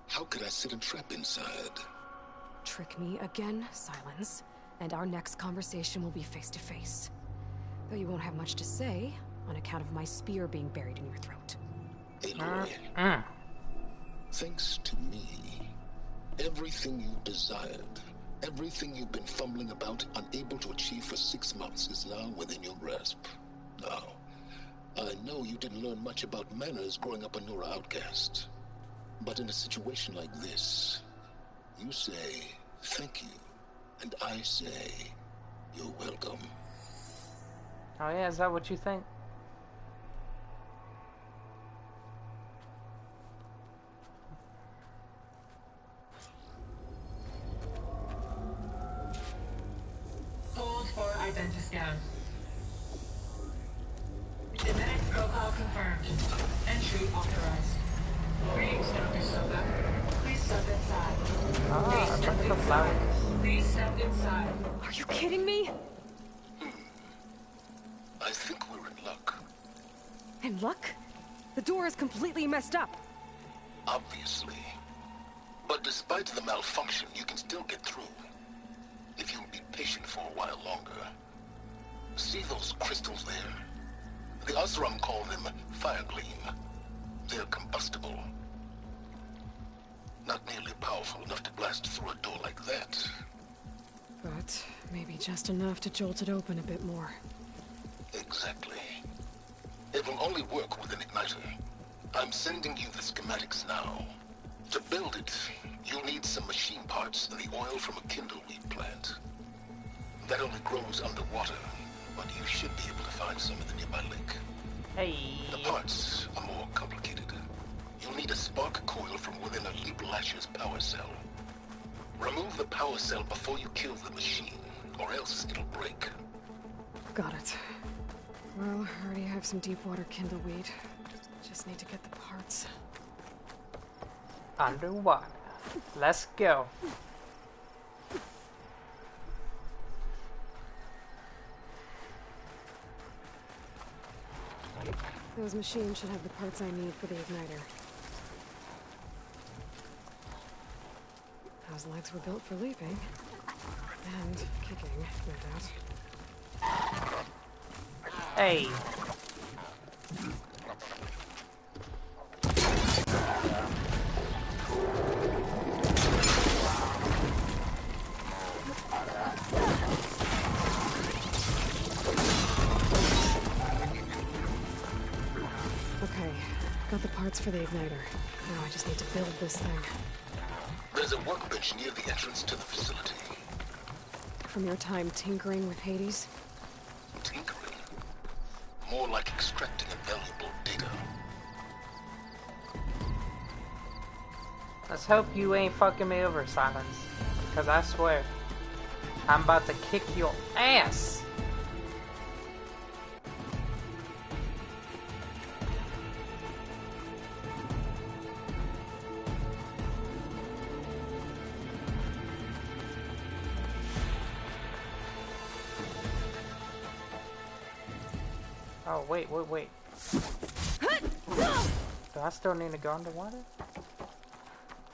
How could I set a trap inside? Trick me again, Silence, and our next conversation will be face-to-face. Though you won't have much to say, on account of my spear being buried in your throat. Aloy. Thanks to me, everything you desired, everything you've been fumbling about, unable to achieve for 6 months, is now within your grasp. Now, I know you didn't learn much about manners growing up a Nora outcast. But in a situation like this, you say, thank you. And I say, you're welcome. Oh yeah, is that what you think? Hold for identiscan. Genetic profile confirmed. Entry authorized. Greetings, Dr. Soka. Please step inside. Please step inside. Please step inside. Are you kidding me? I think we're in luck. In luck? The door is completely messed up. Obviously. But despite the malfunction, you can still get through. If you'll be patient for a while longer. See those crystals there? The Osram call them fire gleam. They're combustible. Not nearly powerful enough to blast through a door like that. But maybe just enough to jolt it open a bit more. Exactly. It will only work with an igniter. I'm sending you the schematics now. To build it, you'll need some machine parts and the oil from a kindleweed plant. That only grows underwater, but you should be able to find some in the nearby lake. Hey. The parts are more complicated. You'll need a spark coil from within a Leap Lasher's power cell. Remove the power cell before you kill the machine, or else it'll break. Got it. Well, I already have some deep water kindleweed. Just need to get the parts. Underwater. Let's go. Those machines should have the parts I need for the igniter. Those legs were built for leaping. And kicking, no doubt. Hey. Okay, got the parts for the igniter. Now I just need to build this thing. There's a workbench near the entrance to the facility. From your time tinkering with Hades? Tinkering? More like extracting invaluable data. Let's hope you ain't fucking me over, Silence. Because I swear, I'm about to kick your ass. Oh, wait. Do I still need to go underwater?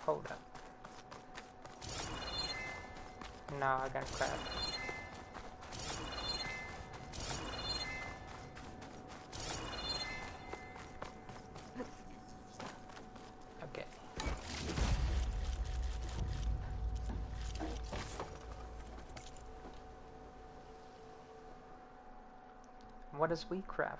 Hold up. No, I gotta crab. Okay. What is we crafting?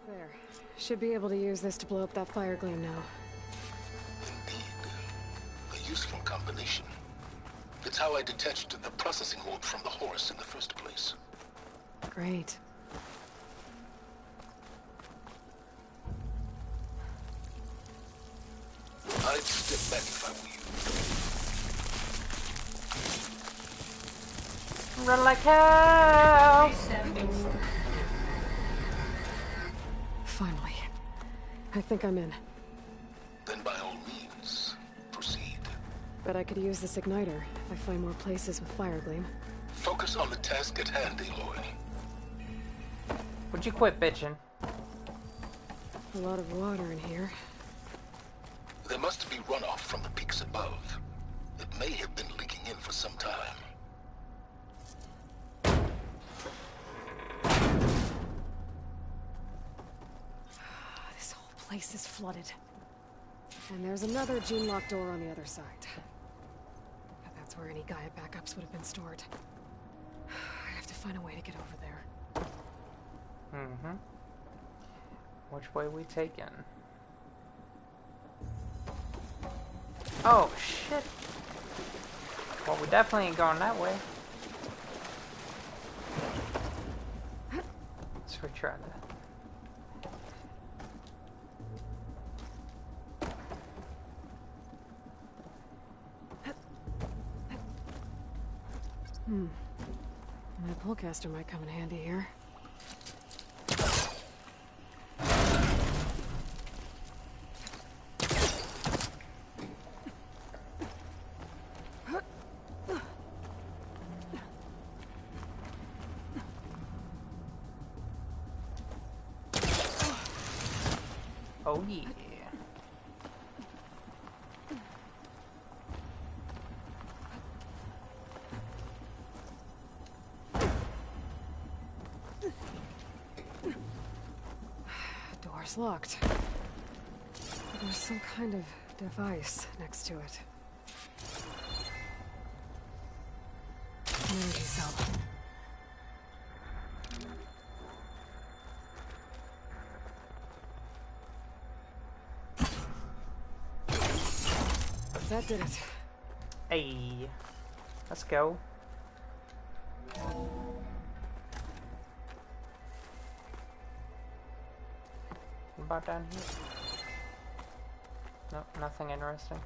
There. Should be able to use this to blow up that fire gleam now. how I detached the processing orb from the horse in the first place. Great. I'd step back if I were you. Run like hell! Finally. I think I'm in. Then by all means, proceed. Bet I could use this igniter if I find more places with fire gleam. Focus on the task at hand, Aloy. Would you quit bitching? A lot of water in here. There must be runoff from the peaks above. It may have been leaking in for some time. This whole place is flooded. And there's another gene-locked door on the other side. But that's where any Gaia backups would have been stored. I have to find a way to get over there. Mm-hmm. Which way we taking? Oh, shit. Well, we definitely ain't going that way. Let's retry that. My pullcaster might come in handy here. Oh yeah. Door's locked. There's some kind of device next to it. Energy cell. That did it. Hey, let's go. What about down here? Nope, nothing interesting.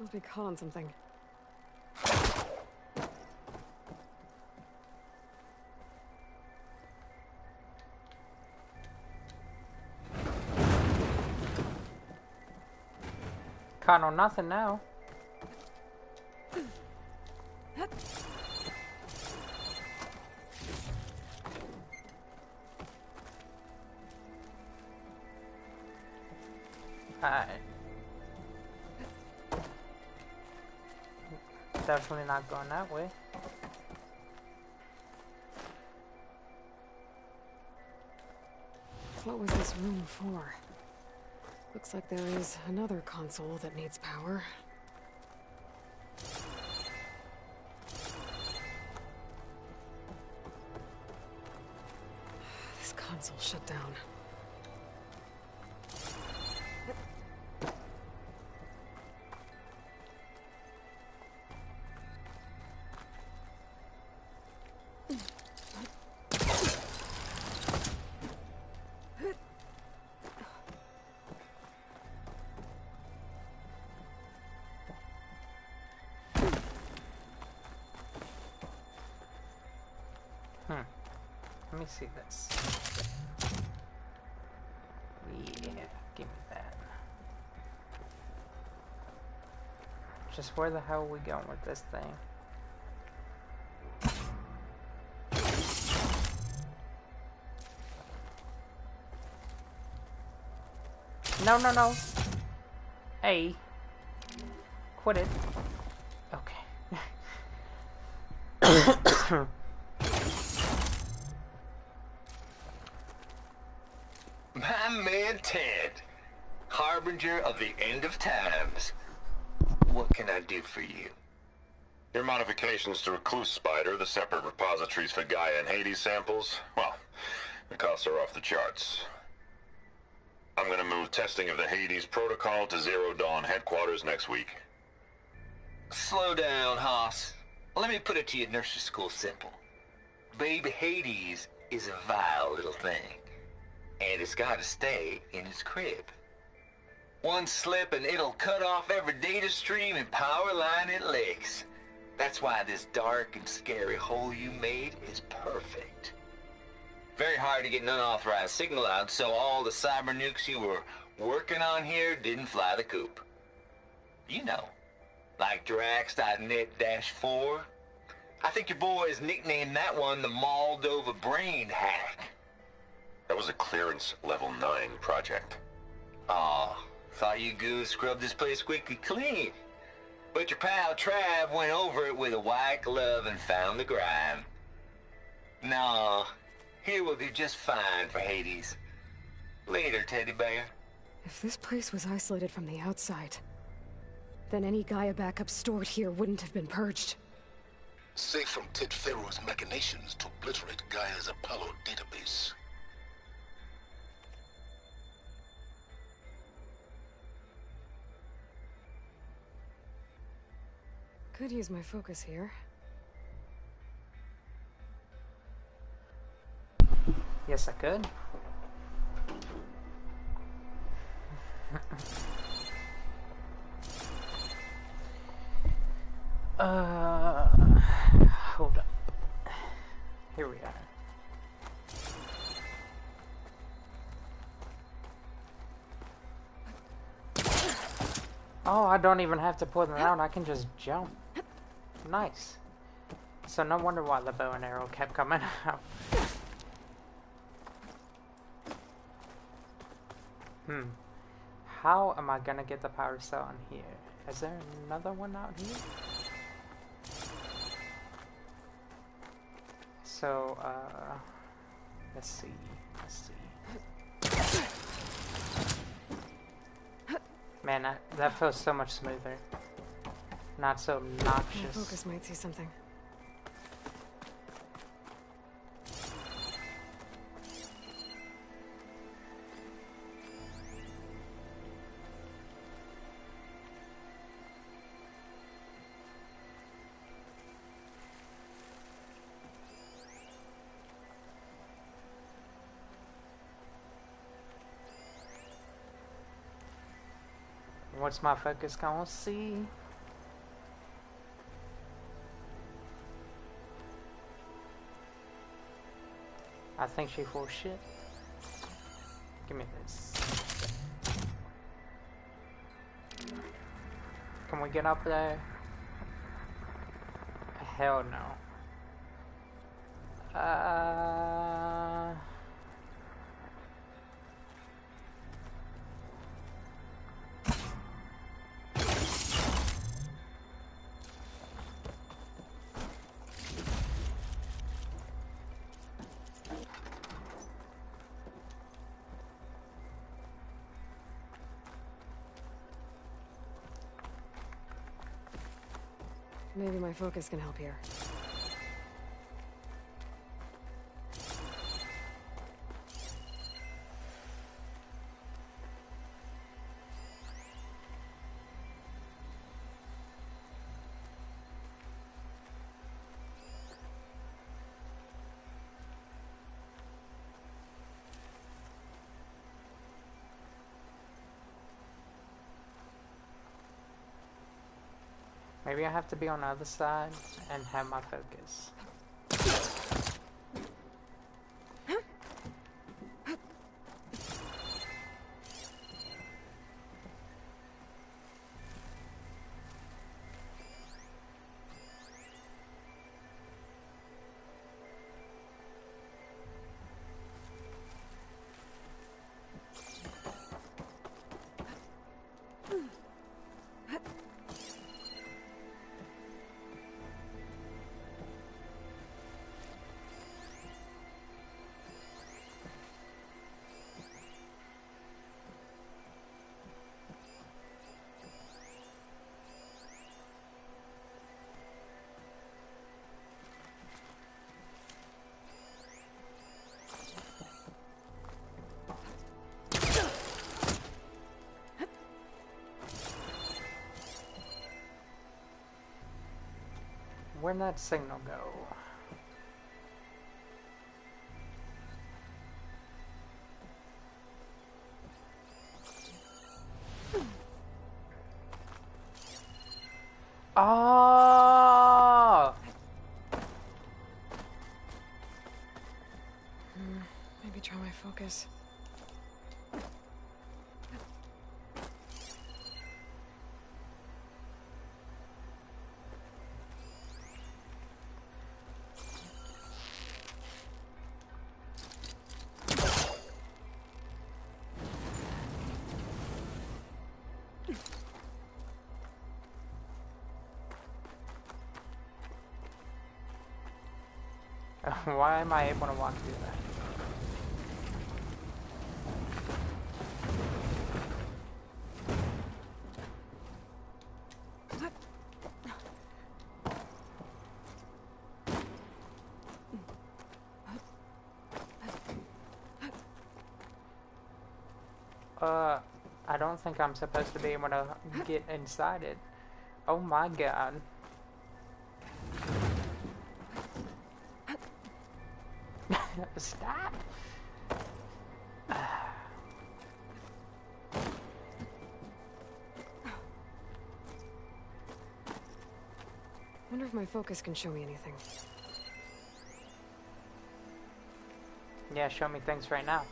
Must be caught on something. Caught on nothing now. Alright. Definitely not going that way. What was this room for? Looks like there is another console that needs power. This console shut down. Let me see this. Yeah, give me that. Just where the hell are we going with this thing? No, no, no. Hey. Quit it. Okay. My man Ted, harbinger of the end of times. What can I do for you? Your modifications to Recluse Spider, the separate repositories for Gaia and Hades samples, well, the costs are off the charts. I'm gonna move testing of the Hades protocol to Zero Dawn headquarters next week. Slow down, Haas. Let me put it to you nursery school simple. Baby Hades is a vile little thing, and it's gotta stay in its crib. One slip and it'll cut off every data stream and power line it licks. That's why this dark and scary hole you made is perfect. Very hard to get an unauthorized signal out, so all the cyber nukes you were working on here didn't fly the coop. You know, like Drax.net-4. I think your boys nicknamed that one the Moldova Brain Hack. That was a clearance level 9 project. Aw, thought you goons scrubbed this place squeaky clean. But your pal Trav went over it with a white glove and found the grime. No, here will do just fine for Hades. Later, teddy bear. If this place was isolated from the outside, then any Gaia backup stored here wouldn't have been purged. Safe from Ted Pharaoh's machinations to obliterate Gaia's Apollo database. Could use my focus here. Yes, I could. Hold up. Here we are. Oh, I don't even have to pull them out. I can just jump. Nice. So no wonder why the bow and arrow kept coming out. How am I gonna get the power cell in here? Is there another one out here? So, let's see. Man, that feels so much smoother. Not so obnoxious. My focus might see something. What's my focus gonna see? I think she full shit. Give me this. Can we get up there? Hell no. Maybe my focus can help here. Maybe I have to be on the other side and have my focus. Where'd that signal go? Oh! Maybe try my focus. Why am I able to walk through that? I don't think I'm supposed to be able to get inside it. Oh my god. Stop! Wonder if my focus can show me anything. Yeah, show me things right now.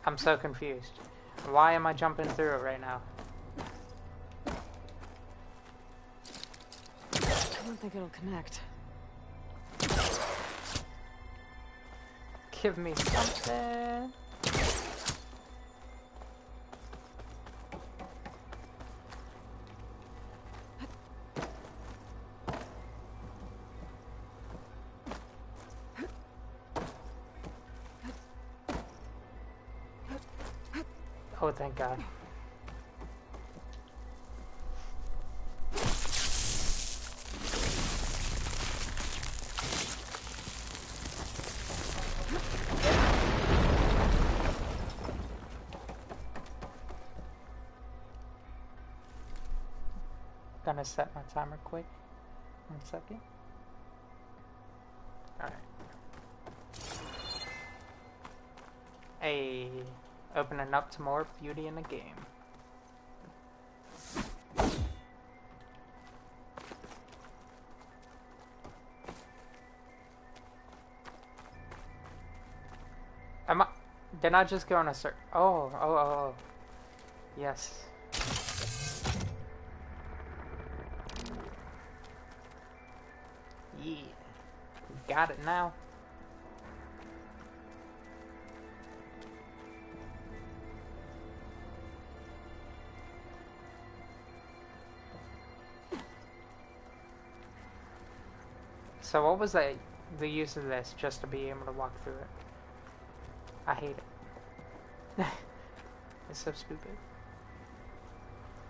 I'm so confused. Why am I jumping through it right now? I don't think it'll connect. Give me something. Oh, thank God. Gonna set my timer quick. 1 second. Alright. Hey, opening up to more beauty in the game. Did I just go on a search? Oh. Yes. Yeah. Got it now. So what was the use of this, just to be able to walk through it? I hate it. It's so stupid.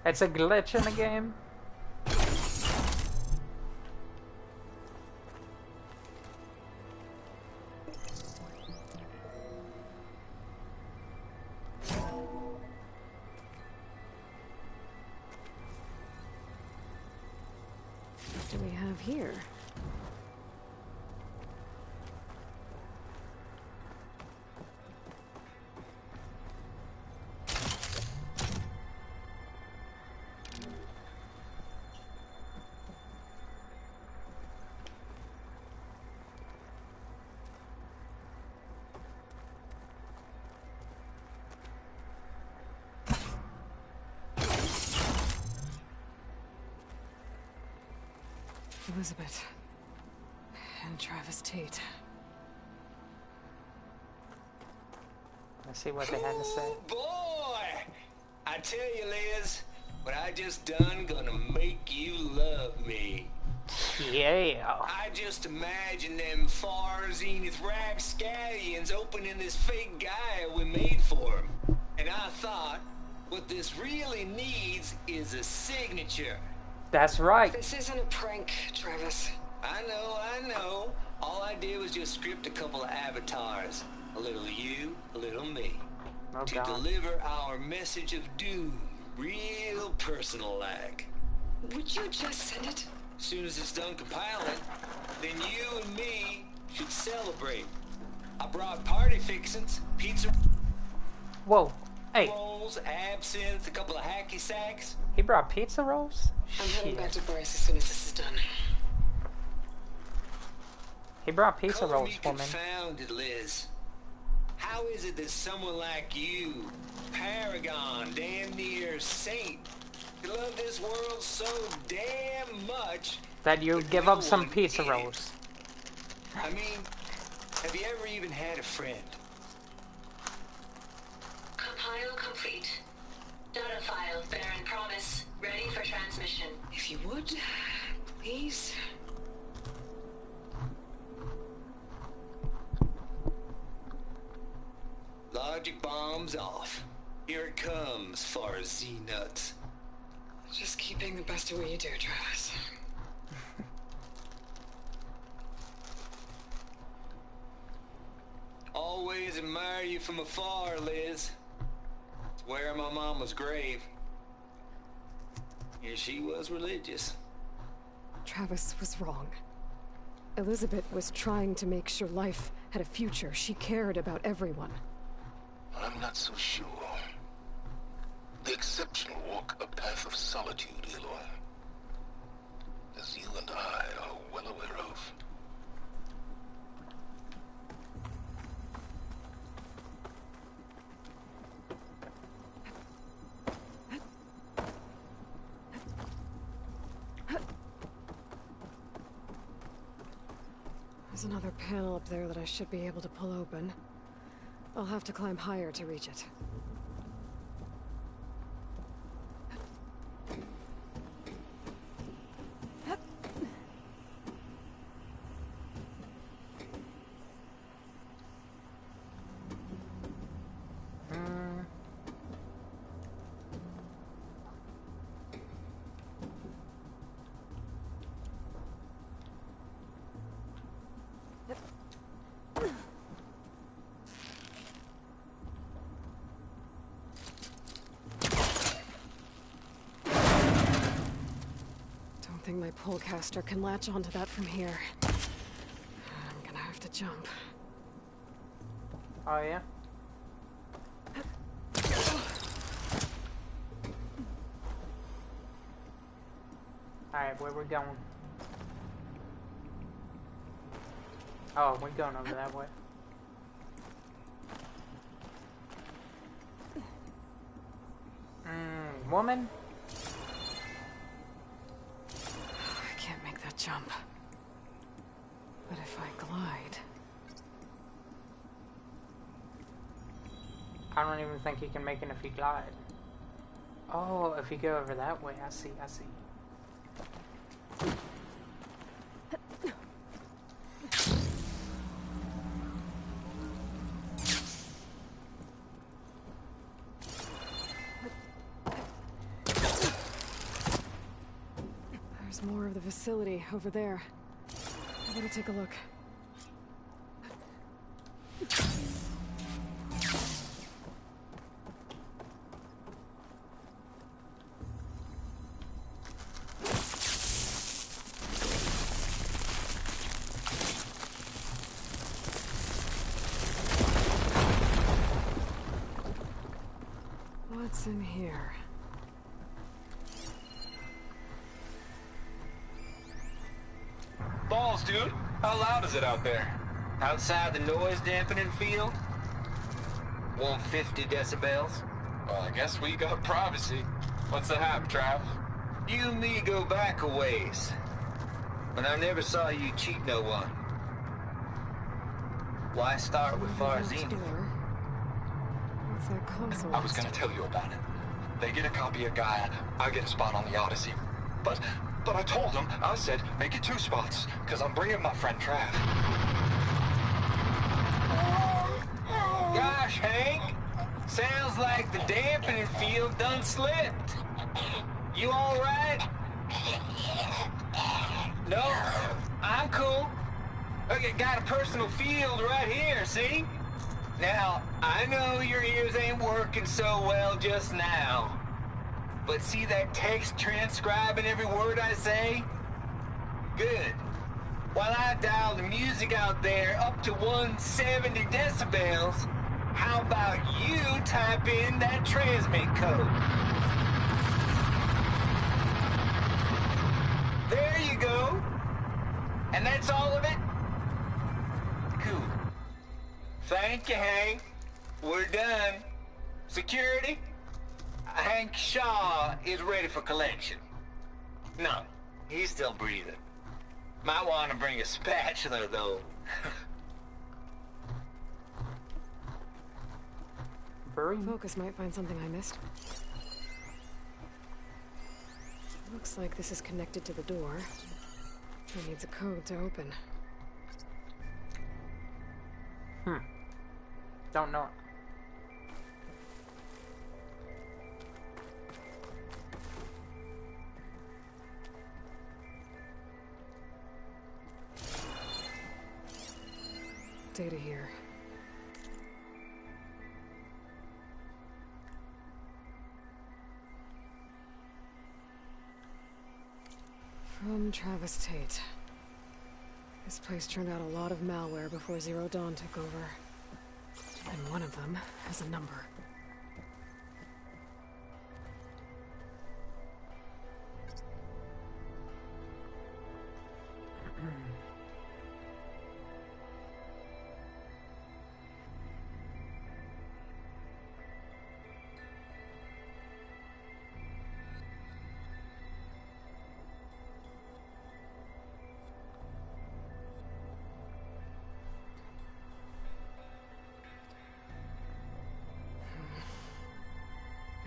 It's a glitch in the game. What do we have here? Elizabeth and Travis Tate. Let's see what they had to say. Boy! I tell you, Liz, what I just done gonna make you love me. Yeah. I just imagine them far zenith rapscallions opening this fake Gaia we made for him. And I thought, what this really needs is a signature. That's right. This isn't a prank, Travis. I know. All I did was just script a couple of avatars. A little you, a little me. Oh, to God. deliver our message of doom, real personal-like. Would you just send it? As soon as it's done compiling, then you and me should celebrate. I brought party fixins, pizza Whoa. Hey. rolls, absinthe, a couple of hacky sacks. He brought pizza rolls? I'm heading back to Bryce as soon as this is done. He brought pizza Call rolls me for me. confounded, Liz. How is it that someone like you, paragon, damn near saint, could love this world so damn much That you but give no up some one pizza in it? rolls. I mean, have you ever even had a friend? Compile complete. Data file, Baron Promise, ready for transmission. If you would, please. Logic bombs off. Here it comes, far Z-nuts. Just keep being the best at what you do, Travis. Always admire you from afar, Liz. It's where my mama's grave. And she was religious. Travis was wrong. Elizabeth was trying to make sure life had a future. She cared about everyone. I'm not so sure. The exceptional walk a path of solitude, Aloy. As you and I are well aware of. There's another panel up there that I should be able to pull open. I'll have to climb higher to reach it. I think my polecaster can latch onto that from here. I'm gonna have to jump. Oh, yeah? Alright, where we going? Oh, we're going over that way. Woman? I can't make that jump. But if I glide... I don't even think you can make it if you glide. Oh, if you go over that way, I see, I see. There's more of the facility over there. I better take a look. What's in here? Balls, dude. How loud is it out there? Outside the noise dampening field? 150 decibels? Well, I guess we got privacy. What's the hap, Trav? You and me go back a ways. But I never saw you cheat no one. Why start with Far Zenith? What's that console? I was gonna tell you about it. They get a copy of Gaia, I get a spot on the Odyssey. But I told them, I said, make it 2 spots, because I'm bringing my friend Trav. Gosh, Hank. Sounds like the dampening field done slipped. You all right? No, I'm cool. Okay, got a personal field right here, see? Now, I know your ears ain't working so well just now. But see that text transcribing every word I say? Good. While I dial the music out there up to 170 decibels, how about you type in that transmit code? There you go. And that's all of it? Cool. Thank you, Hank. We're done. Security? Hank Shaw is ready for collection. No, he's still breathing. Might want to bring a spatula, though. Focus might find something I missed. Looks like this is connected to the door. It needs a code to open. Don't know. Data here. From Travis Tate. This place turned out a lot of malware before Zero Dawn took over. And one of them has a number.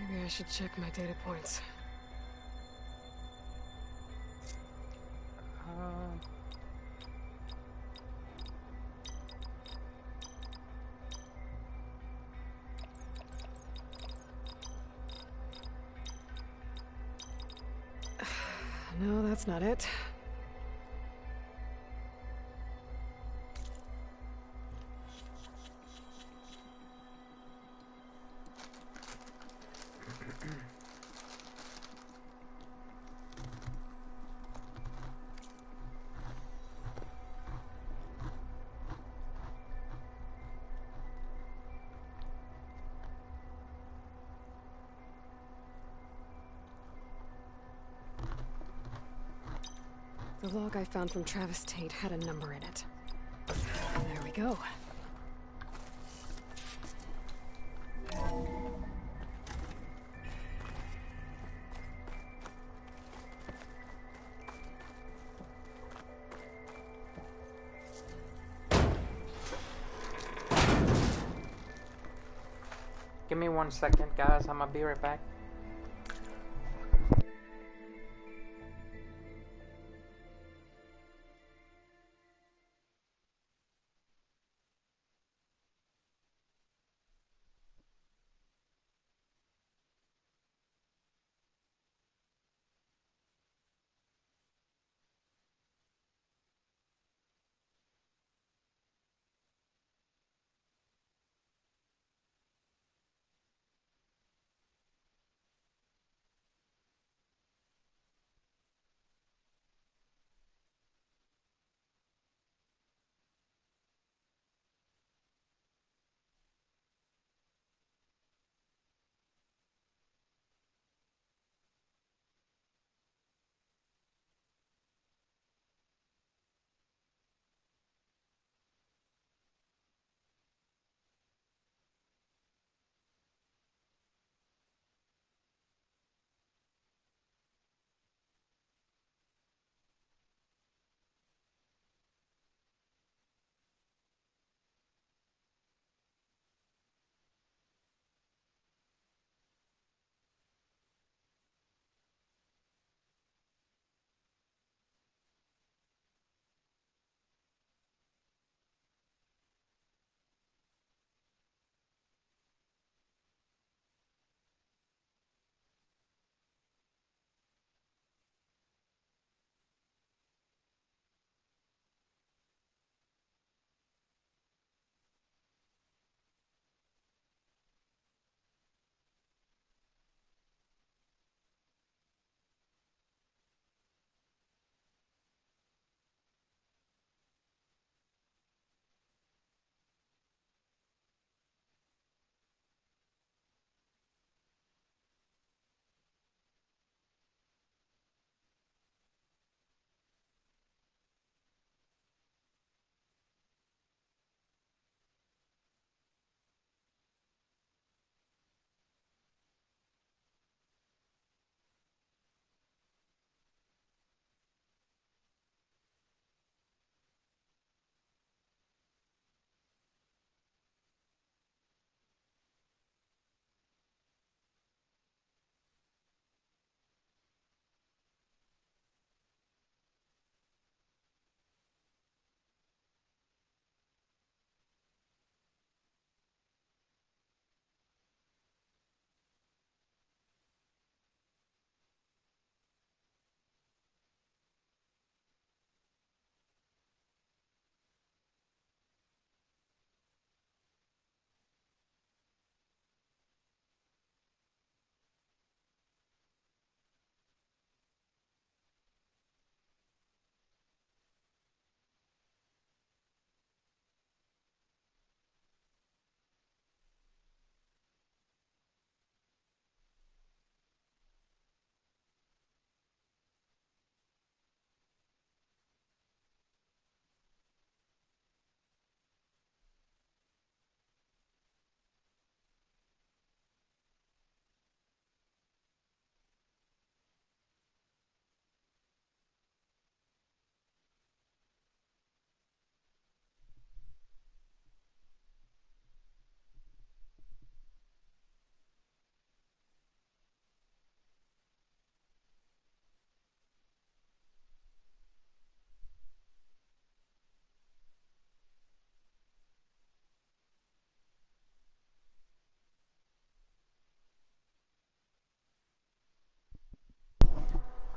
Maybe I should check my data points. No, that's not it. The log I found from Travis Tate had a number in it. There we go. Give me 1 second, guys. I'm gonna be right back.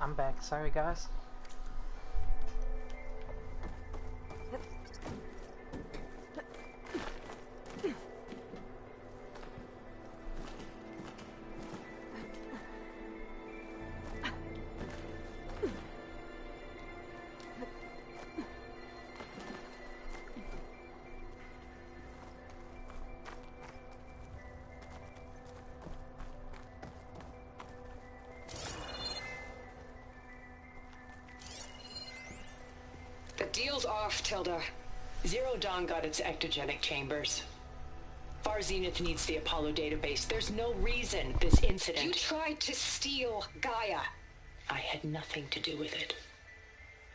I'm back. Sorry, guys. Deal's off, Tilda. Zero Dawn got its ectogenic chambers. Far Zenith needs the Apollo database. There's no reason this incident... You tried to steal Gaia. I had nothing to do with it.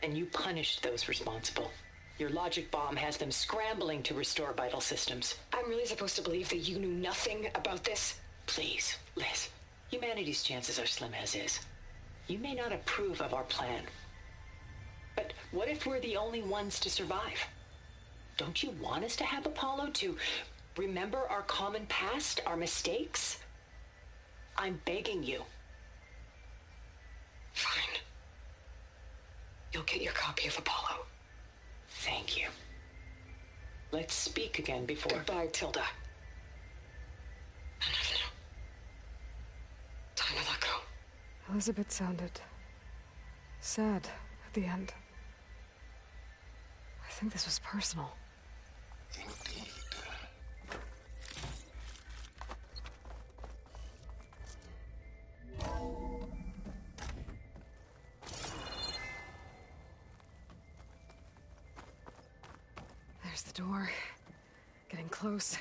And you punished those responsible. Your logic bomb has them scrambling to restore vital systems. I'm really supposed to believe that you knew nothing about this? Please, Liz. Humanity's chances are slim as is. You may not approve of our plan. But what if we're the only ones to survive? Don't you want us to have Apollo to remember our common past, our mistakes? I'm begging you. Fine. You'll get your copy of Apollo. Thank you. Let's speak again before... Goodbye, Tilda. Time to let go. Elizabeth sounded sad at the end. I think this was personal. Indeed. There's the door. Getting close.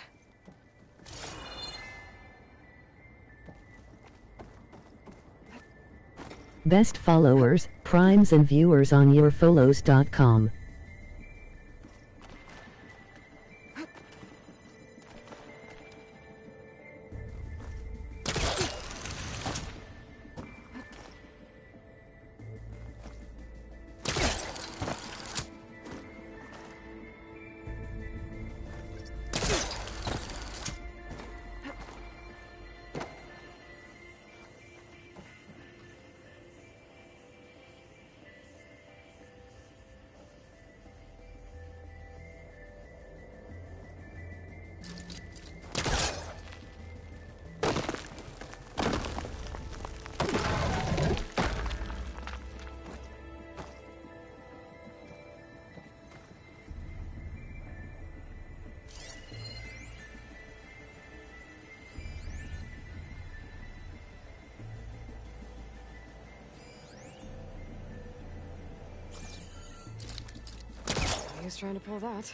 Best followers, primes and viewers on yourfollows.com. He was trying to pull that.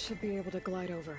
Should be able to glide over.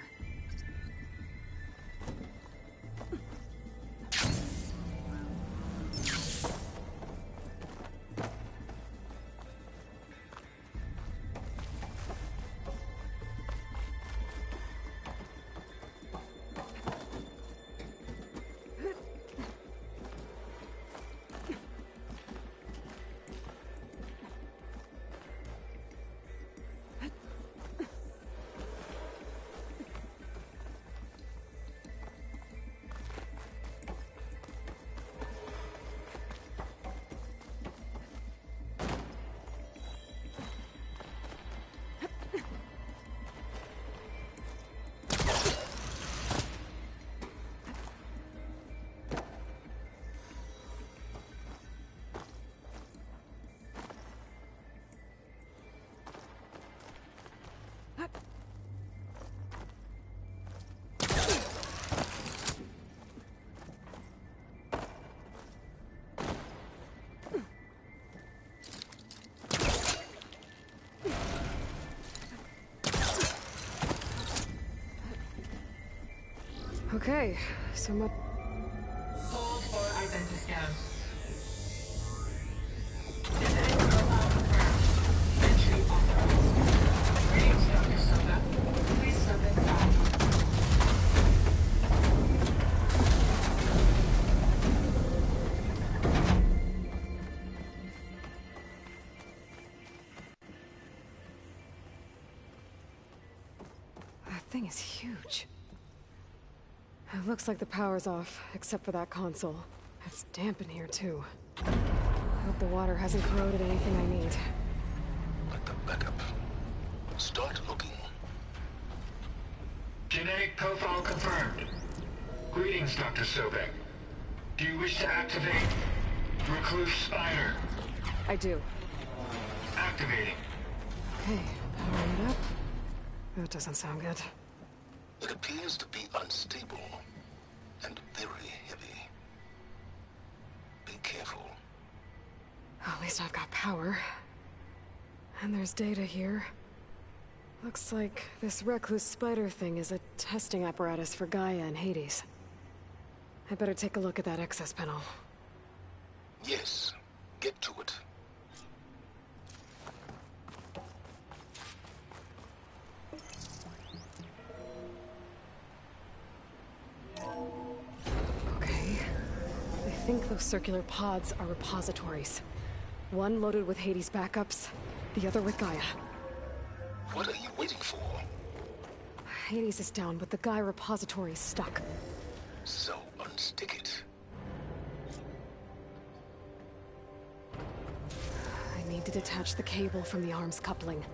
Okay, so much. Hold for identiscan. Entry authorized. Greetings, Dr. Soda. Please step inside. That thing is huge. It looks like the power's off, except for that console. It's damp in here, too. Hope the water hasn't corroded anything I need. Like the backup. Start looking. Genetic profile confirmed. Greetings, Dr. Sobek. Do you wish to activate Recluse Spider? I do. Activating. Okay, powering it up. That doesn't sound good. It appears to be unstable and very heavy. Be careful. At least I've got power. And there's data here. Looks like this Recluse Spider thing is a testing apparatus for Gaia and Hades. I better take a look at that access panel. Yes, get to it. Okay. I think those circular pods are repositories. One loaded with Hades backups, the other with Gaia. What are you waiting for? Hades is down, but the Gaia repository is stuck. So unstick it. I need to detach the cable from the arms coupling.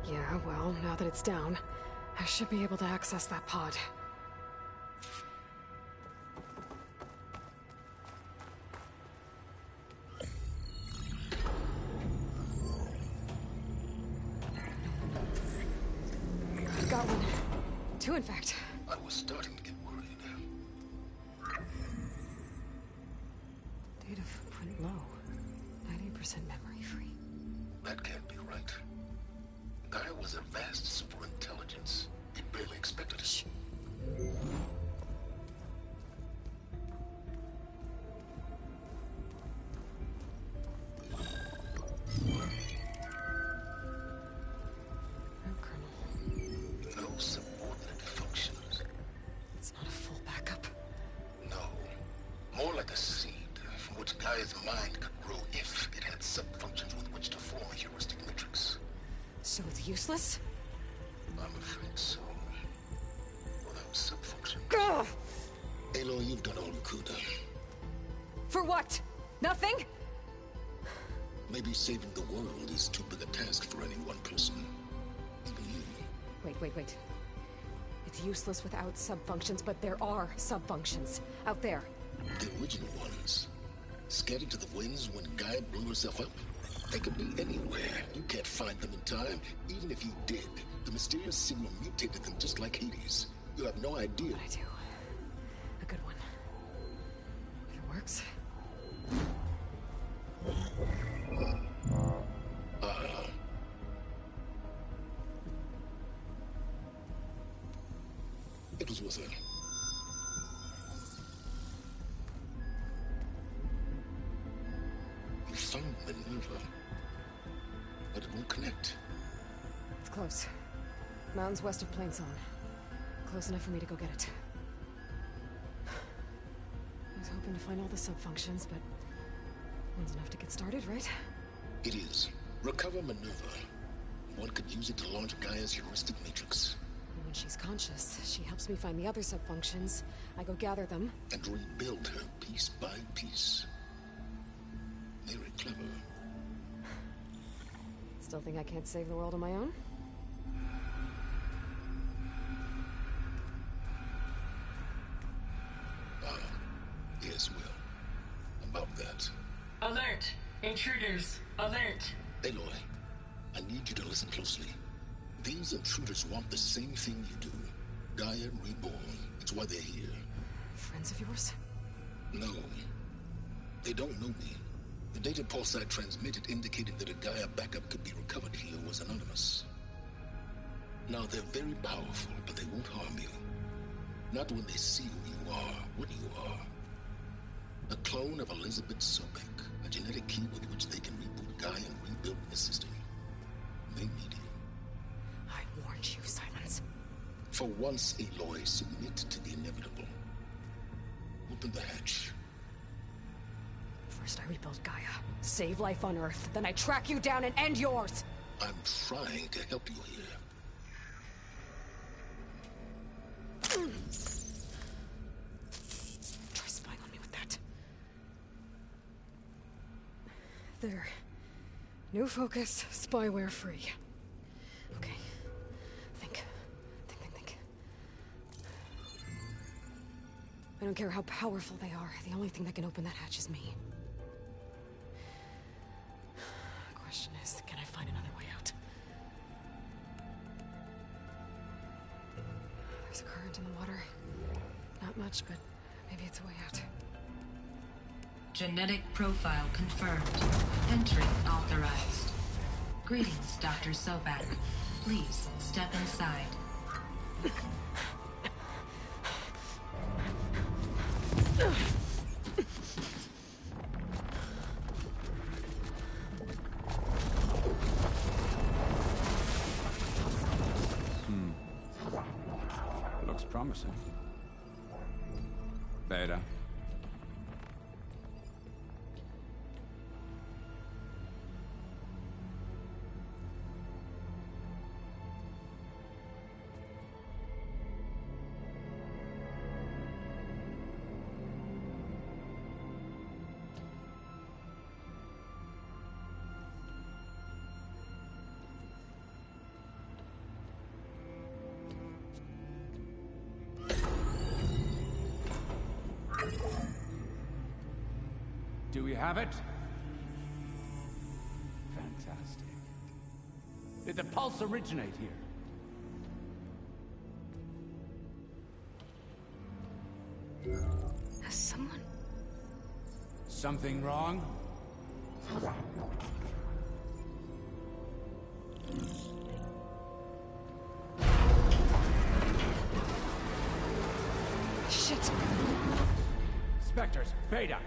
Yeah, well, now that it's down, I should be able to access that pod. I've got one. Two, in fact. I was starting to get worried. Data footprint low. 90% memory free. That can't be right. Gaia was a vast superintelligence. He barely expected it. No subordinate functions. It's not a full backup. No. More like a seed from which Gaia's mind could grow if it had sub-functions with which to form a heuristic matrix. So it's useless? I'm afraid so. Without sub-function. Ugh! Aloy, you've done all you could. For what? Nothing? Maybe saving the world is too big a task for any one person. Even you. Wait. It's useless without sub-functions, but there are sub-functions out there. The original ones. Scattered to the winds when Gaia blew herself up. They could be anywhere. You can't find them in time. Even if you did, The mysterious signal mutated them just like Hades. You have no idea. What I do. A good one. If it works. It was worth it. You found Minerva, but it won't connect. It's close. Mountains west of Plain Song. Close enough for me to go get it. I was hoping to find all the sub-functions, but one's enough to get started, right? It is. Recover Minerva. One could use it to launch Gaia's heuristic matrix. And when she's conscious, she helps me find the other sub-functions. I go gather them. And rebuild her piece by piece. Very clever. Still think I can't save the world on my own? Yes, Will. About that. Alert! Intruders! Alert! Aloy, I need you to listen closely. These intruders want the same thing you do. Gaia reborn. It's why they're here. Friends of yours? No. They don't know me. The data pulse I transmitted indicated that a Gaia backup could be recovered here was anonymous. Now, they're very powerful, but they won't harm you. Not when they see who you are, what you are. A clone of Elizabeth Sobek, a genetic key with which they can reboot Gaia and rebuild the system. They need you. I warned you, Silence. For once, Aloy, submit to the inevitable. Open the hatch. First I rebuild Gaia, save life on Earth, then I track you down and end yours! I'm trying to help you here. Try spying on me with that. There. New focus, spyware free. Okay. Think. I don't care how powerful they are. The only thing that can open that hatch is me. Question is, can I find another way out? There's a current in the water. Not much, but maybe it's a way out. Genetic profile confirmed. Entry authorized. Greetings, Dr. Sobek. Please step inside. Looks promising. Beta. Do we have it? Fantastic. Did the pulse originate here? Has someone... Something wrong? Shit! Spectres, Beta!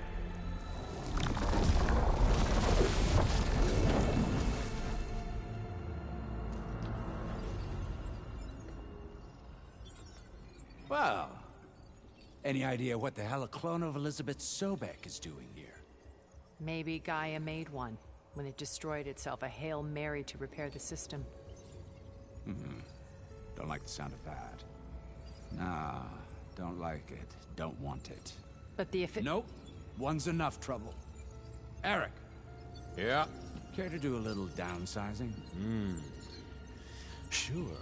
Well, any idea what the hell a clone of Elizabeth Sobek is doing here? Maybe Gaia made one. When it destroyed itself, a Hail Mary to repair the system. Don't like the sound of that. Nah, don't like it. Don't want it. But the Nope. One's enough trouble. Eric. Yeah? Care to do a little downsizing? Sure.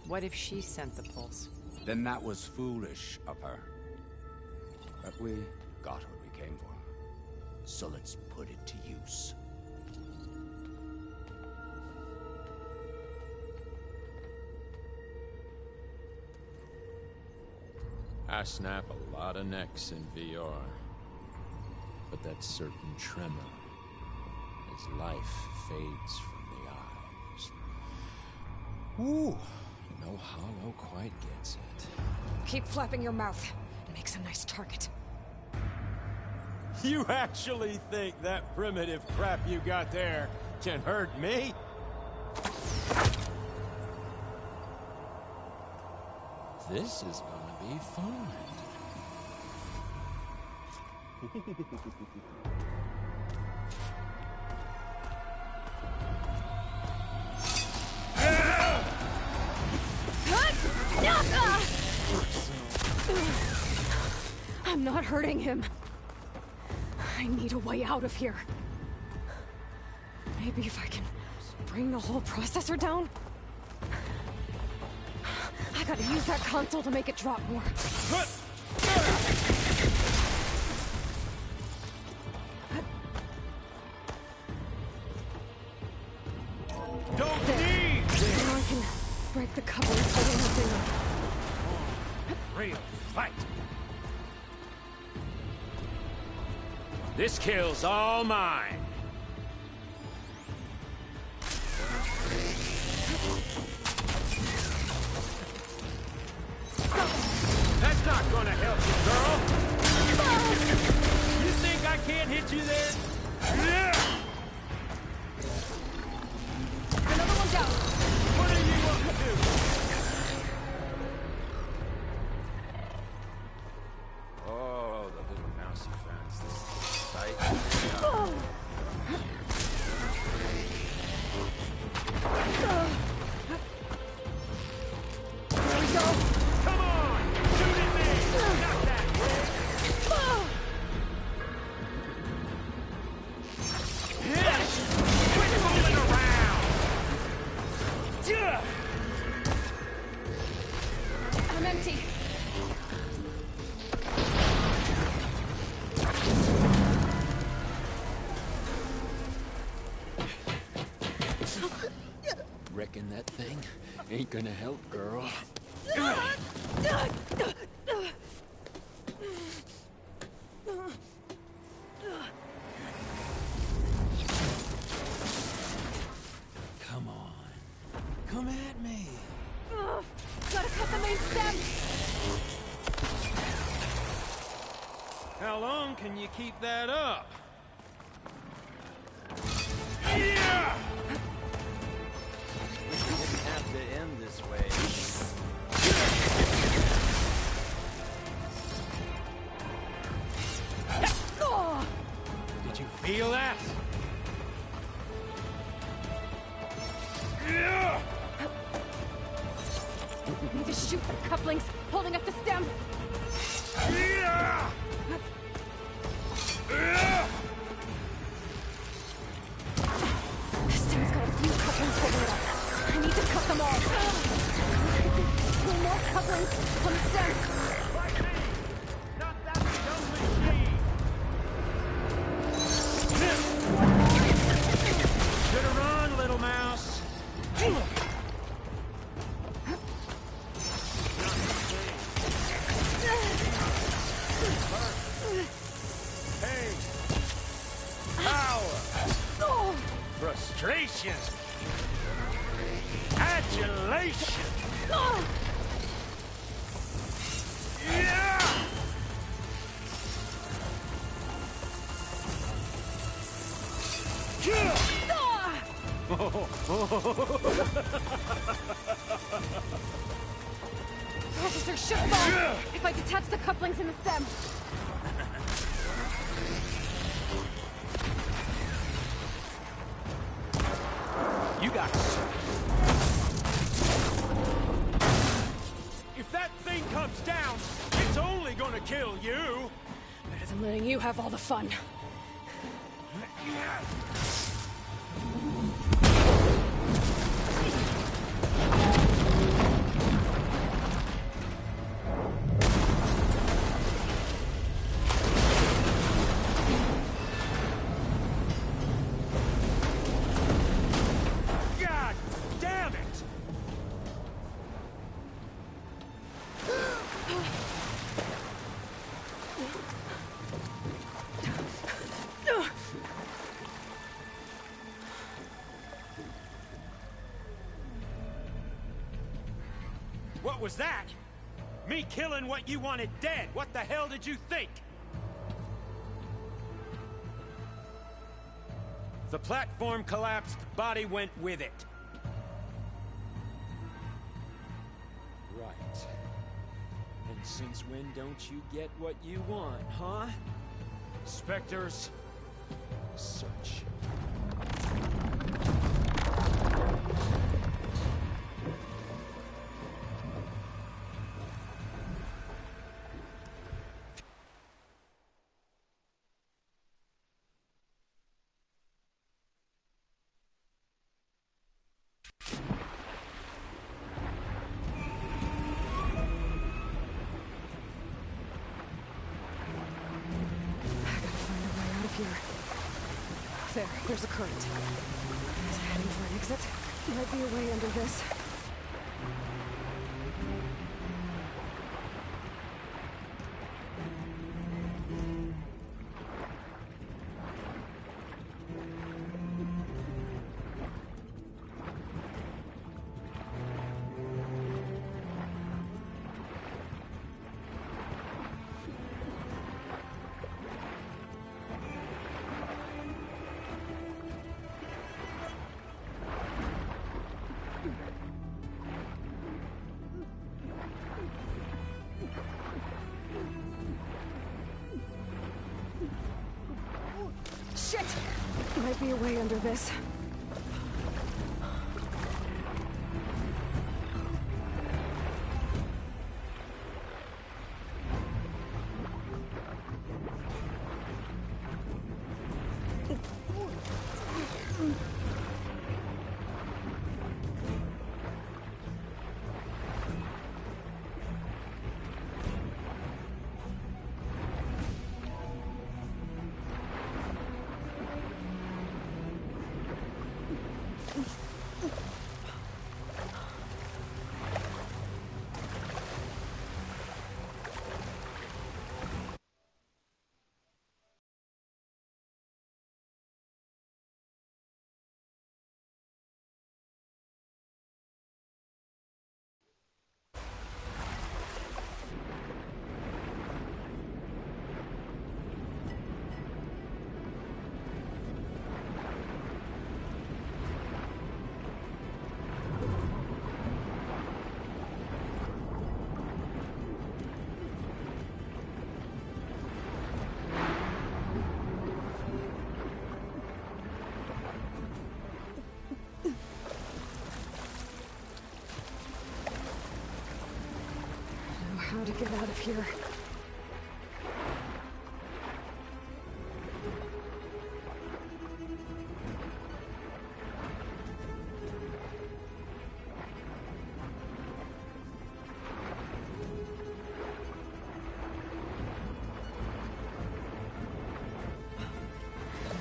What if she sent the pulse? Then that was foolish of her. But we got what we came for. So let's put it to use. I snap a lot of necks in VR. But that certain tremor as life fades from the eyes. Ooh, no hollow quite gets it. Keep flapping your mouth. It makes a nice target. You actually think that primitive crap you got there can hurt me? This is gonna be fun. I'm not hurting him. I need a way out of here. Maybe if I can bring the whole processor down? I gotta use that console to make it drop more. Don't need this! Now I can break the cover and put anything up. Real fight! This kill's all mine! That's not gonna help you, girl! You think I can't hit you there? Another one down! What are you up to? Oh, the little mousy friends. This is tight. There we go! Come on! Shoot at me! Not that way! Quit fooling around! I'm empty. Reckon that thing ain't gonna help, girl. Come on. Come at me. Gotta cut the main stem! How long can you keep that up? Yeah! It didn't have to end this way. Did you feel that? Yeah! Need to shoot the couplings, holding up the stem! Yeah! Yeah! The stem's got a few couplings holding it up. I need to cut them all. Pull more couplings from the stem. Not that dumb machine! Should've run, little mouse! Pain. Power. Frustration. Adulation. Yeah! Processor should fall if I detach the couplings in the stem. You got it. If that thing comes down, it's only gonna kill you. Better than letting you have all the fun. God damn it! What was that? Me killing what you wanted dead. What the hell did you think? The platform collapsed, body went with it. Right. And since when don't you get what you want, huh? Spectres, search. There, there's a current. Is it heading for an exit? Might be a way under this. Shit! Might be a way under this. How to get out of here.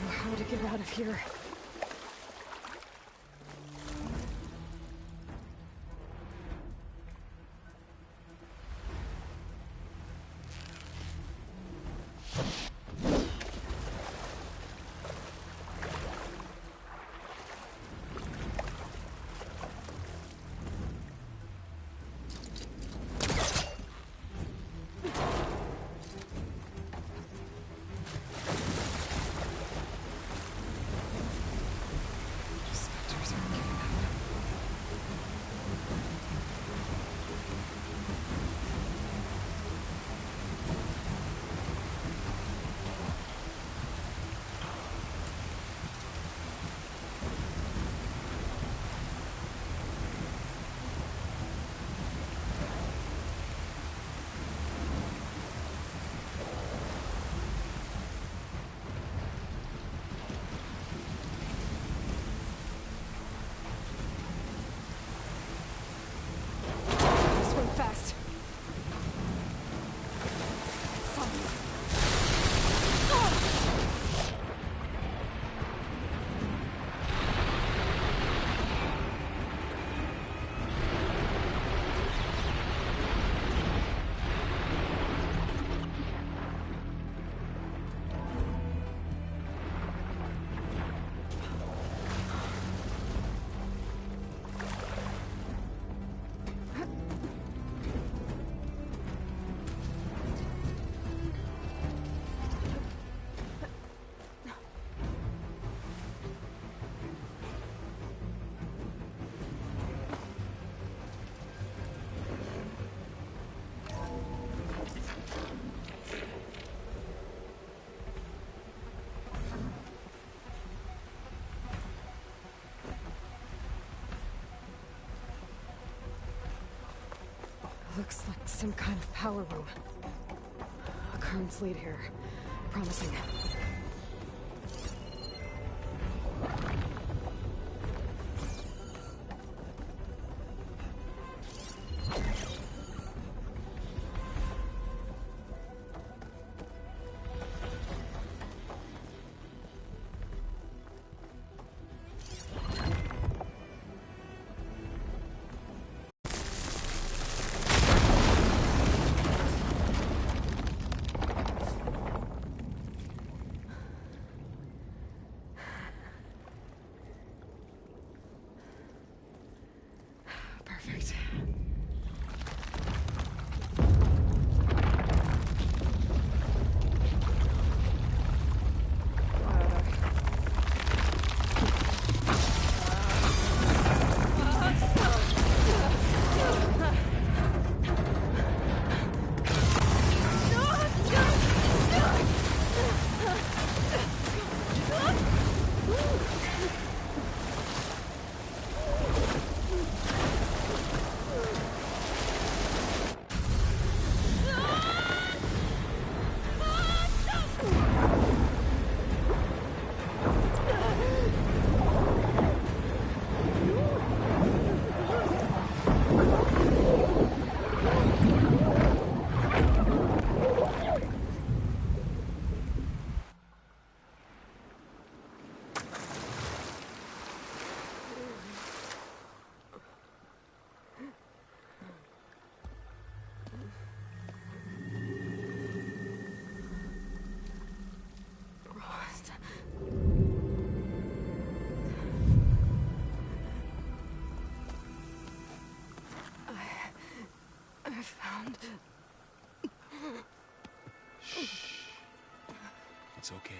How to get out of here. Looks like some kind of power room. A currents lead here. Promising. Perfect. I found... Shh. It's okay.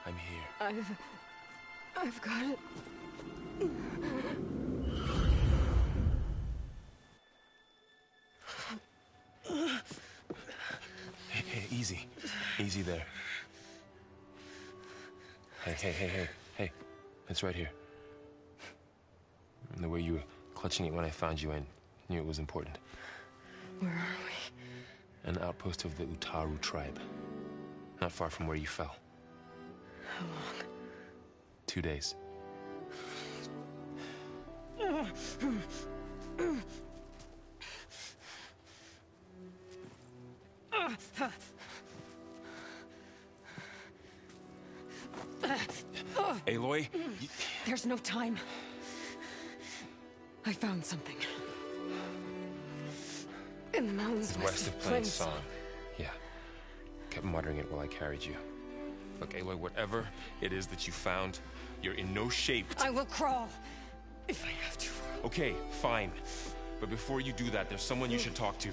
I'm here. I've got it. Hey, easy. Easy there. Hey. It's right here. And the way you were clutching it when I found you, I knew it was important. Where are we? An outpost of the Utaru tribe. Not far from where you fell. How long? 2 days. Aloy? There's no time. I found something. In the mountains West of Plainsong. Yeah. Kept muttering it while I carried you. Look, Aloy, whatever it is that you found, you're in no shape to... I will crawl. If I have to. Okay, fine. But before you do that, there's someone you should talk to.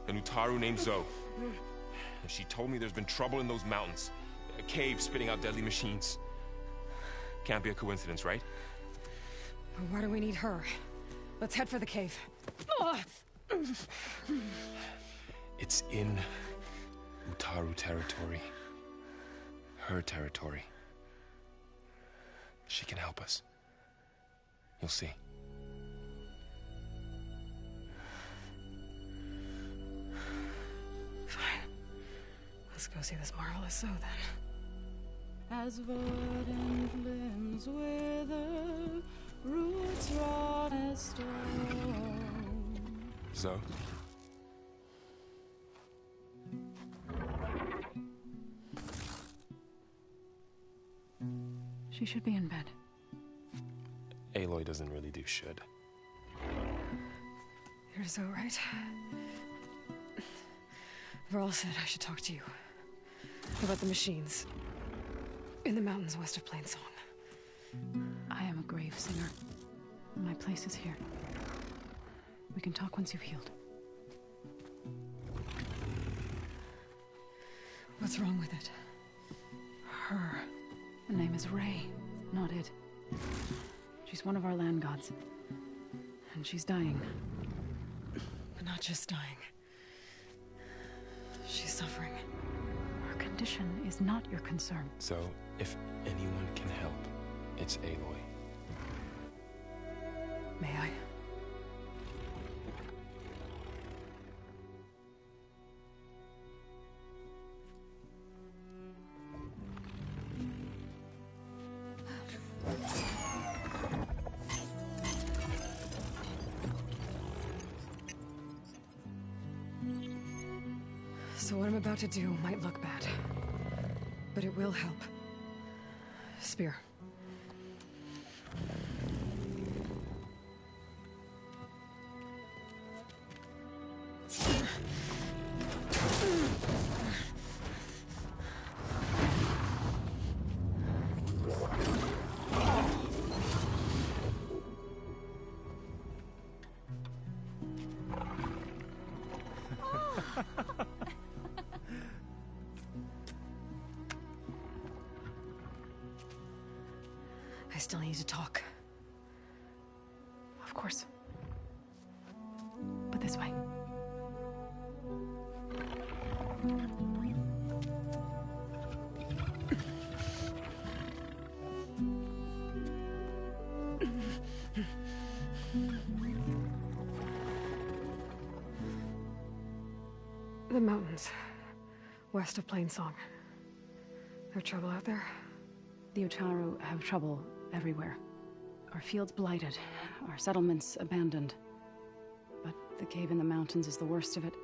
An Utaru named Zoe. And she told me there's been trouble in those mountains. A cave spitting out deadly machines. Can't be a coincidence, right? Why do we need her? Let's head for the cave. It's in Utaru territory. Her territory. She can help us. You'll see. Fine. Let's go see this marvelous Zoe then. As verdant limbs wither, roots rot as stone. Zoe? She should be in bed. Aloy doesn't really do should. You're Zoe, right? Varl said I should talk to you. About the machines. In the mountains west of Plainsong. I am a grave singer. My place is here. We can talk once you've healed. What's wrong with it? Her. The name is Ray, not it. She's one of our land gods. And she's dying. But not just dying. She's suffering. Her condition is not your concern. So, if anyone can help, it's Aloy. May I? So what I'm about to do might look bad, but it will help. Spear. I still need to talk. Of course. But this way. The mountains, west of Plainsong. There trouble out there? The Utaru have trouble everywhere. Our fields blighted, our settlements abandoned. But the cave in the mountains is the worst of it.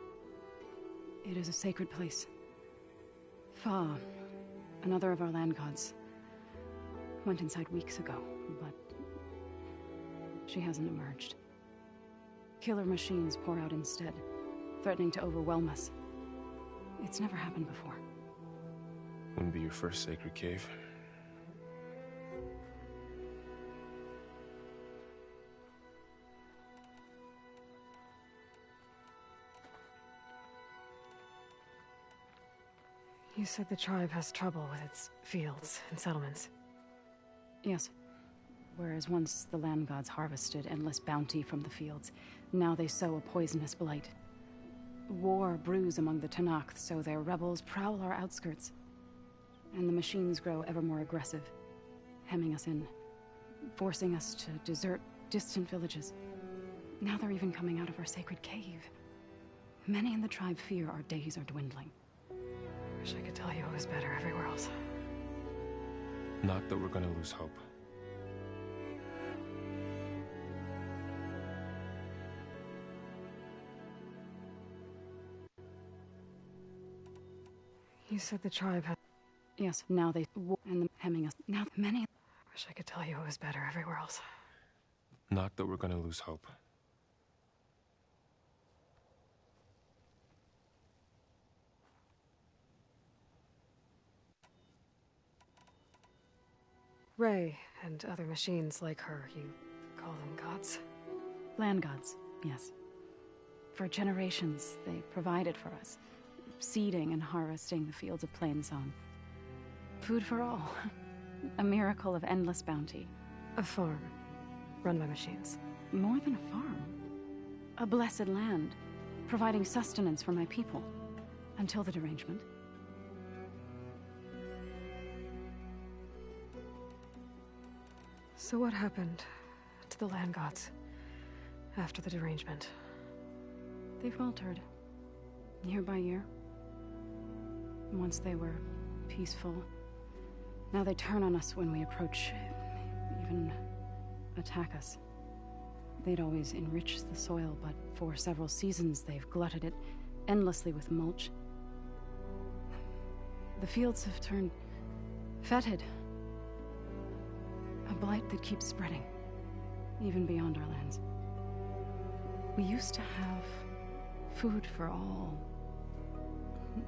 It is a sacred place. Fa, another of our land gods, went inside weeks ago, but she hasn't emerged. Killer machines pour out instead, threatening to overwhelm us. It's never happened before. Wouldn't be your first sacred cave. You said the tribe has trouble with its fields and settlements. Yes. Whereas once the land gods harvested endless bounty from the fields, now they sow a poisonous blight. War brews among the Tenakth, so their rebels prowl our outskirts. And the machines grow ever more aggressive, hemming us in, forcing us to desert distant villages. Now they're even coming out of our sacred cave. Many in the tribe fear our days are dwindling. Wish I could tell you it was better everywhere else. Not that we're gonna lose hope. You said the tribe had... Yes, now they... and hemming us. Now many... Wish I could tell you it was better everywhere else. Not that we're gonna lose hope. Ray and other machines like her, you call them gods? Land gods, yes. For generations, they provided for us, seeding and harvesting the fields of Plainsong. Food for all. A miracle of endless bounty. A farm, run by machines. More than a farm. A blessed land, providing sustenance for my people. Until the derangement. So what happened to the land gods after the derangement? They faltered, year by year. Once they were peaceful. Now they turn on us when we approach, even attack us. They'd always enriched the soil, but for several seasons they've glutted it endlessly with mulch. The fields have turned fetid. A blight that keeps spreading, even beyond our lands. We used to have food for all.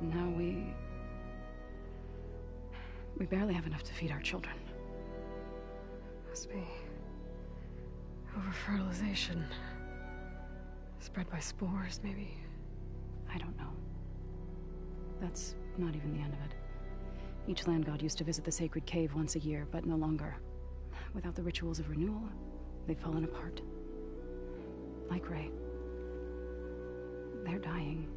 Now we barely have enough to feed our children. Must be over-fertilization. Spread by spores, maybe? I don't know. That's not even the end of it. Each land god used to visit the sacred cave once a year, but no longer. Without the rituals of renewal, they've fallen apart. Like Ray. They're dying.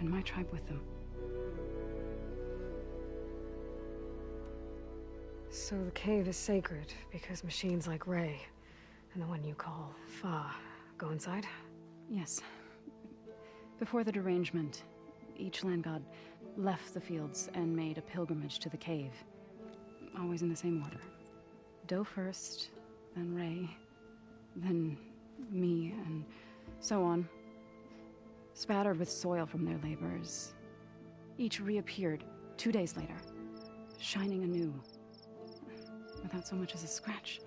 And my tribe with them. So the cave is sacred because machines like Ray and the one you call Fa go inside? Yes. Before the derangement, each land god left the fields and made a pilgrimage to the cave. Always in the same order. Do first, then Ray, then me, and so on. spattered with soil from their labors. Each reappeared 2 days later, shining anew, without so much as a scratch.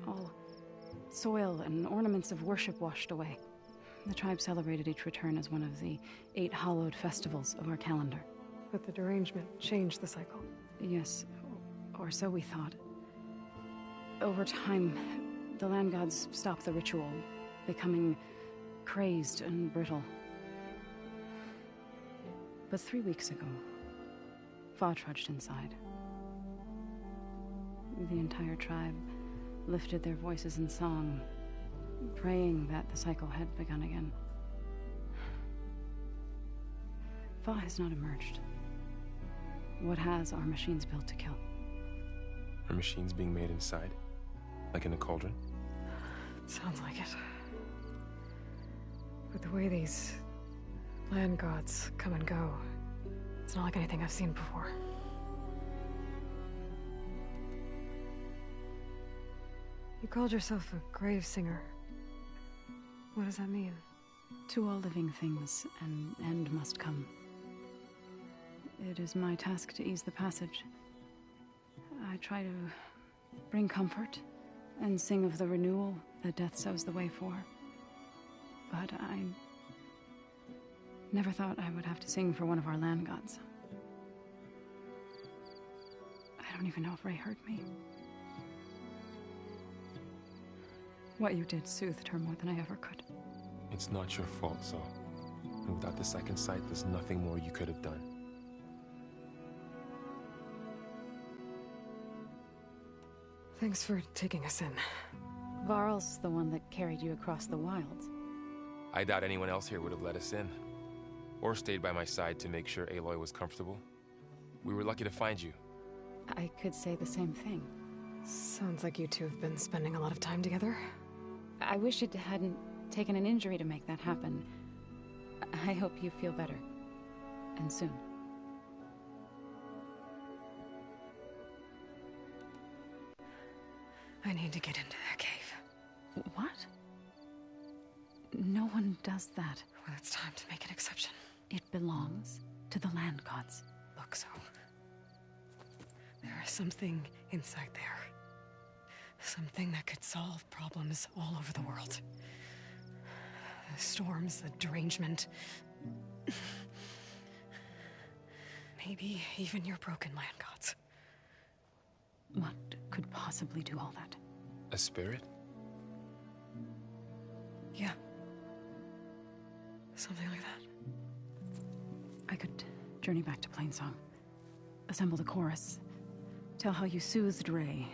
All soil and ornaments of worship washed away. The tribe celebrated each return as one of the 8 hallowed festivals of our calendar. But the derangement changed the cycle. Yes, or so we thought. Over time, the land gods stopped the ritual, becoming crazed and brittle. But 3 weeks ago, Fa trudged inside. The entire tribe lifted their voices in song, praying that the cycle had begun again. Fa has not emerged. What has are machines built to kill. Are machines being made inside? Like in a cauldron? Sounds like it. But the way these land gods come and go, it's not like anything I've seen before. You called yourself a grave singer. What does that mean? To all living things, an end must come. It is my task to ease the passage. I try to bring comfort and sing of the renewal that death sows the way for. But I never thought I would have to sing for one of our land gods. I don't even know if Ray heard me. What you did soothed her more than I ever could. It's not your fault, Zo. And without the second sight, there's nothing more you could have done. Thanks for taking us in. Varl's the one that carried you across the wilds. I doubt anyone else here would have let us in. Or stayed by my side to make sure Aloy was comfortable. We were lucky to find you. I could say the same thing. Sounds like you two have been spending a lot of time together. I wish it hadn't taken an injury to make that happen. I hope you feel better. And soon. I need to get into that cave. What? No one does that. Well, it's time to make an exception. It belongs to the land gods. Look, Zo. There is something inside there. Something that could solve problems all over the world. The storms, the derangement. Maybe even your broken land gods. What could possibly do all that? A spirit? Yeah. Something like that. I could journey back to Plainsong. Assemble the chorus. Tell how you soothed Ray.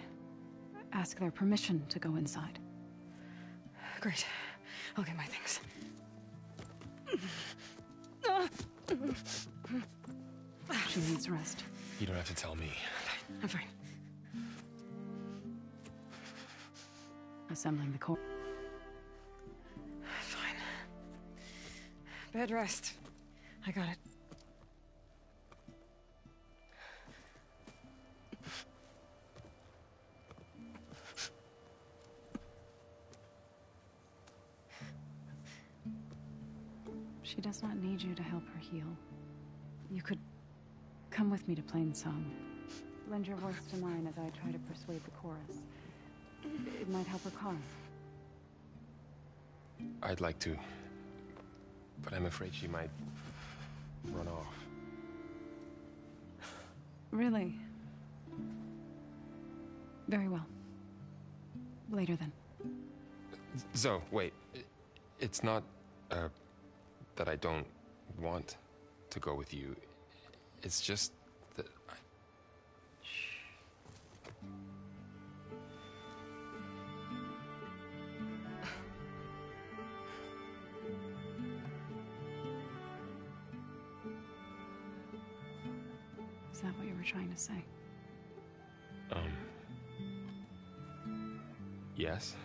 Ask their permission to go inside. Great. I'll get my things. She needs rest. You don't have to tell me. I'm fine. Assembling the chorus. Fine. Bed rest. I got it. She does not need you to help her heal. You could come with me to Plainsong. Lend your voice to mine as I try to persuade the chorus. It might help her cause. I'd like to. But I'm afraid she might run off. Really? Very well. Later then. Zo, wait. It's not, that I don't want to go with you. It's just that I... Is that what you were trying to say? Yes?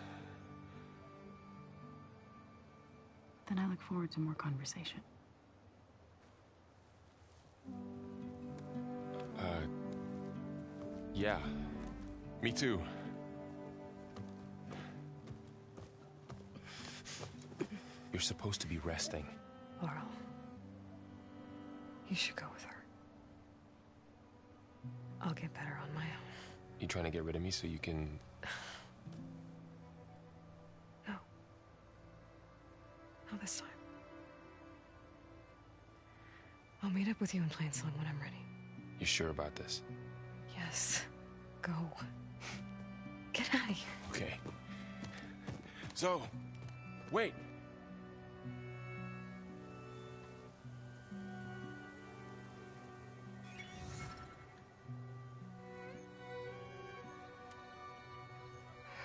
Then I look forward to more conversation. Yeah. Me too. You're supposed to be resting. Laurel. You should go with her. I'll get better on my own. You trying to get rid of me so you can... No. Not this time. I'll meet up with you in Plain Song when I'm ready. You sure about this? Yes. Go. Get out of here. Okay. So, wait.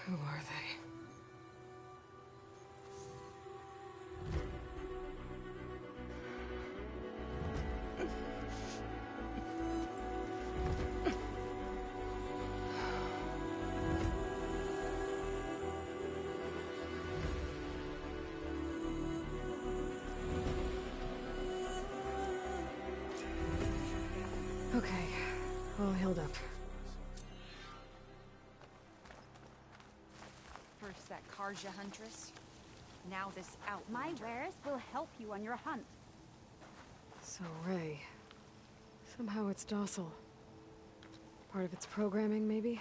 Who are they? Okay, all healed up. First that Karja Huntress, now this out. My wares will help you on your hunt. So, Ray. Somehow it's docile. Part of its programming, maybe?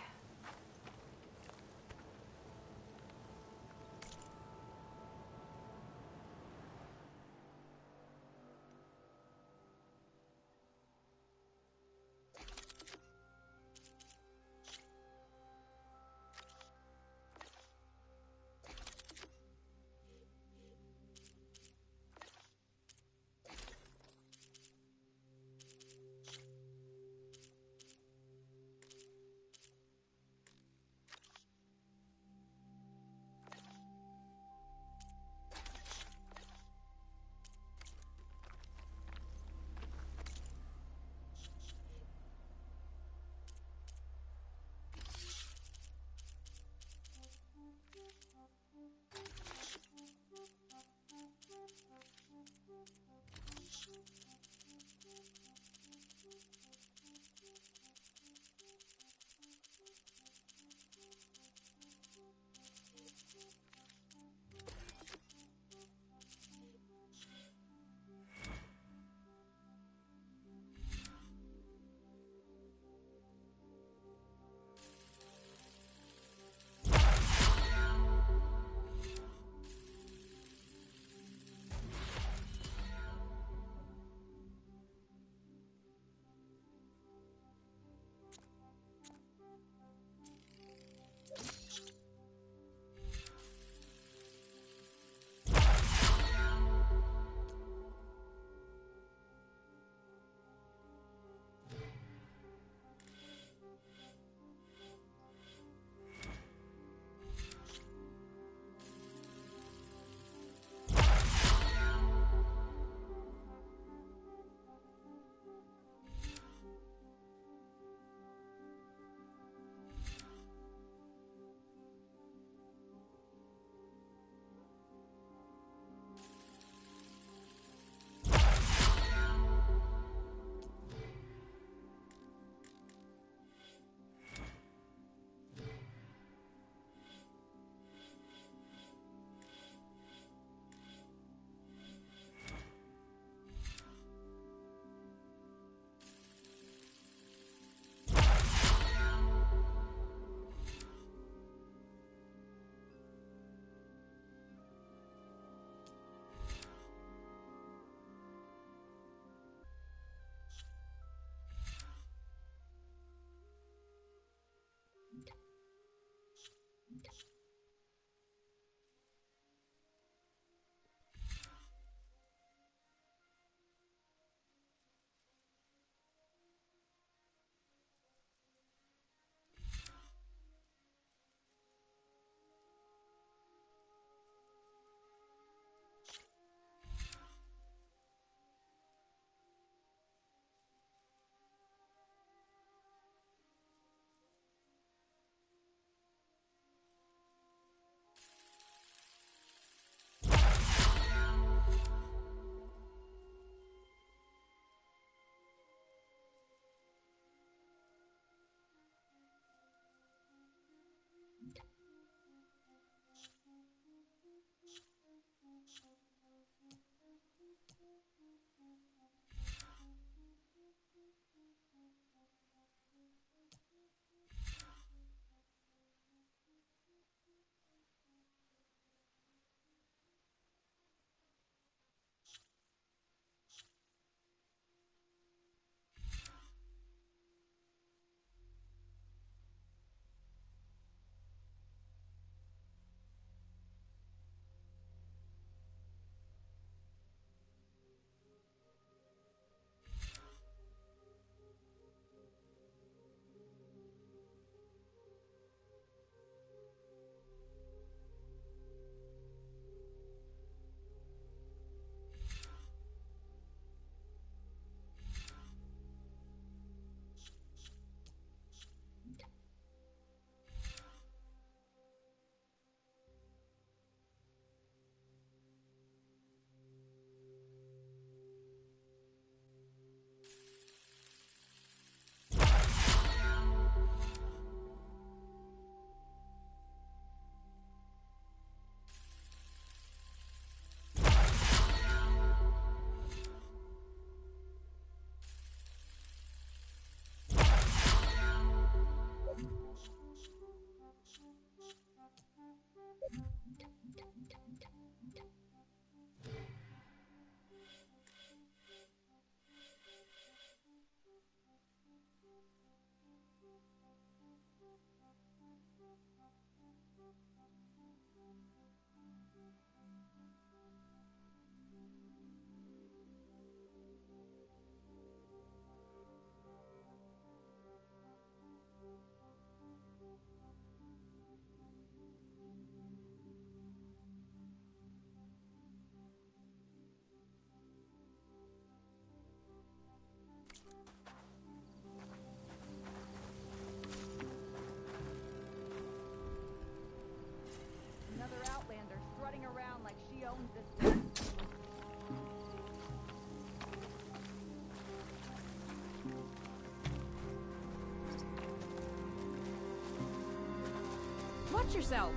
Watch yourself.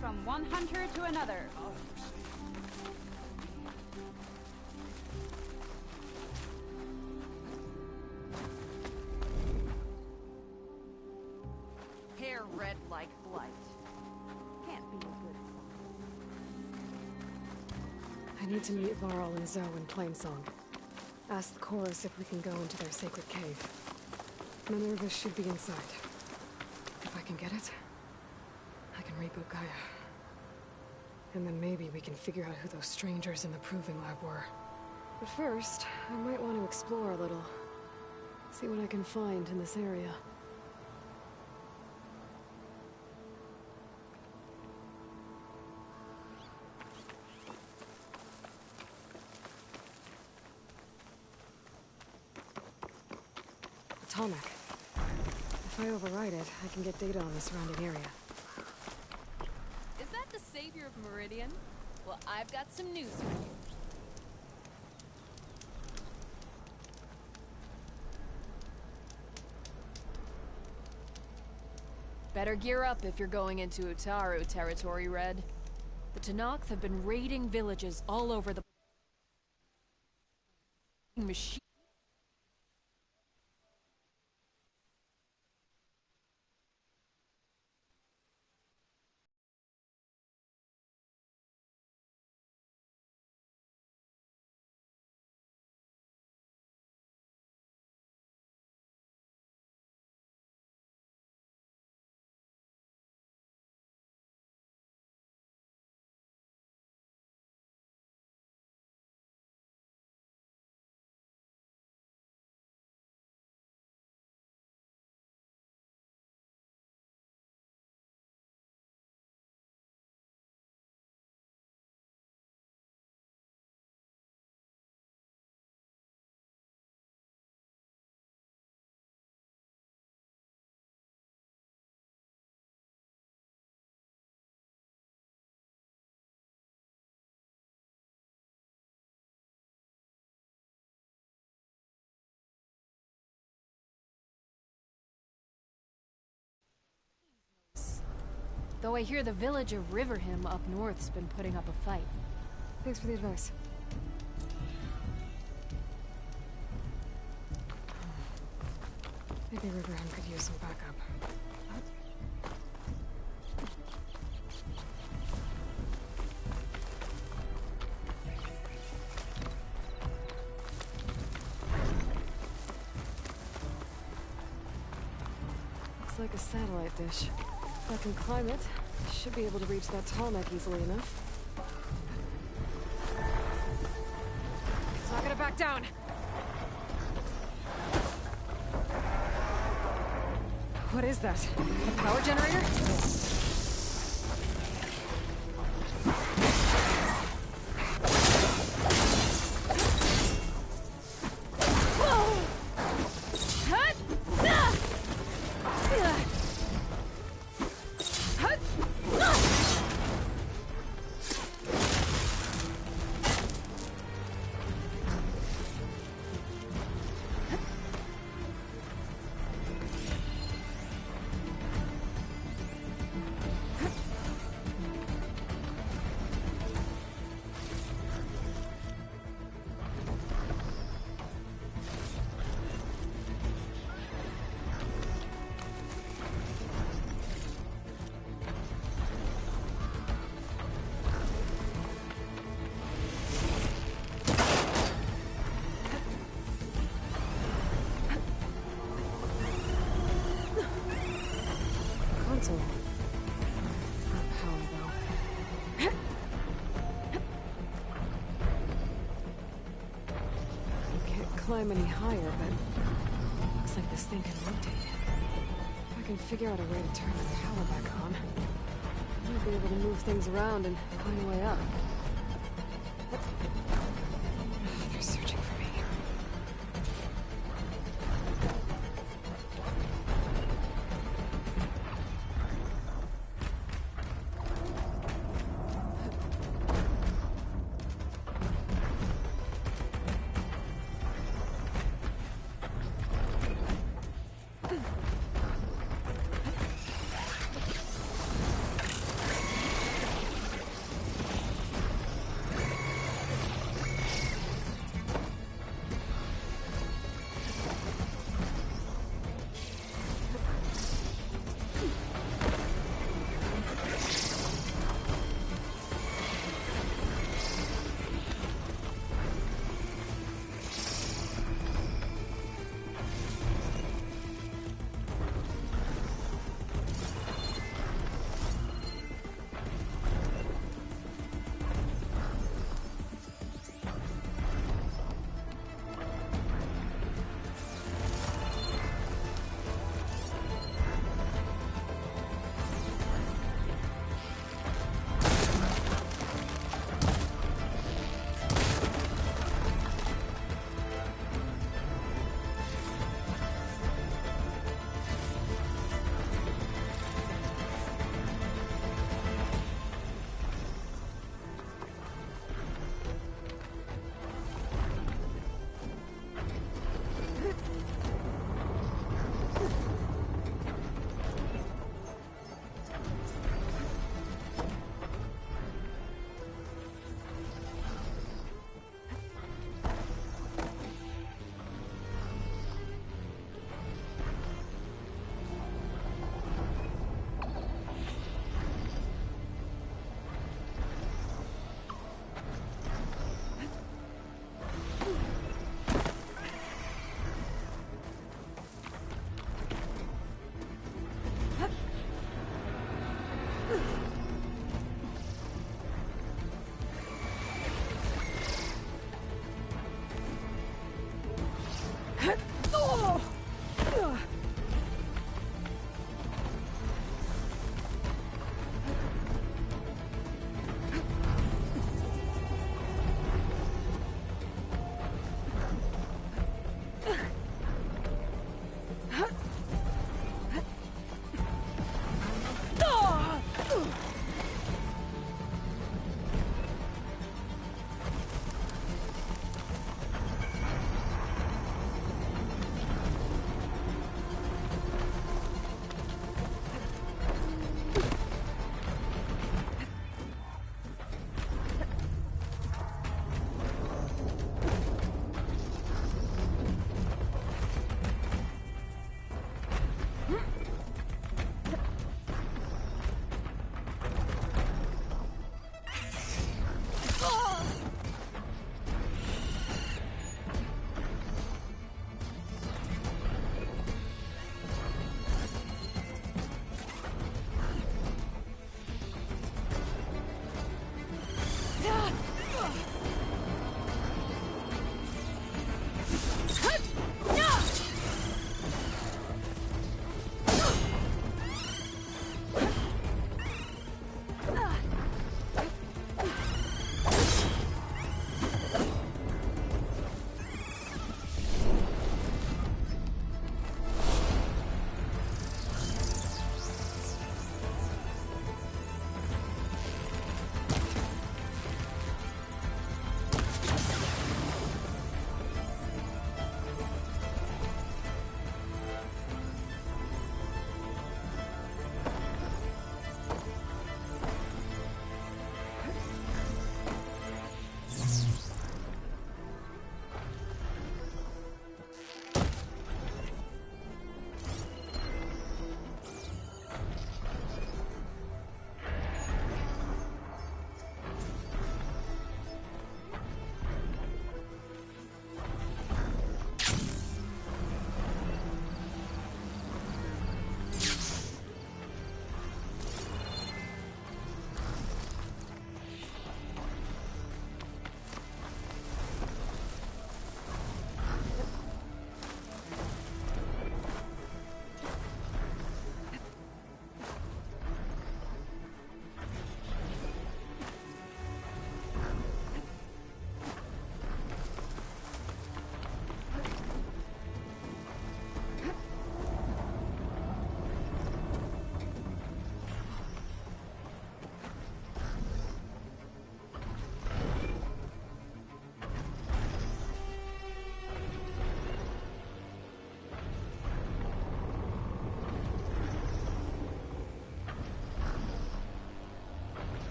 From one hunter to another. Hair red like blight. Can't be a good I need to meet Varl and Zoe in Plainsong. Ask the chorus if we can go into their sacred cave. Minerva should be inside. If I can get it, I can reboot Gaia. And then maybe we can figure out who those strangers in the Proving Lab were. But first, I might want to explore a little. See what I can find in this area. Atomic. If I override it, I can get data on the surrounding area. Is that the savior of Meridian? Well, I've got some news for you. Better gear up if you're going into Utaru territory, Red. The Tenakth have been raiding villages all over the machine. Though I hear the village of Riverhim up north's been putting up a fight. Thanks for the advice. Maybe Riverhim could use some backup. Looks like a satellite dish. If I can climb it, I should be able to reach that tall neck easily enough. It's not gonna back down! What is that? A power generator? Climb any higher, but looks like this thing can rotate. If I can figure out a way to turn the power back on, I might be able to move things around and find a way up. They're searching for me.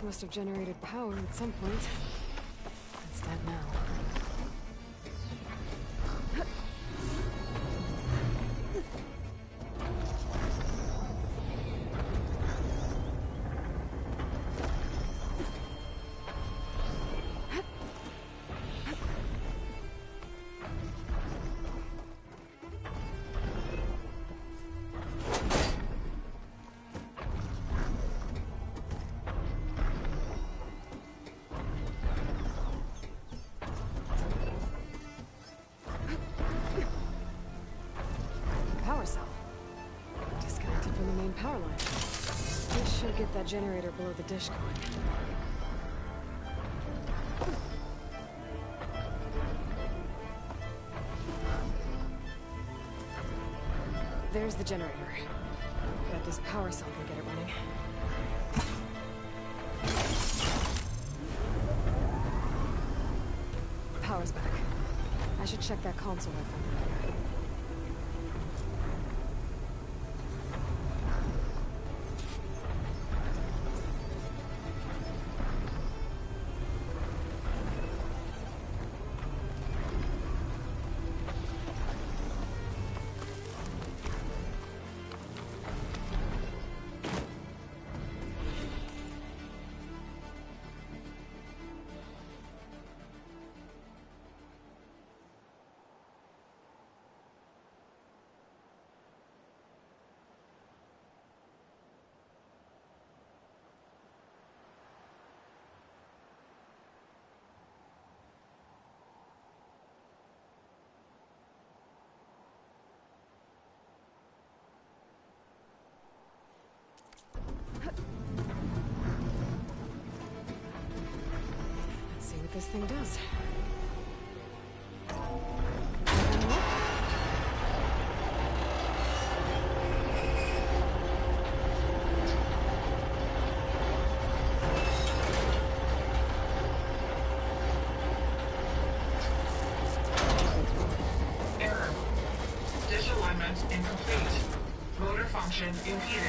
must have generated power at some point. It's dead now. Get that generator below the dish going. There's the generator. Bet this power cell can get it running. Power's back. I should check that console I found earlier. This thing does. Error. Dish alignment incomplete. Motor function impeded.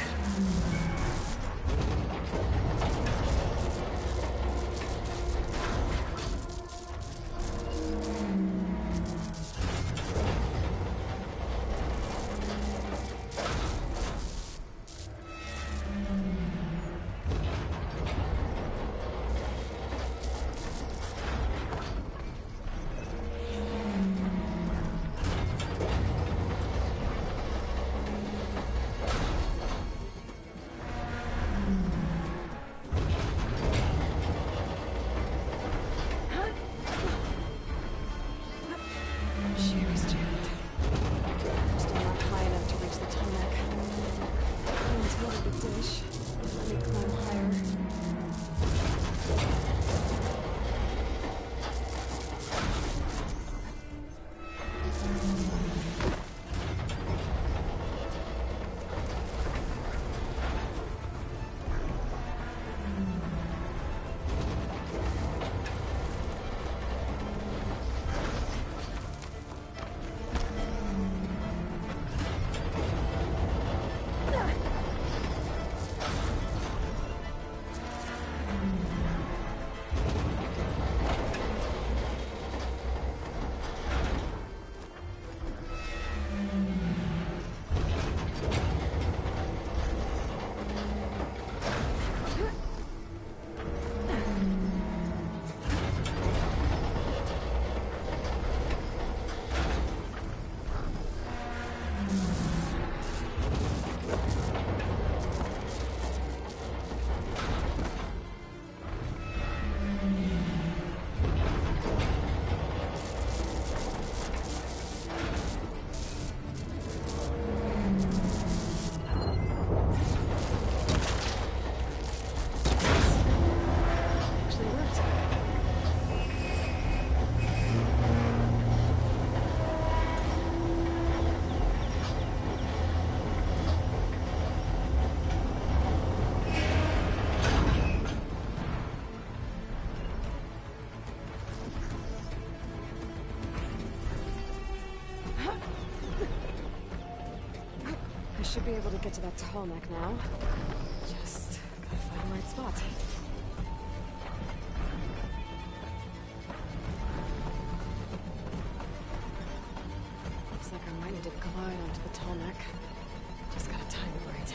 Should be able to get to that tall neck now. Just gotta find the right spot. to glide onto the tall neck. Just gotta time it right.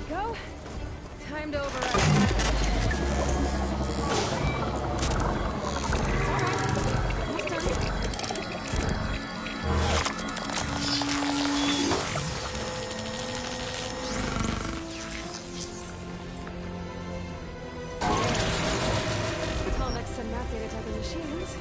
Go. Time to override. Callnex and map data type of machines.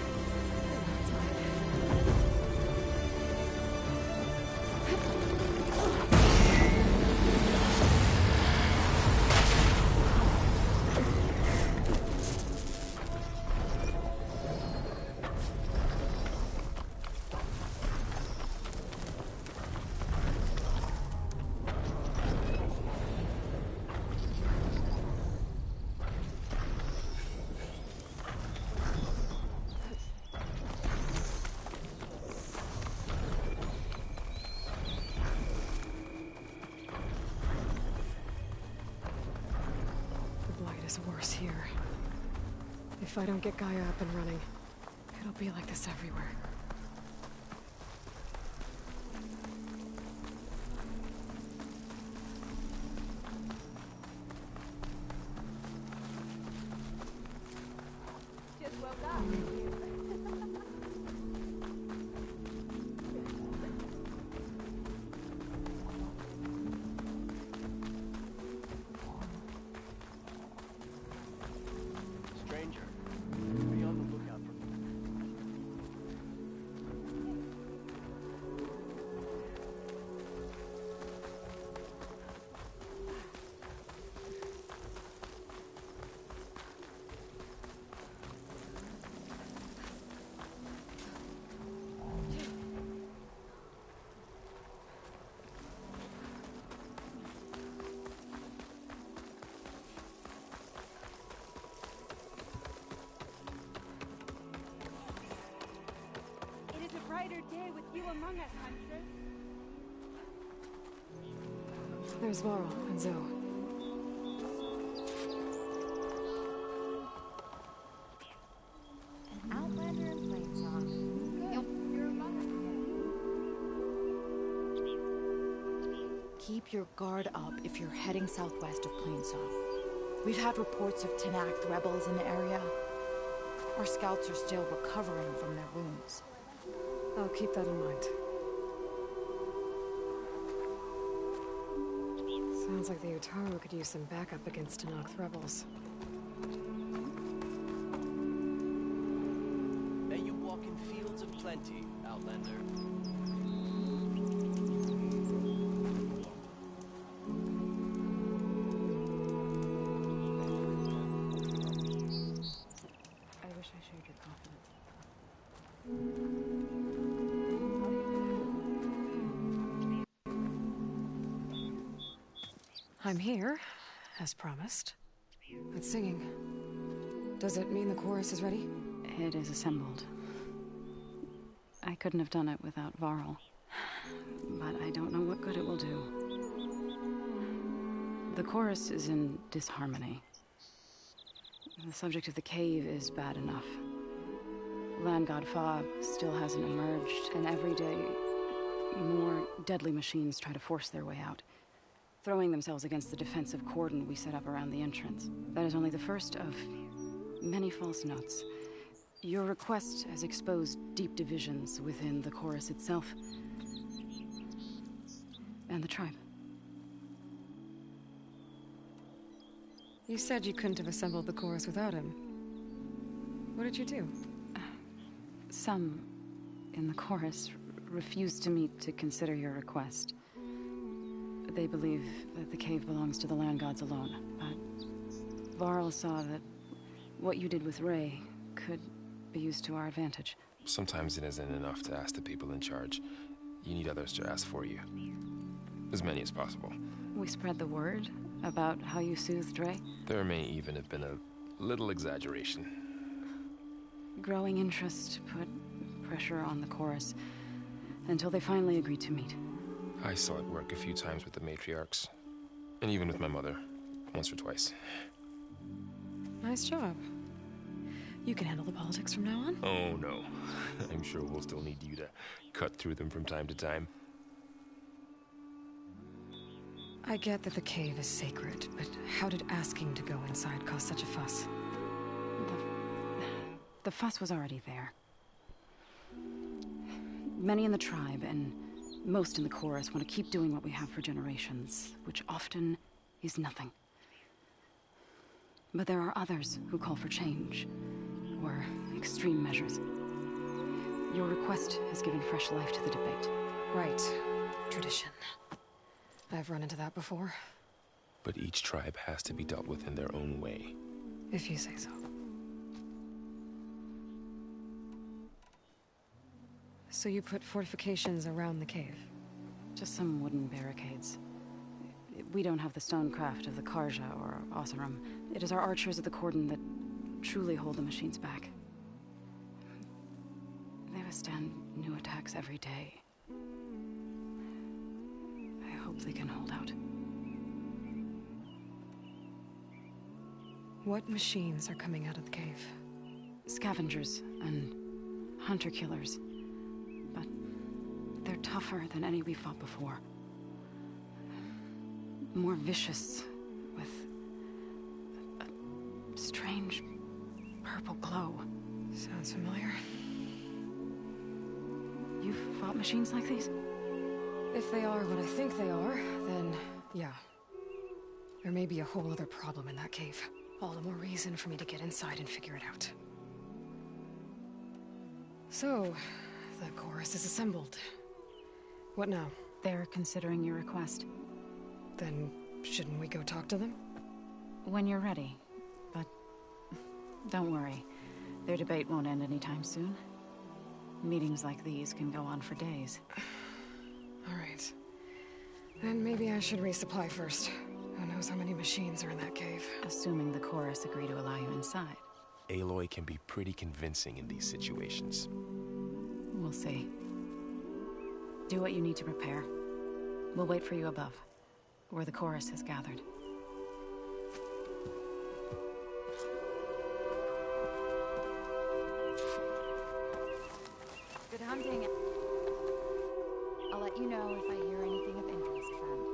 Worse here. If I don't get Gaia up and running, it'll be like this everywhere. Just woke up. Stranger, be on the lookout for me. It is a brighter day with you among us, Huntress. There's Varl and Zoe. An outlander in Plainsong. You're among us. Keep your guard up if you're heading southwest of Plainsong. We've had reports of Tenakth rebels in the area. Our scouts are still recovering from their wounds. I'll keep that in mind. Sounds like the Utaru could use some backup against Tenakth rebels. May you walk in fields of plenty, Outlander. I wish I shared your confidence. I'm here, as promised. But singing. Does it mean the chorus is ready? It is assembled. I couldn't have done it without Varl. But I don't know what good it will do. The chorus is in disharmony. The subject of the cave is bad enough. Land God Fa still hasn't emerged, and every day more deadly machines try to force their way out, throwing themselves against the defensive cordon we set up around the entrance. That is only the first of many false notes. Your request has exposed deep divisions within the chorus itself and the tribe. You said you couldn't have assembled the chorus without him. What did you do? Some in the chorus refused to meet to consider your request. They believe that the cave belongs to the land gods alone, but Varl saw that what you did with Ray could be used to our advantage. Sometimes it isn't enough to ask the people in charge. You need others to ask for you. As many as possible. We spread the word about how you soothed Ray. There may even have been a little exaggeration. Growing interest put pressure on the chorus until they finally agreed to meet. I saw it work a few times with the matriarchs. And even with my mother. Once or twice. Nice job. You can handle the politics from now on? Oh, no. I'm sure we'll still need you to cut through them from time to time. I get that the cave is sacred, but how did asking to go inside cause such a fuss? The fuss was already there. Many in the tribe, and most in the chorus, want to keep doing what we have for generations, which often is nothing. But there are others who call for change, or extreme measures. Your request has given fresh life to the debate. Right. Tradition. I've run into that before. But each tribe has to be dealt with in their own way. If you say so. So you put fortifications around the cave? Just some wooden barricades. We don't have the stonecraft of the Karja or Oseram. It is our archers of the Cordon that truly hold the machines back. They withstand new attacks every day. I hope they can hold out. What machines are coming out of the cave? Scavengers and hunter-killers. But they're tougher than any we fought before. More vicious, with a strange purple glow. Sounds familiar. You've fought machines like these? If they are what I think they are, then yeah. There may be a whole other problem in that cave. All the more reason for me to get inside and figure it out. So, the chorus is assembled. What now? They're considering your request. Then, shouldn't we go talk to them? When you're ready. But don't worry. Their debate won't end anytime soon. Meetings like these can go on for days. All right. Then maybe I should resupply first. Who knows how many machines are in that cave? Assuming the chorus agree to allow you inside. Aloy can be pretty convincing in these situations. We'll see. Do what you need to prepare. We'll wait for you above, where the chorus has gathered. Good hunting. I'll let you know if I hear anything of interest, friend.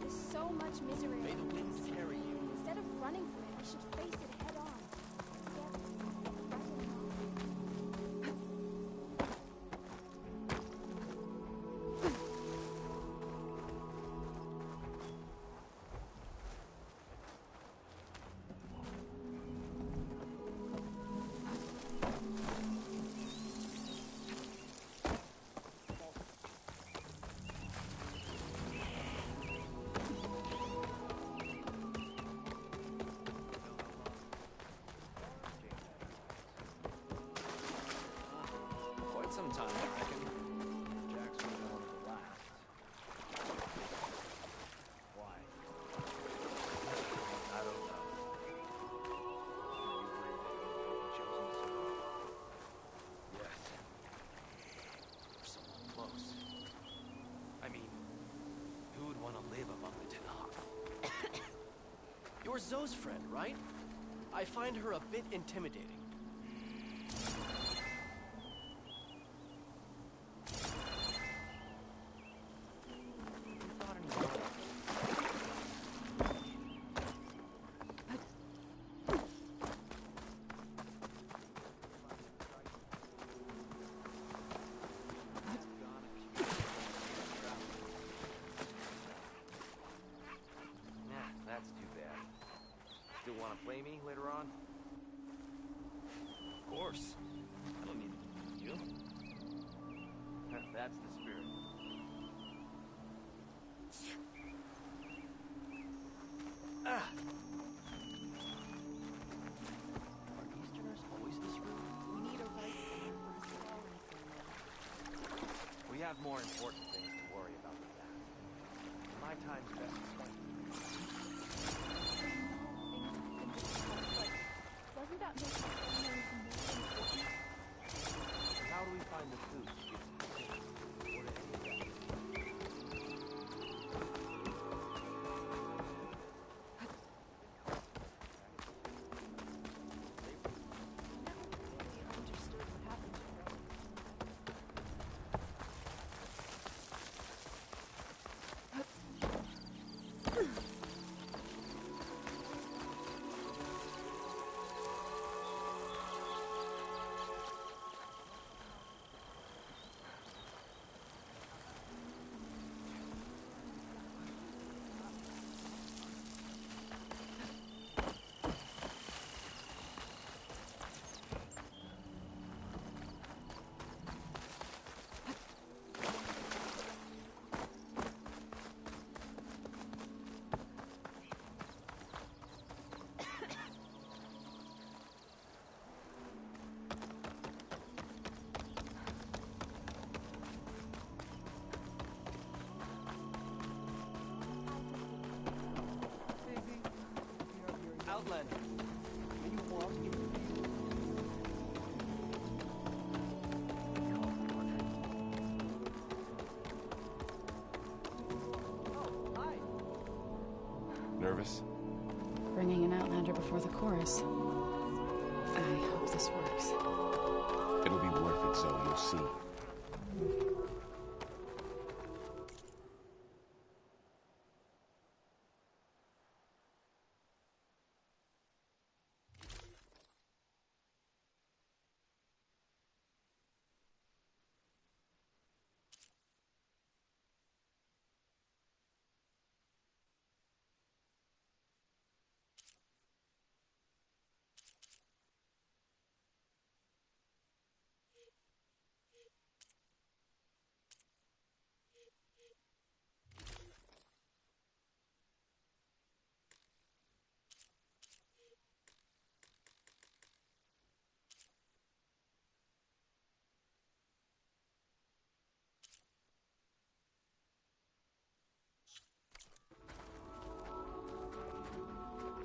There's so much misery. May the winds carry you. Instead of running from it, we should face it head on. Some time, I reckon. Jack's one of the last. Why? I don't know. Yes. For someone close. I mean, who would want to live among the Tenakth? You're Zoe's friend, right? I find her a bit intimidating. Want to play me later on? Of course. I don't need you. That's the spirit. have more important things to worry about than that. My time's best spent. Doesn't that make us more important? How do we find the food to give to the kids? Or to any of that? Outlander, can you walk in the Nervous? Bringing an Outlander before the chorus. I hope this works. It'll be worth it, Zoe. You'll see.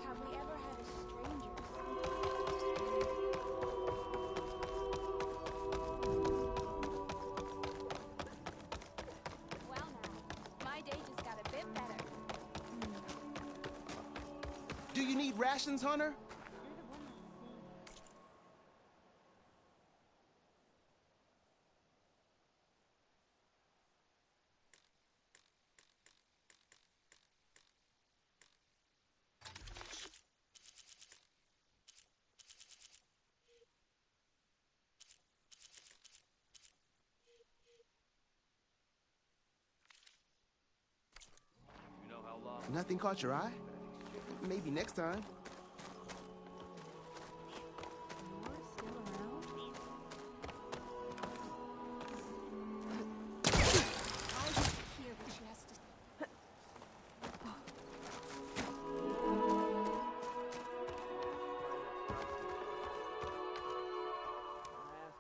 Have we ever had a stranger? Well now, my day just got a bit better. Do you need rations, Hunter? You know how long? Nothing caught your eye? Maybe next time.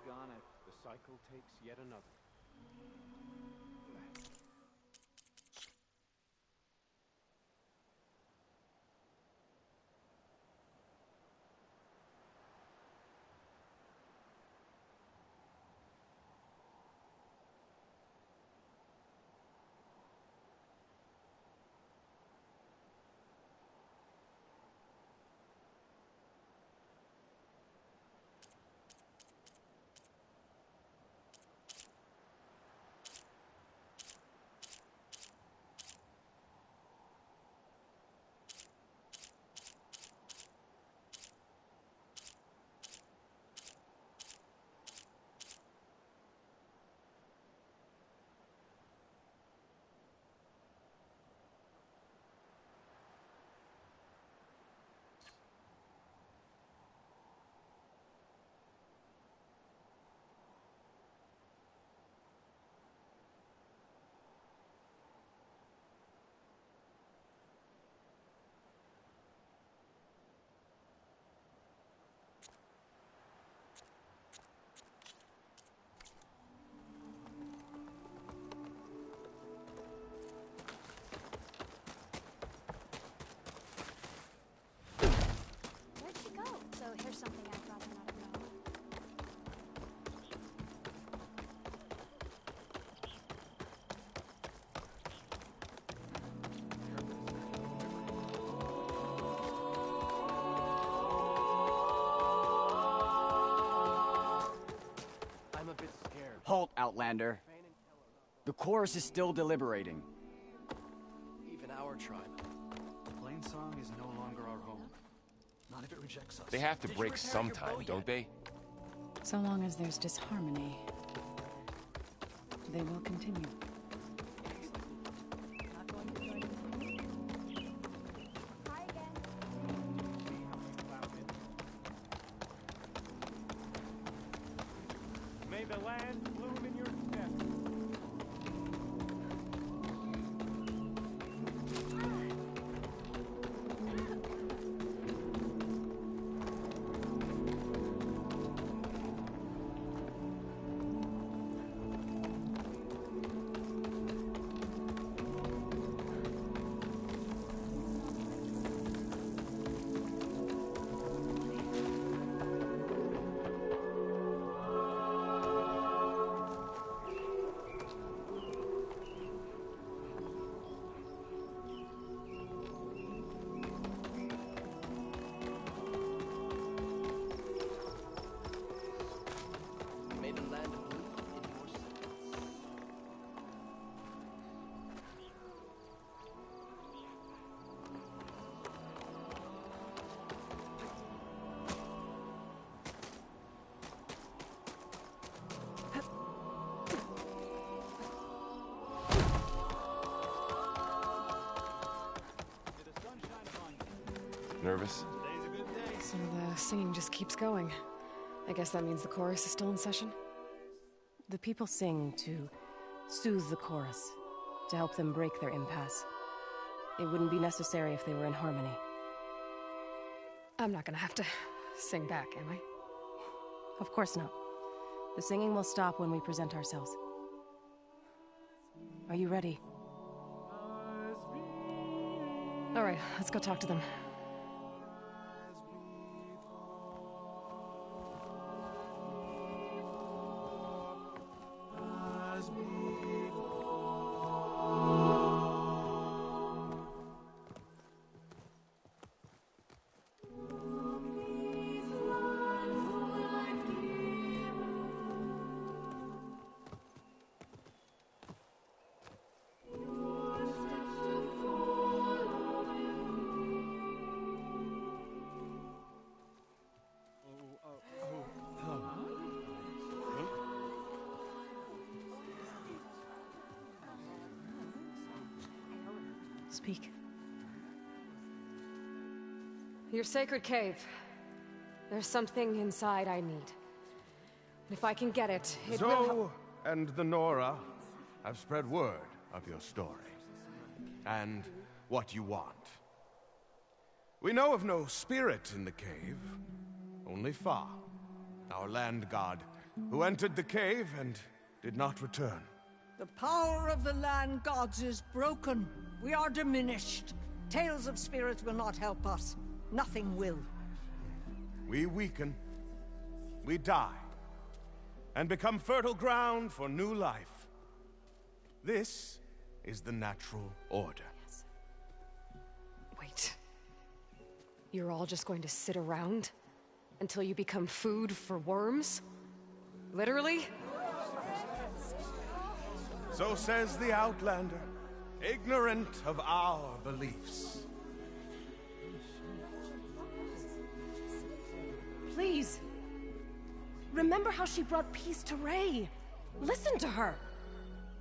Gone, the cycle takes yet another. Halt, Outlander. The chorus is still deliberating. Even our tribe. Plainsong is no longer our home. Not if it rejects us. They have to break sometime, don't they? So long as there's disharmony, they will continue. May the land bloom in your steps. May the land bloom in your steps. Nervous? So the singing just keeps going. I guess that means the chorus is still in session? The people sing to soothe the chorus, to help them break their impasse. It wouldn't be necessary if they were in harmony. I'm not gonna have to sing back, am I? Of course not. The singing will stop when we present ourselves. Are you ready? Alright, let's go talk to them. Speak. Your sacred cave. There's something inside I need. If I can get it, it will help. Zoe and the Nora have spread word of your story. And what you want. We know of no spirit in the cave. Only Fa, our land god, who entered the cave and did not return. The power of the land gods is broken. We are diminished. Tales of spirits will not help us. Nothing will. We weaken. We die. And become fertile ground for new life. This is the natural order. Wait. You're all just going to sit around? Until you become food for worms? Literally? So says the Outlander, ignorant of our beliefs. Please. Remember how she brought peace to Ray. Listen to her.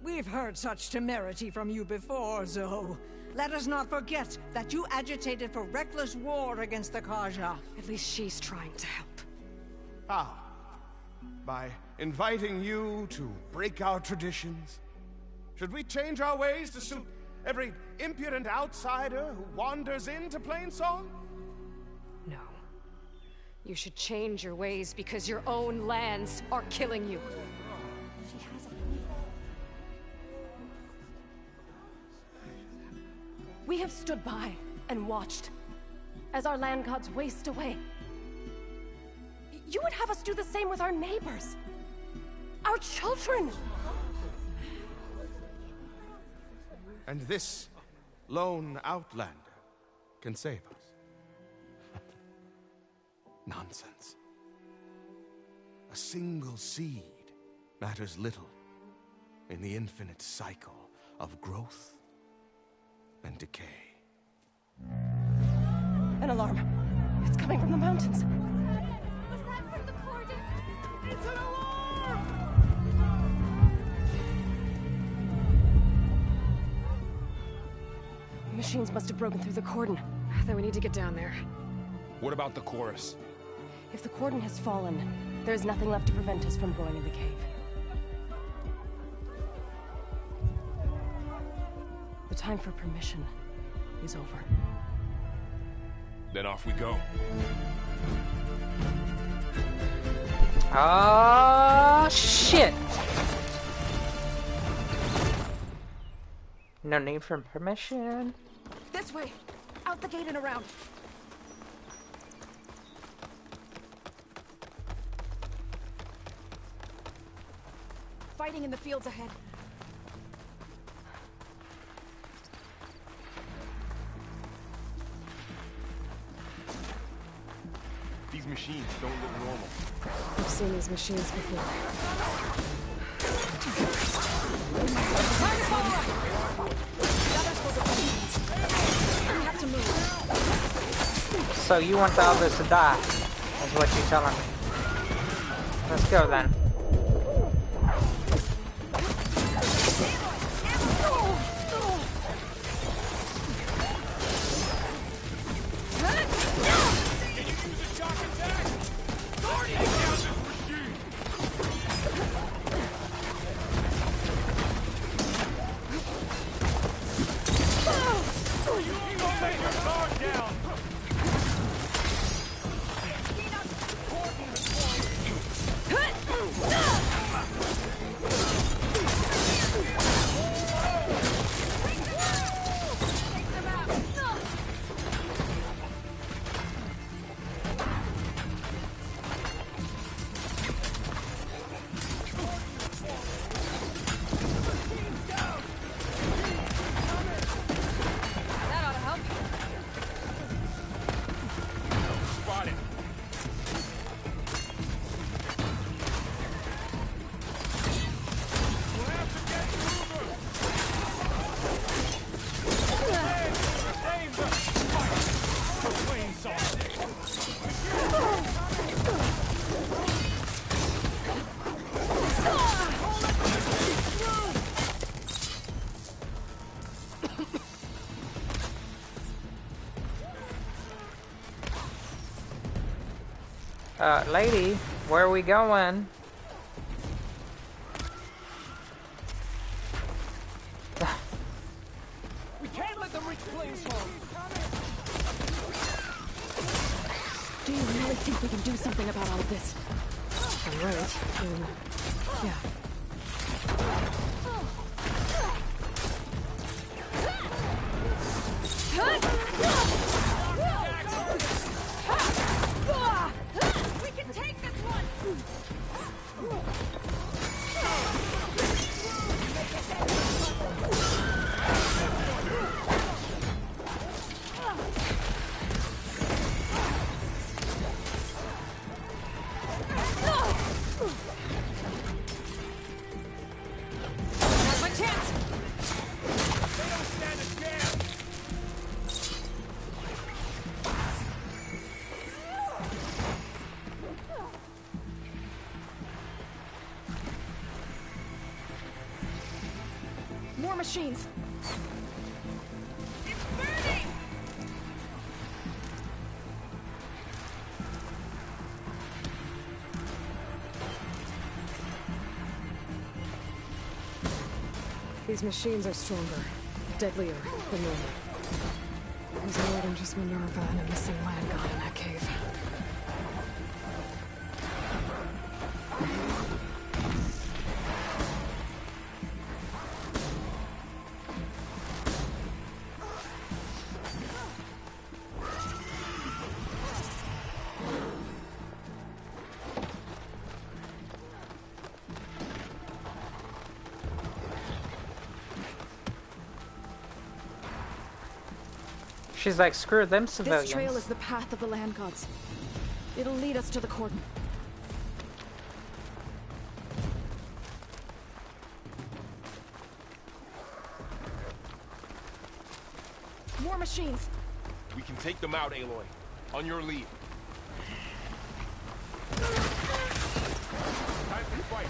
We've heard such temerity from you before, Zoe. Let us not forget that you agitated for reckless war against the Kaja. At least she's trying to help. How? By inviting you to break our traditions? Should we change our ways to suit every impudent outsider who wanders into Plainsong? No. You should change your ways because your own lands are killing you. She has a We have stood by and watched as our land gods waste away. You would have us do the same with our neighbors, our children. And this lone Outlander can save us. Nonsense. A single seed matters little in the infinite cycle of growth and decay. An alarm. It's coming from the mountains. Was that from the Corden? It's an alarm! Machines must have broken through the cordon. Then we need to get down there. What about the chorus? If the cordon has fallen, there's nothing left to prevent us from going in the cave. The time for permission is over. Then off we go. Ah, shit! No need for permission. This way! Out the gate and around! Fighting in the fields ahead. These machines don't look normal. I've seen these machines before. So you want the others to die, is what you're telling me. Let's go then. Lady, where are we going? We can't let them reach Plainsong. Do you really think we can do something about all of this? I'm right. Yeah. We can take this one! Now's my chance! They don't stand a chance! More machines! It's burning! These machines are stronger, deadlier than normal. There's more than just Minerva and a missing land god in that cave. She's like, screw them civilians. This trail is the path of the land gods. It'll lead us to the cordon. More machines! We can take them out, Aloy. On your lead. Time to fight.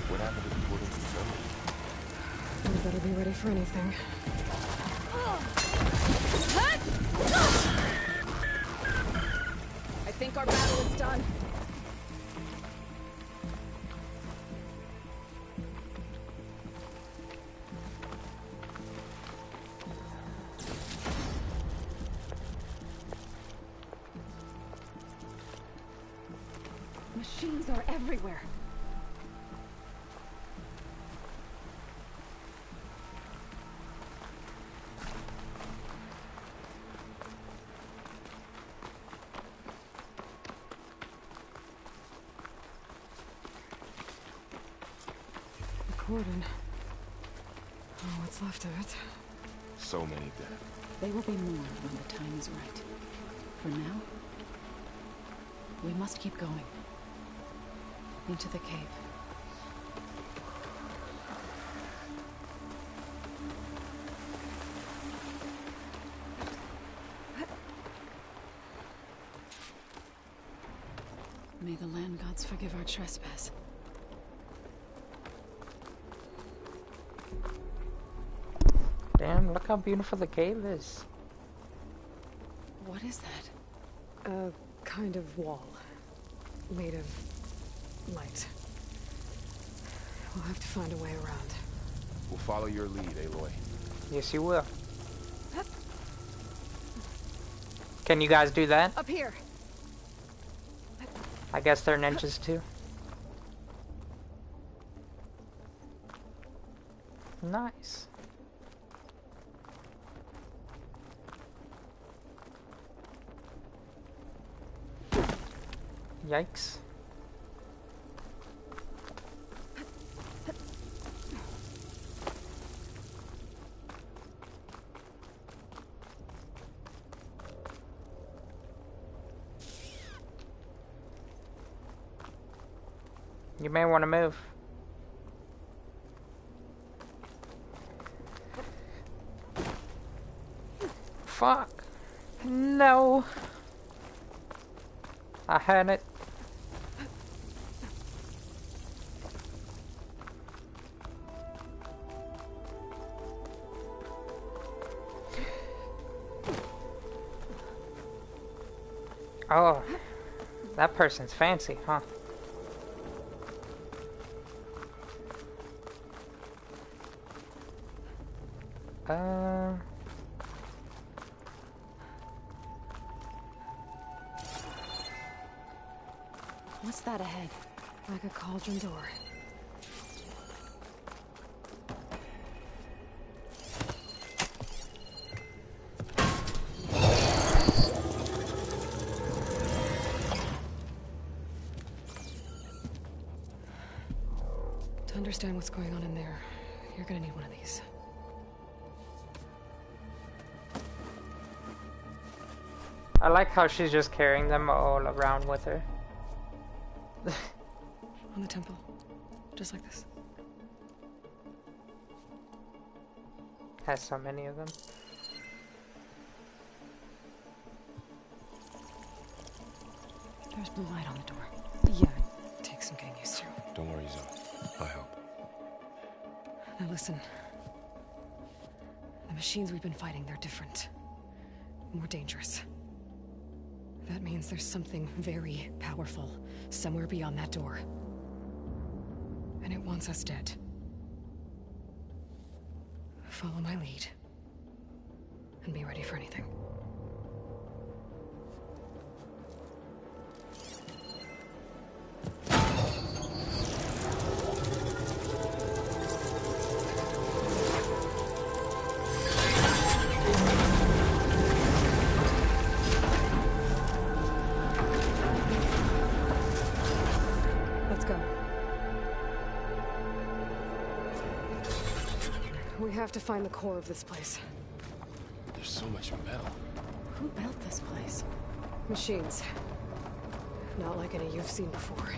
What happened to the portal to the We better be ready for anything. I think our battle is done. Machines are everywhere. Cordon. Oh, what's left of it? So many dead. They will be more when the time is right. For now, we must keep going. Into the cave. May the land gods forgive our trespass. Damn, look how beautiful the cave is. What is that? A kind of wall. Made of light. We'll have to find a way around. We'll follow your lead, Aloy. Yes, you will. Can you guys do that? Up here. I guess they're ninjas too. Nice. Yikes. You may want to move. Fuck. No. I had it. Oh, that person's fancy, huh? What's that ahead? Like a cauldron door. To understand what's going on in there, you're gonna need one of these. I like how she's just carrying them all around with her. On the temple. Just like this. Has so many of them. There's blue light on the door. Yeah, it takes some getting used to. Don't worry, Zoe. I'll help. Now listen. The machines we've been fighting, they're different. More dangerous. That means there's something very powerful somewhere beyond that door. And it wants us dead. Follow my lead. And be ready for anything. Let's go. We have to find the core of this place. There's so much metal. Who built this place? Machines. Not like any you've seen before.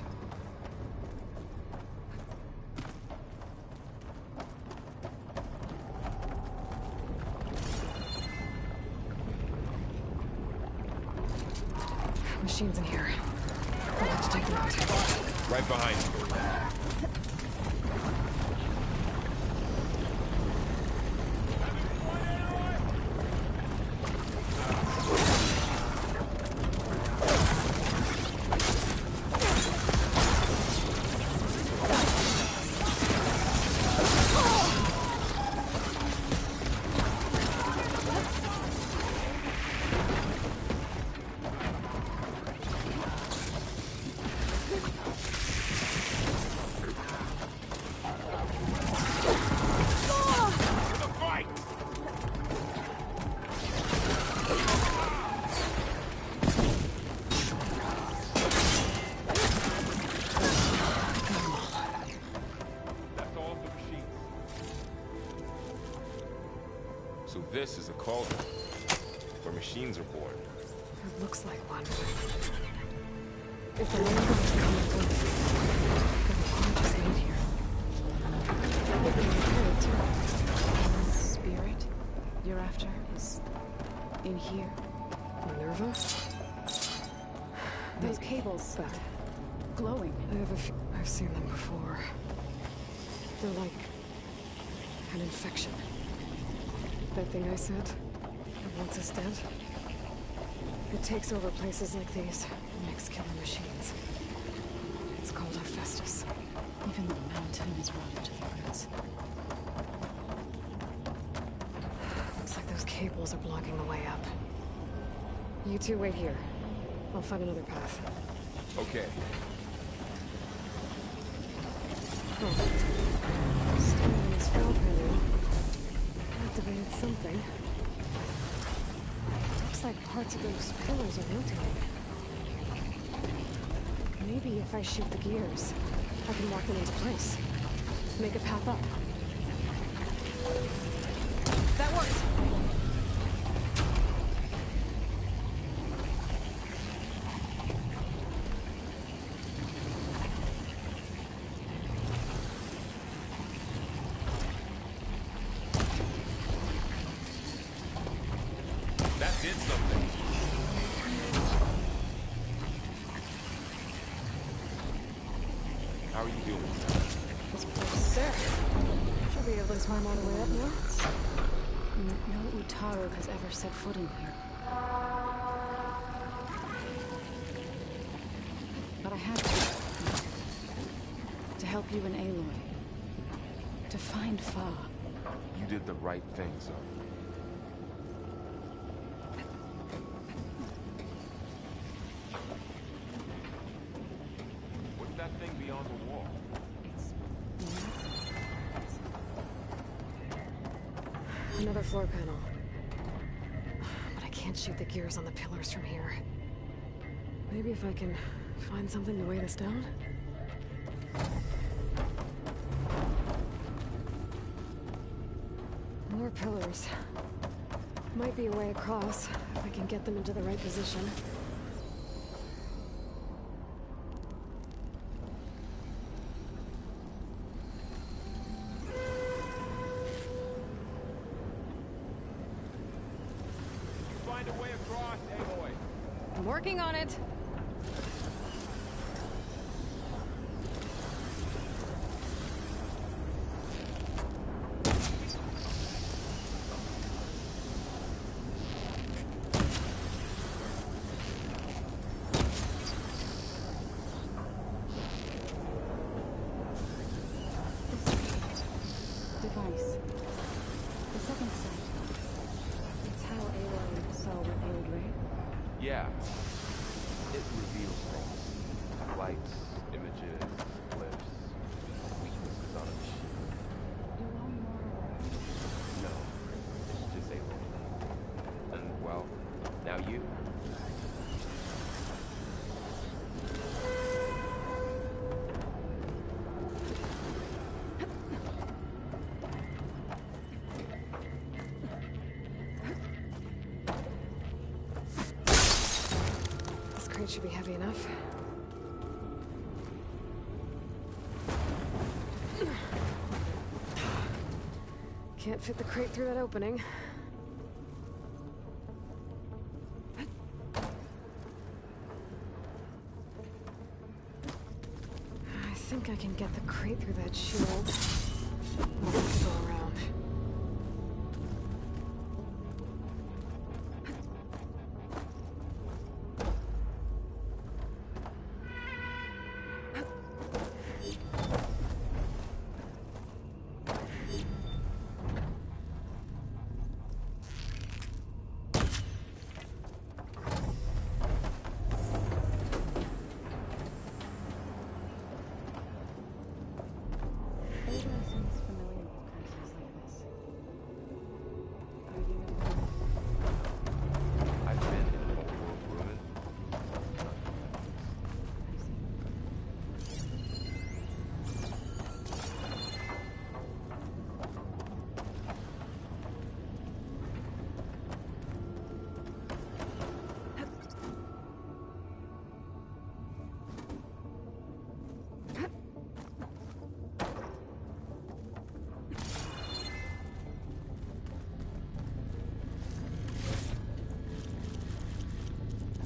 Machines in here. I'll have to take them out. Right behind you. So this is a cauldron, where machines are born. It looks like one. If the land is coming through, then the launch is hidden here. It can be repaired too. The spirit you're after is in here. Minerva? Those cables, glowing. I've seen them before. They're like an infection. That thing I said, that once is dead. It takes over places like these, and makes killer machines. It's called Hephaestus. Even the mountain is rotten to the roots. Looks like those cables are blocking the way up. You two wait here. I'll find another path. Okay. Oh. Standing in this fell panel. Activated something. Looks like parts of those pillars are rotating. Maybe if I shoot the gears, I can lock them into place. Make a path up. That works! That did something. How are you doing? This place is there. Should be able to climb all the way up now. No Utaru has ever set foot in here. But I had to help you and Aloy. To find Fa. You did the right thing, Zoe. What's that thing beyond the wall? Another floor panel. But I can't shoot the gears on the pillars from here. Maybe if I can find something to weigh this down? More pillars. Might be a way across, if I can get them into the right position. Find a way across, Aloy. I'm working on it. Device. That should be heavy enough. Can't fit the crate through that opening. I think I can get the crate through that shield. I'll have to go around.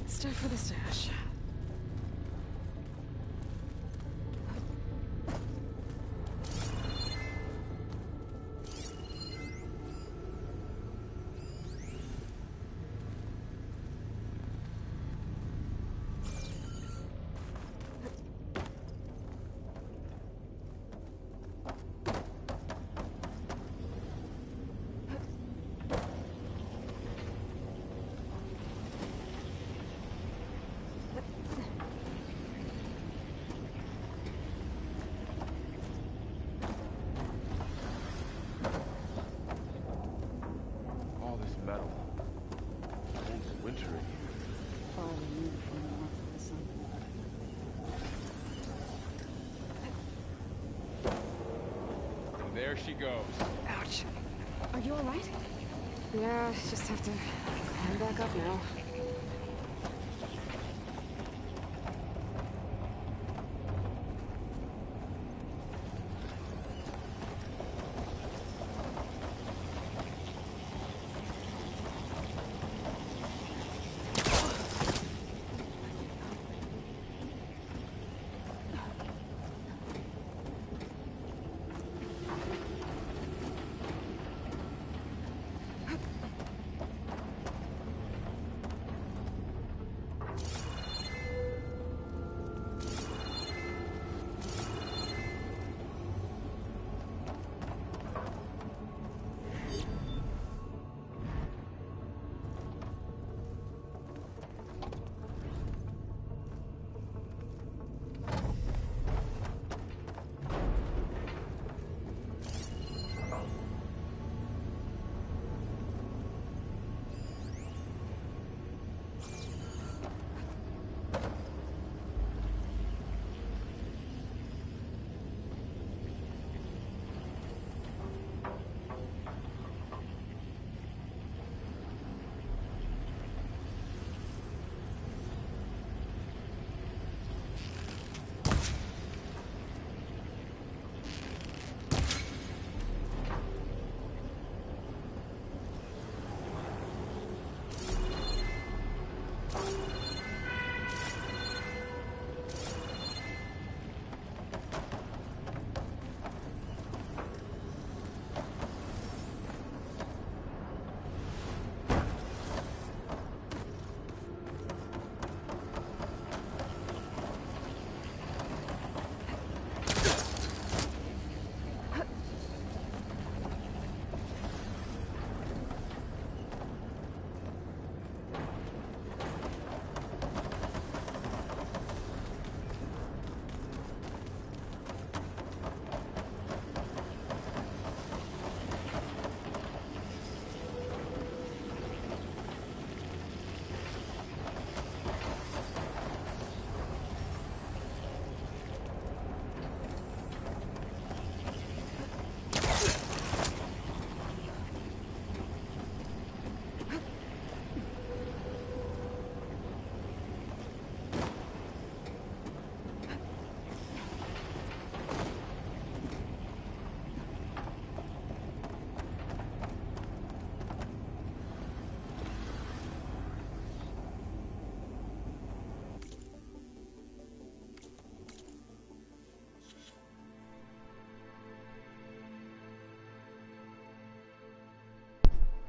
Stuff for the stash. There she goes. Ouch. Are you alright? Yeah, just have to climb back up now.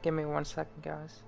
Give me 1 second, guys.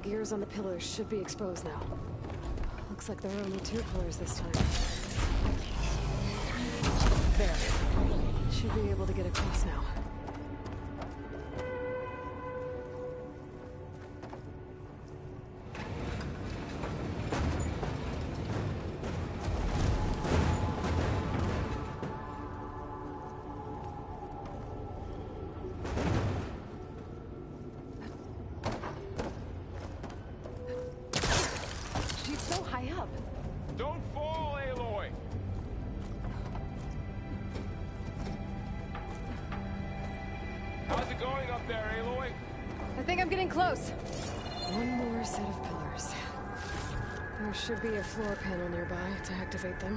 gears on the pillars should be exposed now. Looks like there are only 2 pillars this time. There. Should be able to get across now. Should be a floor panel nearby to activate them.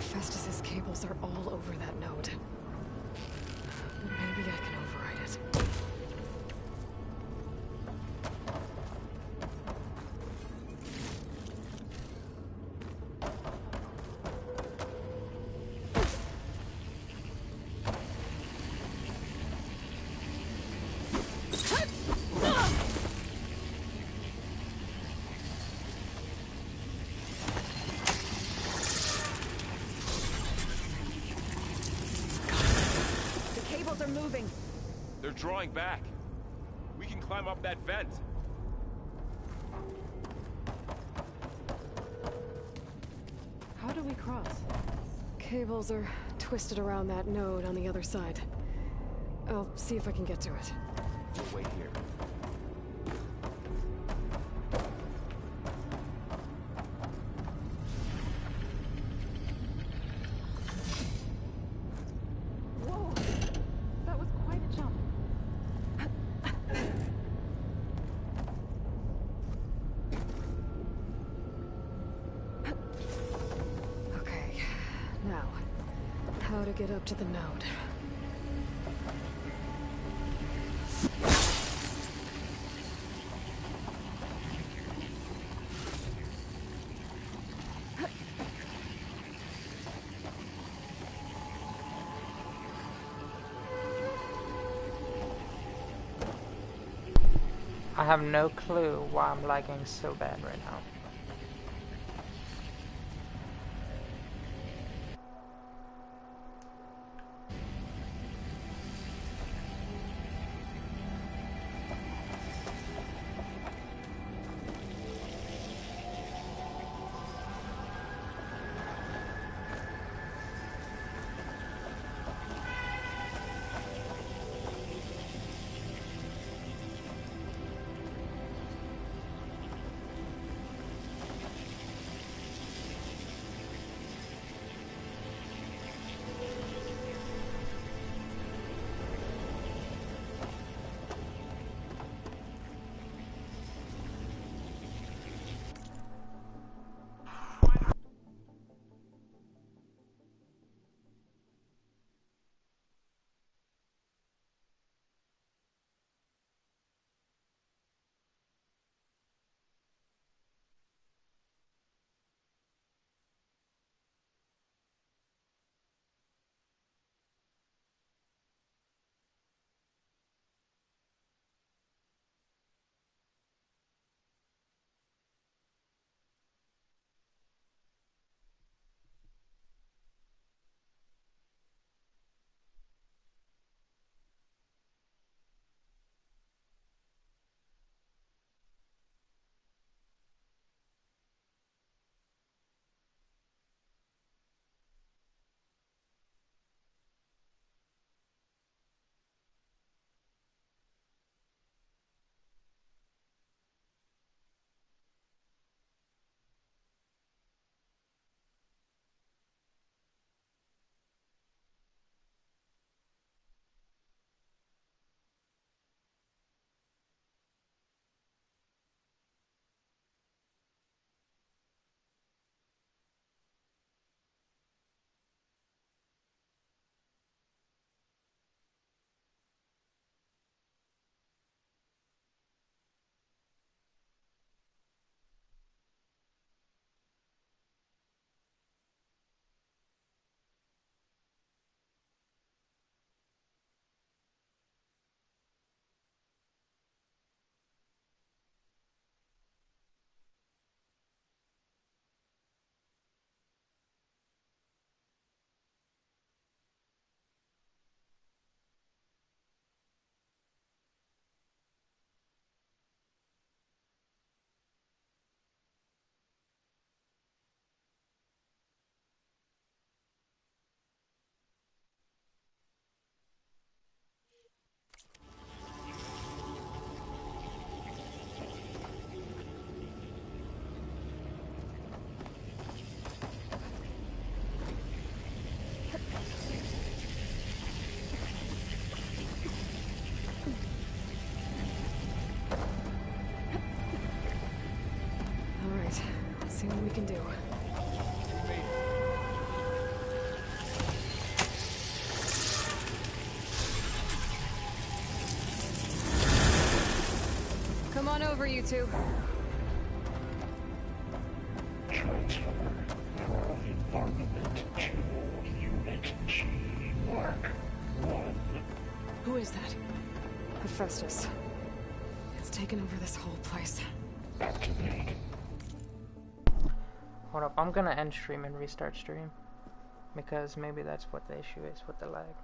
Festus's cables are all over that node. Maybe I can override it. They're drawing back. We can climb up that vent. How do we cross? Cables are twisted around that node on the other side. I'll see if I can get to it. We'll wait here. Get up to the node. I have no clue why I'm lagging so bad right now. see what we can do. Come on over, you two. Transfer your environment to Unit G. Mark 1. Who is that? Hephaestus. It's taken over this whole place. Activate. Hold up, I'm gonna end stream and restart stream. Because maybe that's what the issue is with the lag.